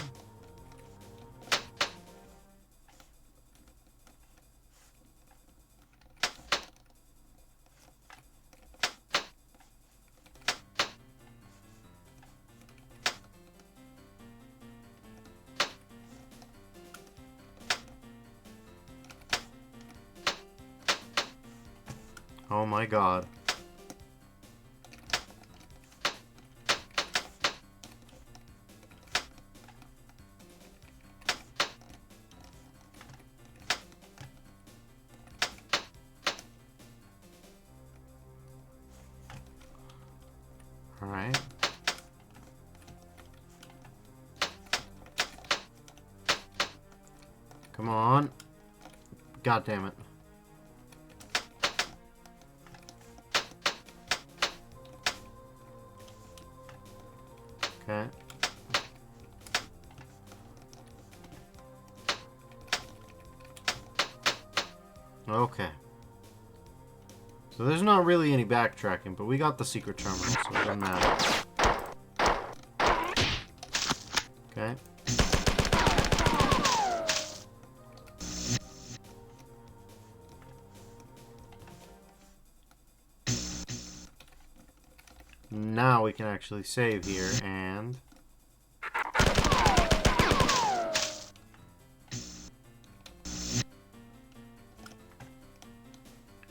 Speaker 1: Oh my god. Alright. Come on. God damn it. Okay. Okay. So there's not really any backtracking, but we got the secret terminal, so it doesn't matter. Okay. Now we can actually save here, and...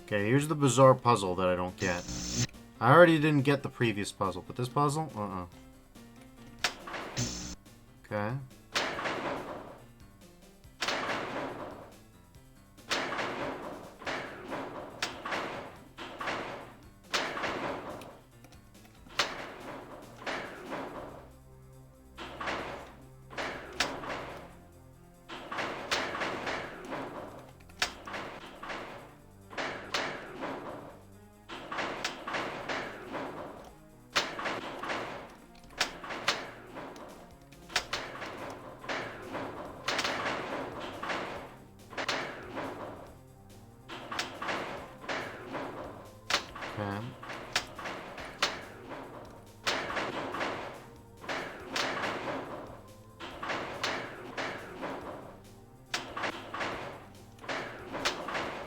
Speaker 1: Okay, here's the bizarre puzzle that I don't get. I already didn't get the previous puzzle, but this puzzle? Okay.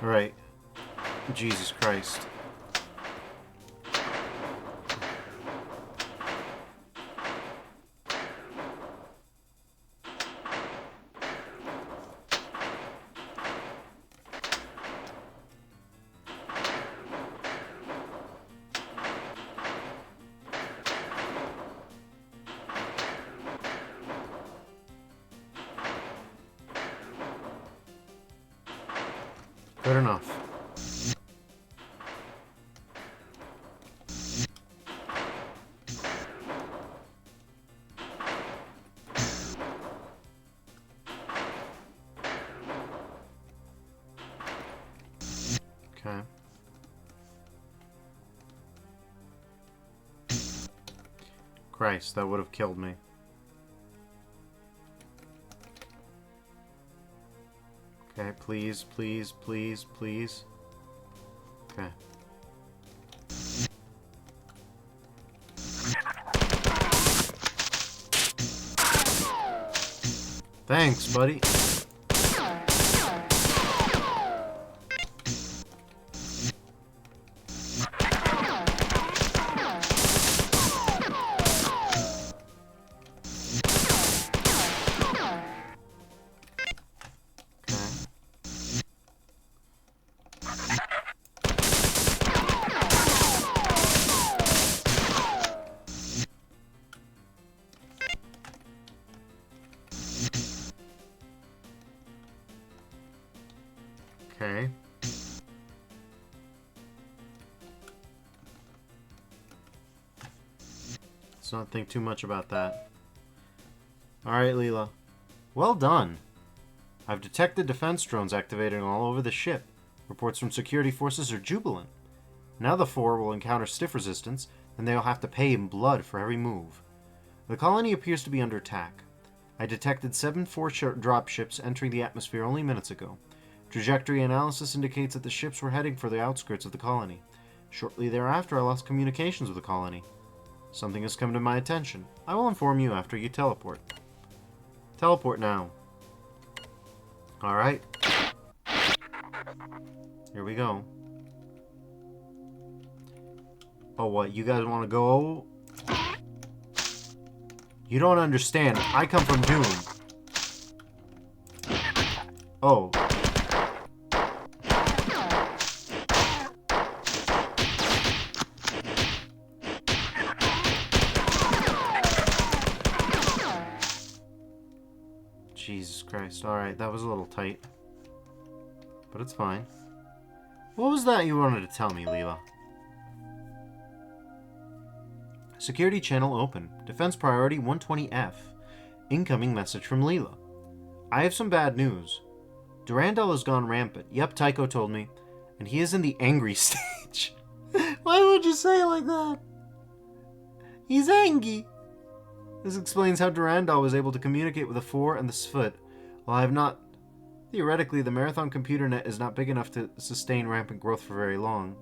Speaker 1: Alright. Jesus Christ. Good enough. Okay. Christ, that would have killed me. Okay, please, please, please, please. Okay. Thanks, buddy. Okay. Let's not think too much about that. Alright, Leela. Well done. I've detected defense drones activating all over the ship. Reports from security forces are jubilant. Now the four will encounter stiff resistance, and they'll have to pay in blood for every move. The colony appears to be under attack. I detected 7 dropships entering the atmosphere only minutes ago. Trajectory analysis indicates that the ships were heading for the outskirts of the colony. Shortly thereafter, I lost communications with the colony. Something has come to my attention. I will inform you after you teleport. Teleport now. Alright. Here we go. Oh, what? You guys want to go? You don't understand. I come from Doom. Oh. Jesus Christ. Alright, that was a little tight. But it's fine. What was that you wanted to tell me, Leela? Security channel open. Defense priority 120F. Incoming message from Leela. I have some bad news. Durandal has gone rampant. Yep, Tycho told me. And he is in the angry stage. Why would you say it like that? He's angry. This explains how Durandal was able to communicate with the Four and the Sfoot, while I have not. Theoretically, the Marathon computer net is not big enough to sustain rampant growth for very long.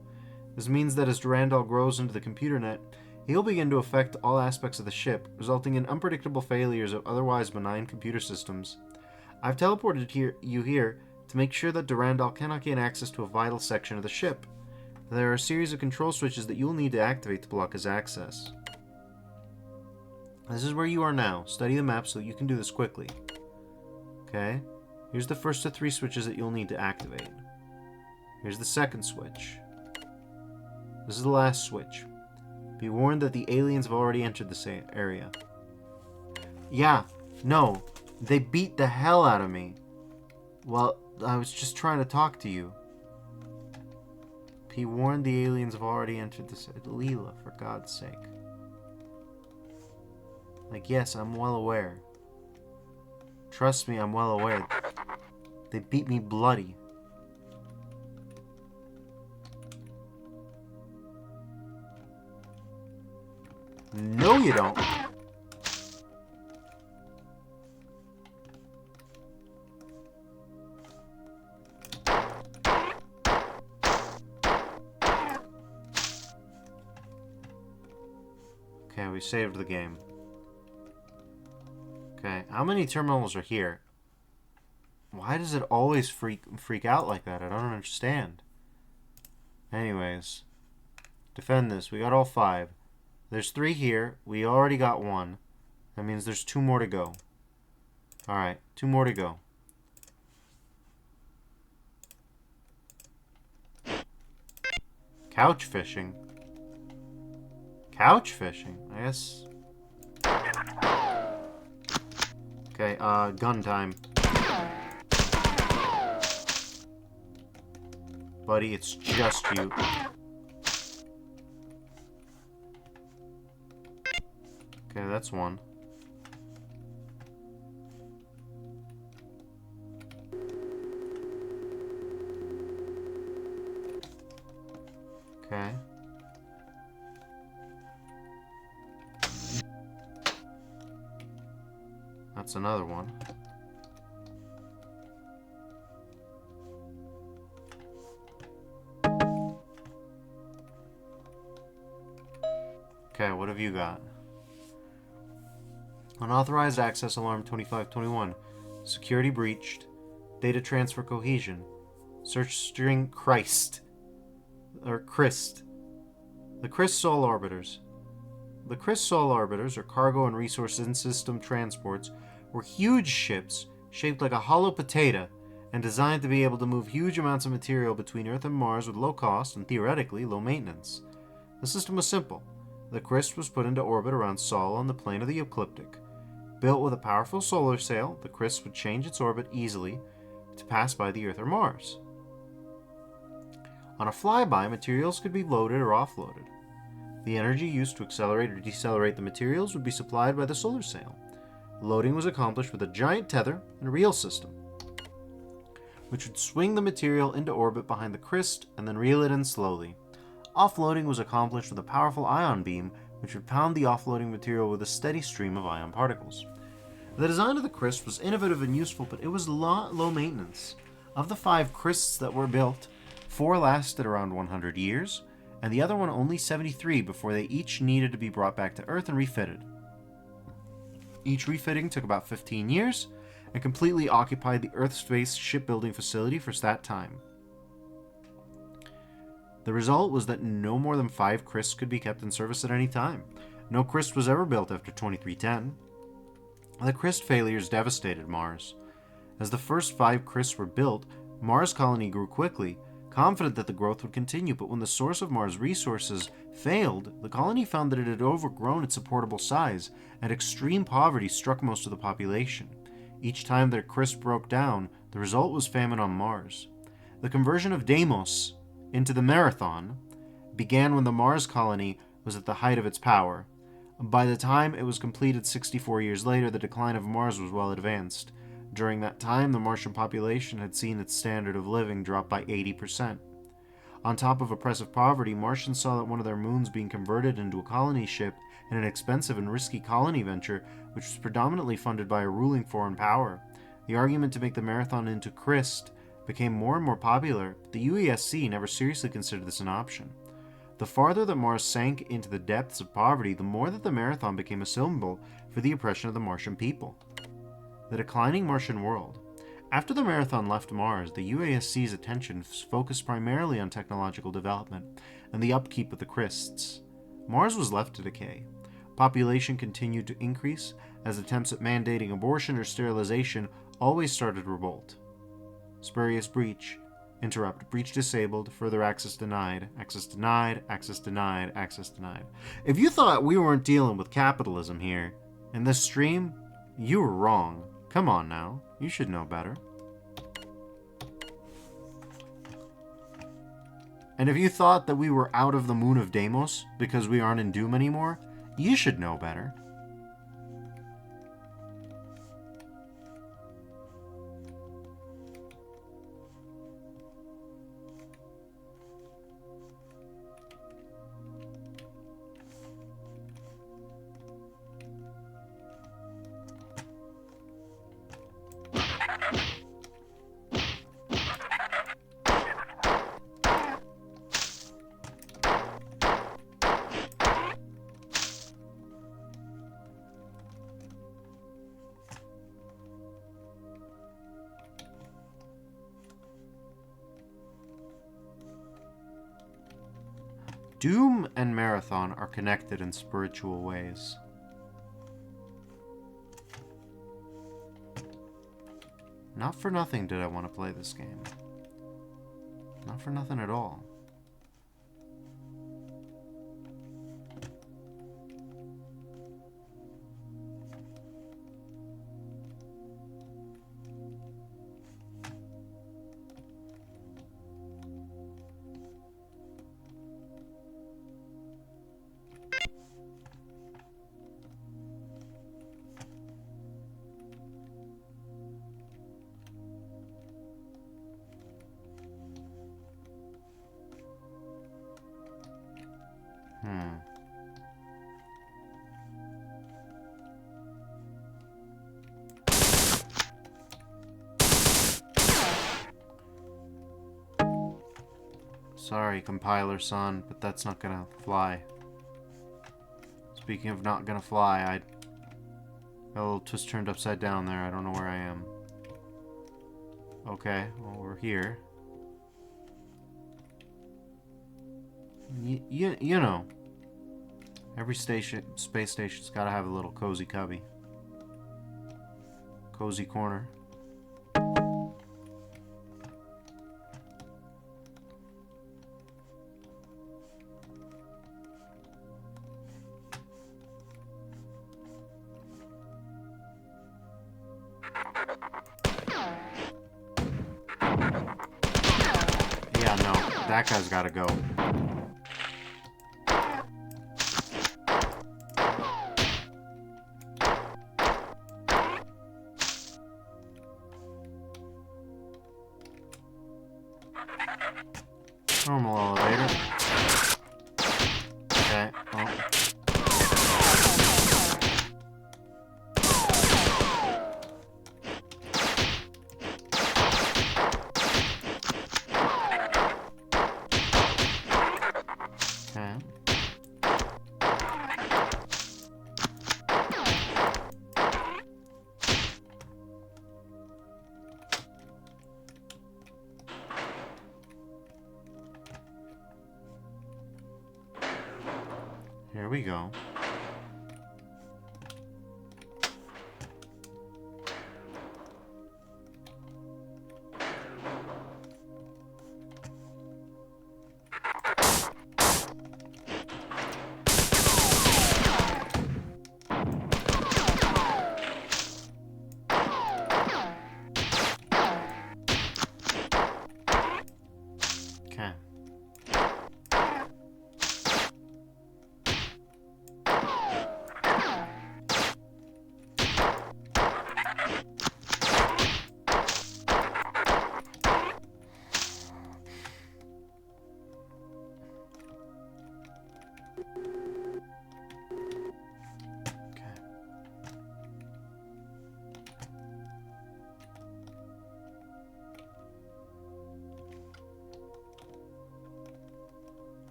Speaker 1: This means that as Durandal grows into the computer net, he'll begin to affect all aspects of the ship, resulting in unpredictable failures of otherwise benign computer systems. I've teleported you here to make sure that Durandal cannot gain access to a vital section of the ship. There are a series of control switches that you'll need to activate to block his access. This is where you are now. Study the map so that you can do this quickly. Okay. Here's the first of 3 switches that you'll need to activate. Here's the second switch. This is the last switch. Be warned that the aliens have already entered this area. Yeah, no. They beat the hell out of me. Well, I was just trying to talk to you. Be warned the aliens have already entered this... Leela, for God's sake. Like, yes, I'm well aware. Trust me, I'm well aware. They beat me bloody. No, you don't. Okay, we saved the game. Okay, how many terminals are here? Why does it always freak out like that? I don't understand. Anyways, defend this. We got all 5. There's 3 here. We already got 1. That means there's 2 more to go. Alright, 2 more to go. Couch fishing? Couch fishing? I guess. Okay, gun time. Buddy, it's just you. Okay, that's 1. Okay. That's another 1. Okay, what have you got? Unauthorized access alarm 2521. Security breached. Data transfer cohesion. Search string Christ. Or Christ. The Christ Sol Orbiters. The Christ Sol Orbiters, or cargo and resource in-system transports, were huge ships shaped like a hollow potato and designed to be able to move huge amounts of material between Earth and Mars with low cost and theoretically low maintenance. The system was simple. The Christ was put into orbit around Sol on the plane of the ecliptic. Built with a powerful solar sail, the Christ would change its orbit easily to pass by the Earth or Mars. On a flyby, materials could be loaded or offloaded. The energy used to accelerate or decelerate the materials would be supplied by the solar sail. Loading was accomplished with a giant tether and a reel system, which would swing the material into orbit behind the Christ and then reel it in slowly. Offloading was accomplished with a powerful ion beam, which would pound the offloading material with a steady stream of ion particles. The design of the Christ was innovative and useful, but it was low maintenance. Of the 5 Christs that were built, 4 lasted around 100 years, and the other one only 73 before they each needed to be brought back to Earth and refitted. Each refitting took about 15 years, and completely occupied the Earth-space shipbuilding facility for that time. The result was that no more than 5 Christs could be kept in service at any time. No Christ was ever built after 2310. The Christ failures devastated Mars. As the first 5 Christs were built, Mars colony grew quickly, confident that the growth would continue, but when the source of Mars' resources failed, the colony found that it had overgrown its supportable size, and extreme poverty struck most of the population. Each time their Christ broke down, the result was famine on Mars. The conversion of Deimos into the Marathon began when the Mars colony was at the height of its power. By the time it was completed 64 years later, the decline of Mars was well advanced. During that time, the Martian population had seen its standard of living drop by 80%. On top of oppressive poverty, Martians saw that one of their moons being converted into a colony ship in an expensive and risky colony venture, which was predominantly funded by a ruling foreign power. The argument to make the Marathon into Christ became more and more popular, but the UESC never seriously considered this an option. The farther that Mars sank into the depths of poverty, the more that the Marathon became a symbol for the oppression of the Martian people. The declining Martian world. After the Marathon left Mars, the UASC's attention focused primarily on technological development and the upkeep of the Christs. Mars was left to decay. Population continued to increase, as attempts at mandating abortion or sterilization always started revolt. Spurious breach. Interrupt. Breach disabled. Further access denied. Access denied. Access denied. Access denied. If you thought we weren't dealing with capitalism here in this stream, you were wrong. Come on now. You should know better. And if you thought that we were out of the moon of Deimos because we aren't in Doom anymore, you should know better. Doom and Marathon are connected in spiritual ways. Not for nothing did I want to play this game. Not for nothing at all. Sorry, compiler son, but that's not gonna fly. Speaking of not gonna fly, I got a little twist turned upside down there. I don't know where I am. Okay, well, we're here. You know, every space station's gotta have a little cozy cubby. Cozy corner. Yeah, no, that guy's gotta go. Normal elevator. Okay, well. Okay. Here we go. Okay.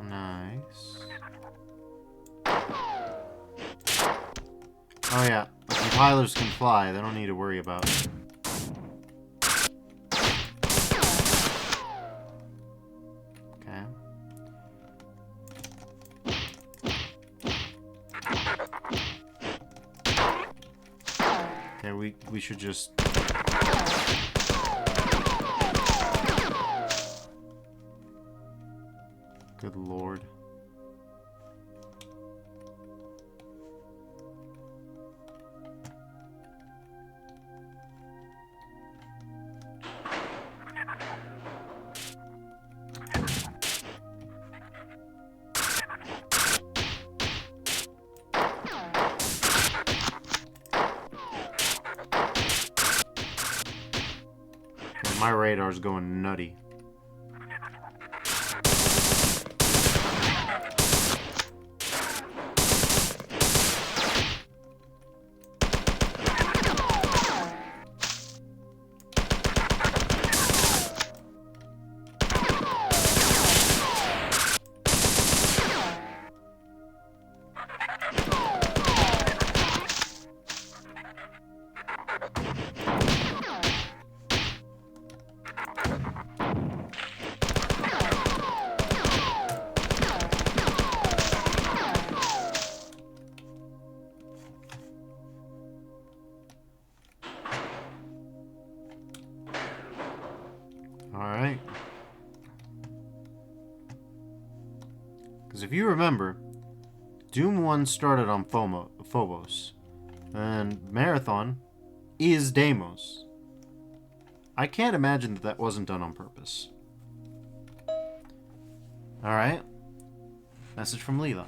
Speaker 1: Nice. Oh yeah, the compilers can fly. They don't need to worry about it. Okay. Okay, we should just... Good lord. My radar's going nutty. Because if you remember, Doom 1 started on Phobos, and Marathon is Deimos. I can't imagine that wasn't done on purpose. Alright. Message from Leela.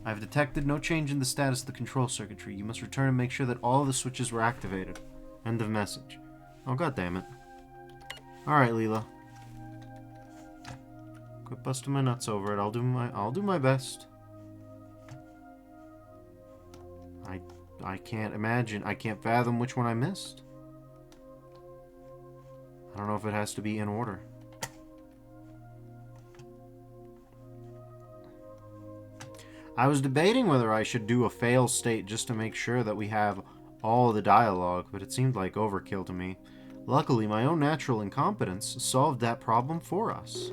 Speaker 1: I have detected no change in the status of the control circuitry. You must return and make sure that all of the switches were activated. End of message. Oh, god damn it. Alright, Leela. Quit busting my nuts over it. I'll do my best. I can't imagine. I can't fathom which one I missed. I don't know if it has to be in order. I was debating whether I should do a fail state just to make sure that we have all the dialogue, but it seemed like overkill to me. Luckily, my own natural incompetence solved that problem for us.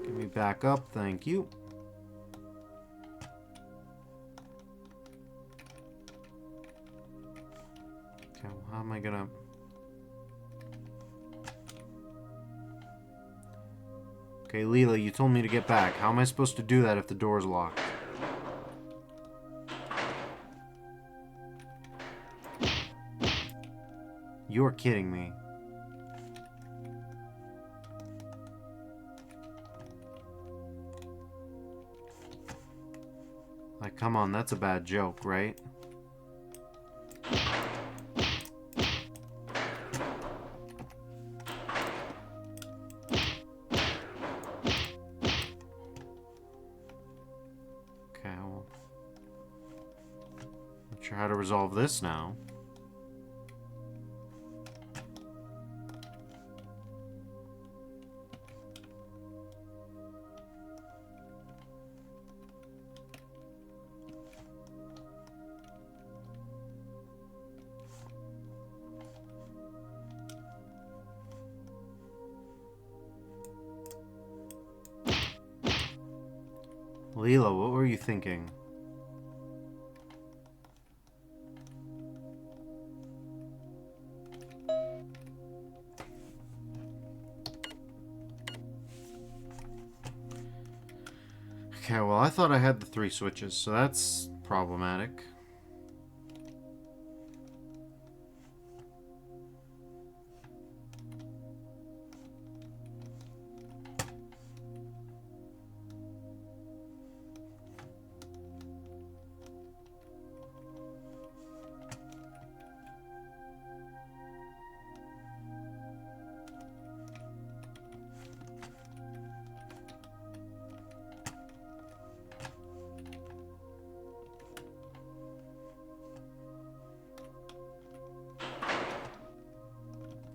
Speaker 1: Get me back up, thank you. Okay, well, how am I gonna... Okay, Leela, you told me to get back. How am I supposed to do that if the door's locked? You're kidding me. Like, come on, that's a bad joke, right? How to resolve this now. Leela, what were you thinking? Okay, well, I thought I had the 3 switches, so that's problematic.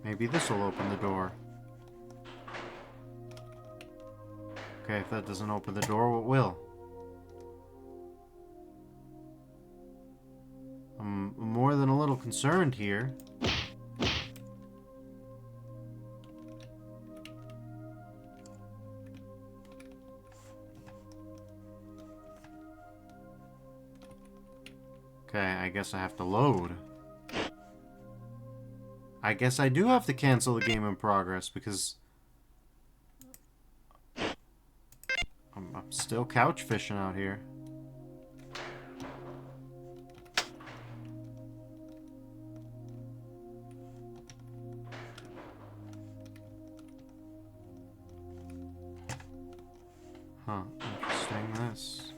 Speaker 1: Maybe this will open the door. Okay, if that doesn't open the door, what will? I'm more than a little concerned here. Okay, I guess I have to load. I guess I do have to cancel the game in progress because I'm still couch fishing out here. Huh, interesting this.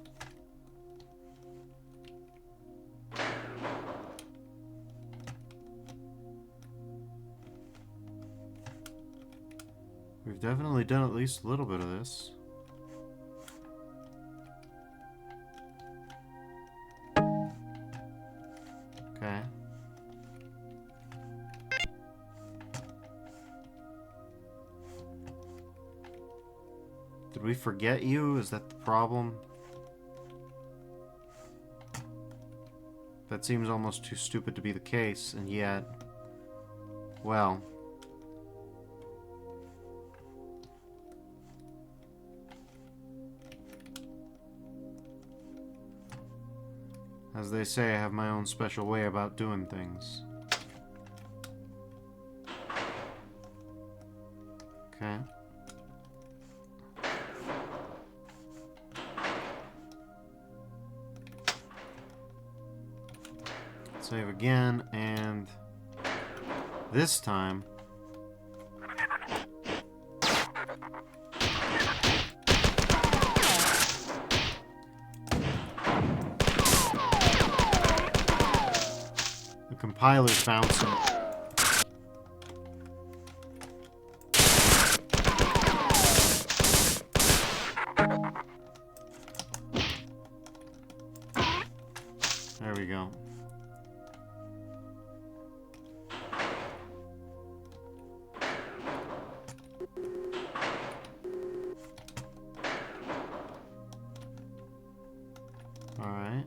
Speaker 1: We've definitely done at least a little bit of this. Okay. Did we forget you? Is that the problem? That seems almost too stupid to be the case, and yet... Well... As they say, I have my own special way about doing things. Okay. Save again, and this time the compiler's bouncing. There we go. All right.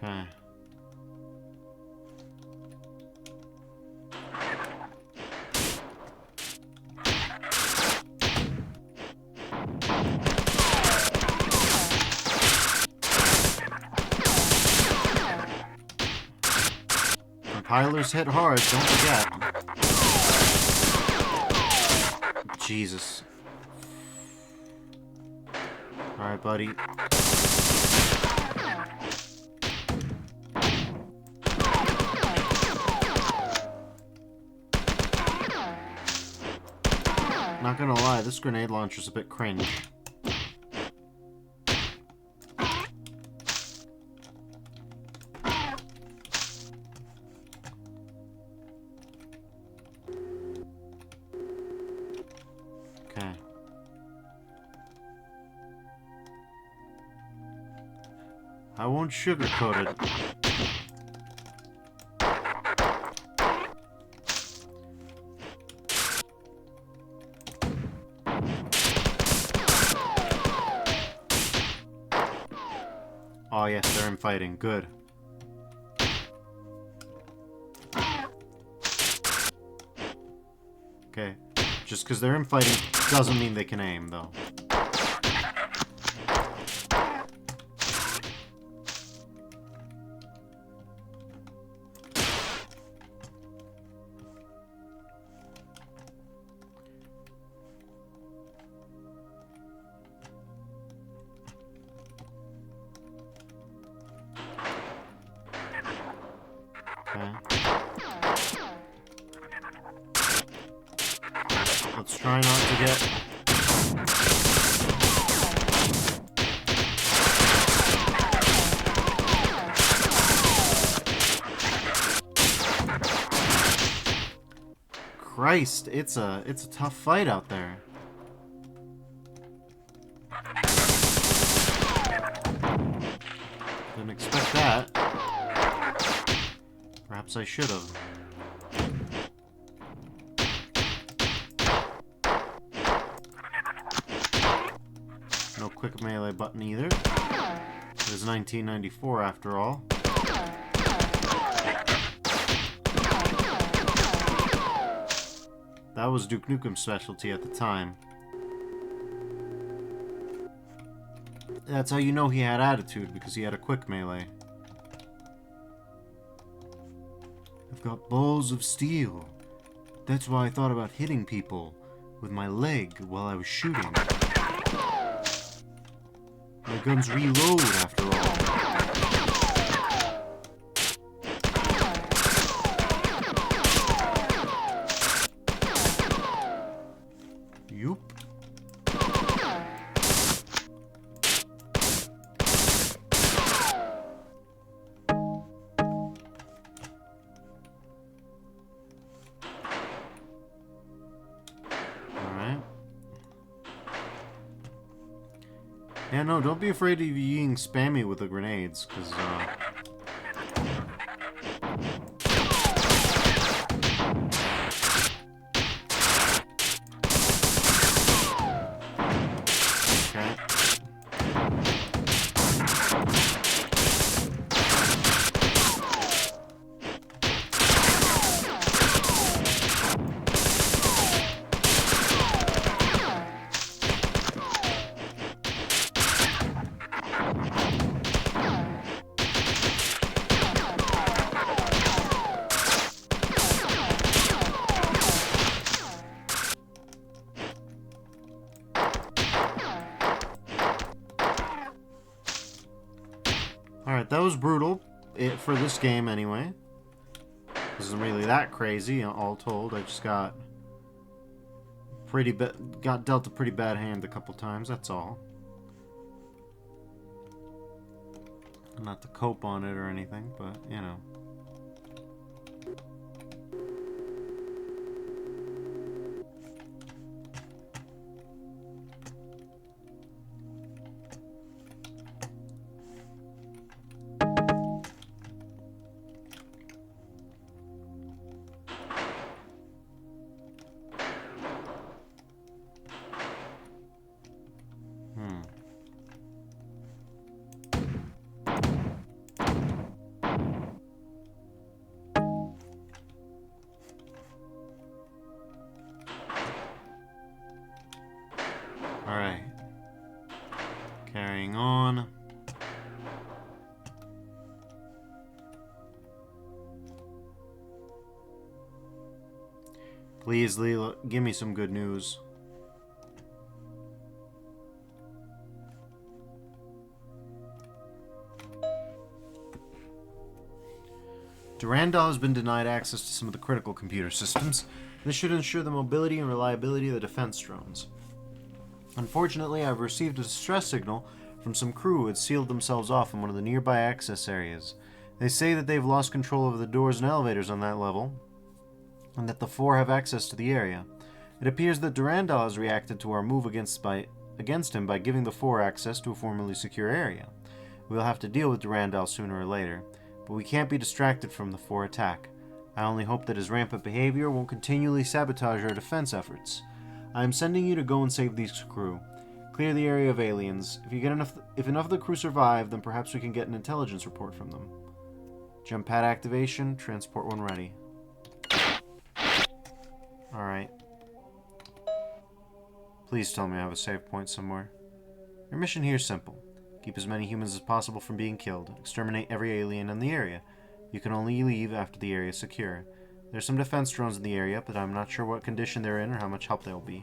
Speaker 1: Okay. Compilers hit hard, don't forget. Jesus. Alright, buddy. Not gonna lie, this grenade launcher's a bit cringe. Okay. I won't sugarcoat it. Oh yes, they're infighting. Good. Okay. Just because they're infighting doesn't mean they can aim, though. Okay. Let's try not to get... Christ, it's a tough fight out there. Didn't expect that. Perhaps I should have. No quick melee button either. It is 1994 after all. That was Duke Nukem's specialty at the time. That's how you know he had attitude, because he had a quick melee. I've got balls of steel. That's why I thought about hitting people with my leg while I was shooting. My guns reload after all. Yup. Alright. Yeah, no, don't be afraid of being spammy with the grenades, because, okay. was brutal, for this game anyway. This isn't really that crazy, all told. I just got dealt a pretty bad hand a couple times, that's all. Not to cope on it or anything, but, you know. Alright. Carrying on. Please, Leela, give me some good news. Durandal has been denied access to some of the critical computer systems. This should ensure the mobility and reliability of the defense drones. Unfortunately, I've received a distress signal from some crew who had sealed themselves off in one of the nearby access areas. They say that they've lost control over the doors and elevators on that level, and that the four have access to the area. It appears that Durandal has reacted to our move against him by giving the four access to a formerly secure area. We'll have to deal with Durandal sooner or later, but we can't be distracted from the four attack. I only hope that his rampant behavior won't continually sabotage our defense efforts. I am sending you to go and save these crew. Clear the area of aliens. If enough of the crew survive, then perhaps we can get an intelligence report from them. Jump pad activation, transport one ready. Alright. Please tell me I have a save point somewhere. Your mission here is simple. Keep as many humans as possible from being killed. Exterminate every alien in the area. You can only leave after the area is secure. There's some defense drones in the area, but I'm not sure what condition they're in or how much help they'll be.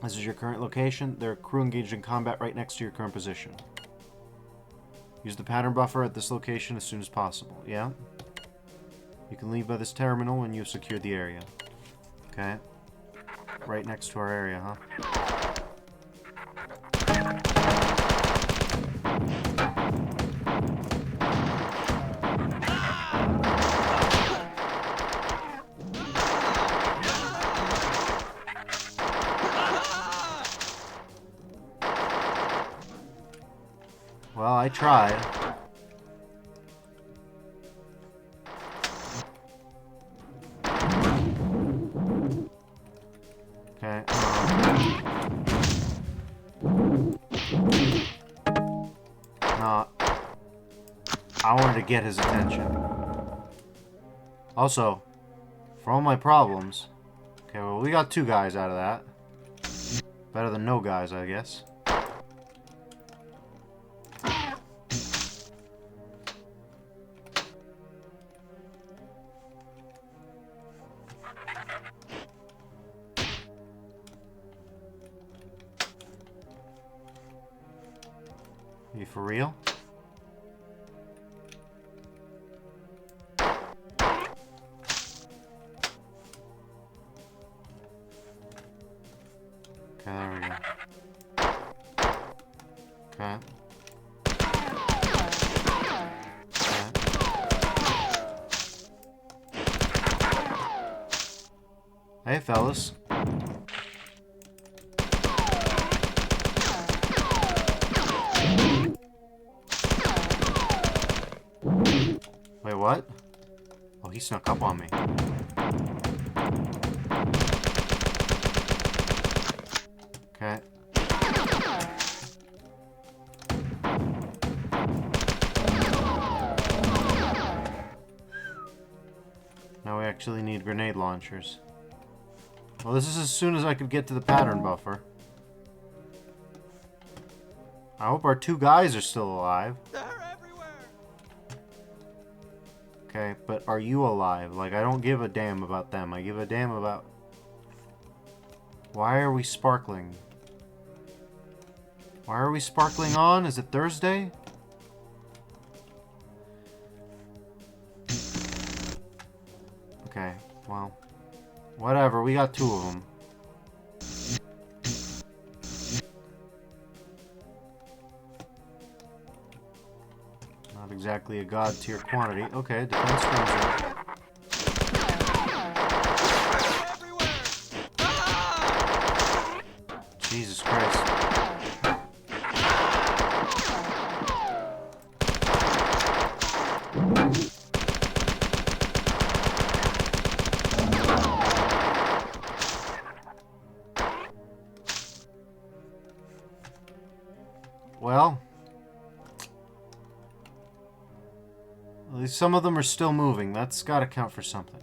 Speaker 1: This is your current location. There are crew engaged in combat right next to your current position. Use the pattern buffer at this location as soon as possible. Yeah? You can leave by this terminal when you've secured the area. Okay. Right next to our area, huh? Well, I tried. Okay. I wanted to get his attention. Also, for all my problems... Okay, well, we got 2 guys out of that. Better than no guys, I guess. You for real? Okay, there we go. Okay. Hey, fellas. Wait, what? Oh, he snuck up on me. Okay. Now we actually need grenade launchers. Well, this is as soon as I could get to the pattern buffer. I hope our 2 guys are still alive.
Speaker 3: They're everywhere.
Speaker 1: Okay, but are you alive? Like, I don't give a damn about them. I give a damn about... Why are we sparkling? Why are we sparkling on? Is it Thursday? Okay, well, whatever. We got 2 of them. Not exactly a god tier quantity. Okay, defense frenzy. Jesus Christ. Well, at least some of them are still moving. That's got to count for something.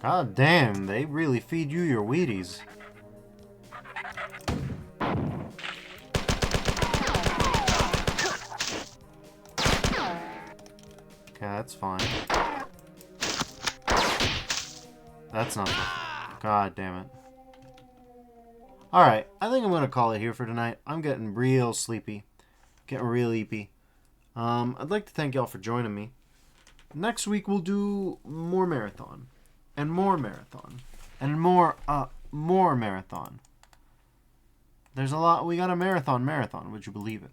Speaker 1: God damn, they really feed you your Wheaties. Okay, that's fine. That's not... God damn it. Alright, I think I'm going to call it here for tonight. I'm getting real sleepy. Getting real eepy. I'd like to thank y'all for joining me. Next week we'll do more marathon. And more marathon. And more marathon. There's a lot. We got a marathon, would you believe it?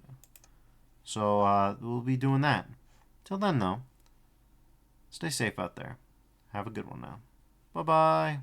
Speaker 1: So, we'll be doing that. Till then, though, stay safe out there. Have a good one now. Bye-bye.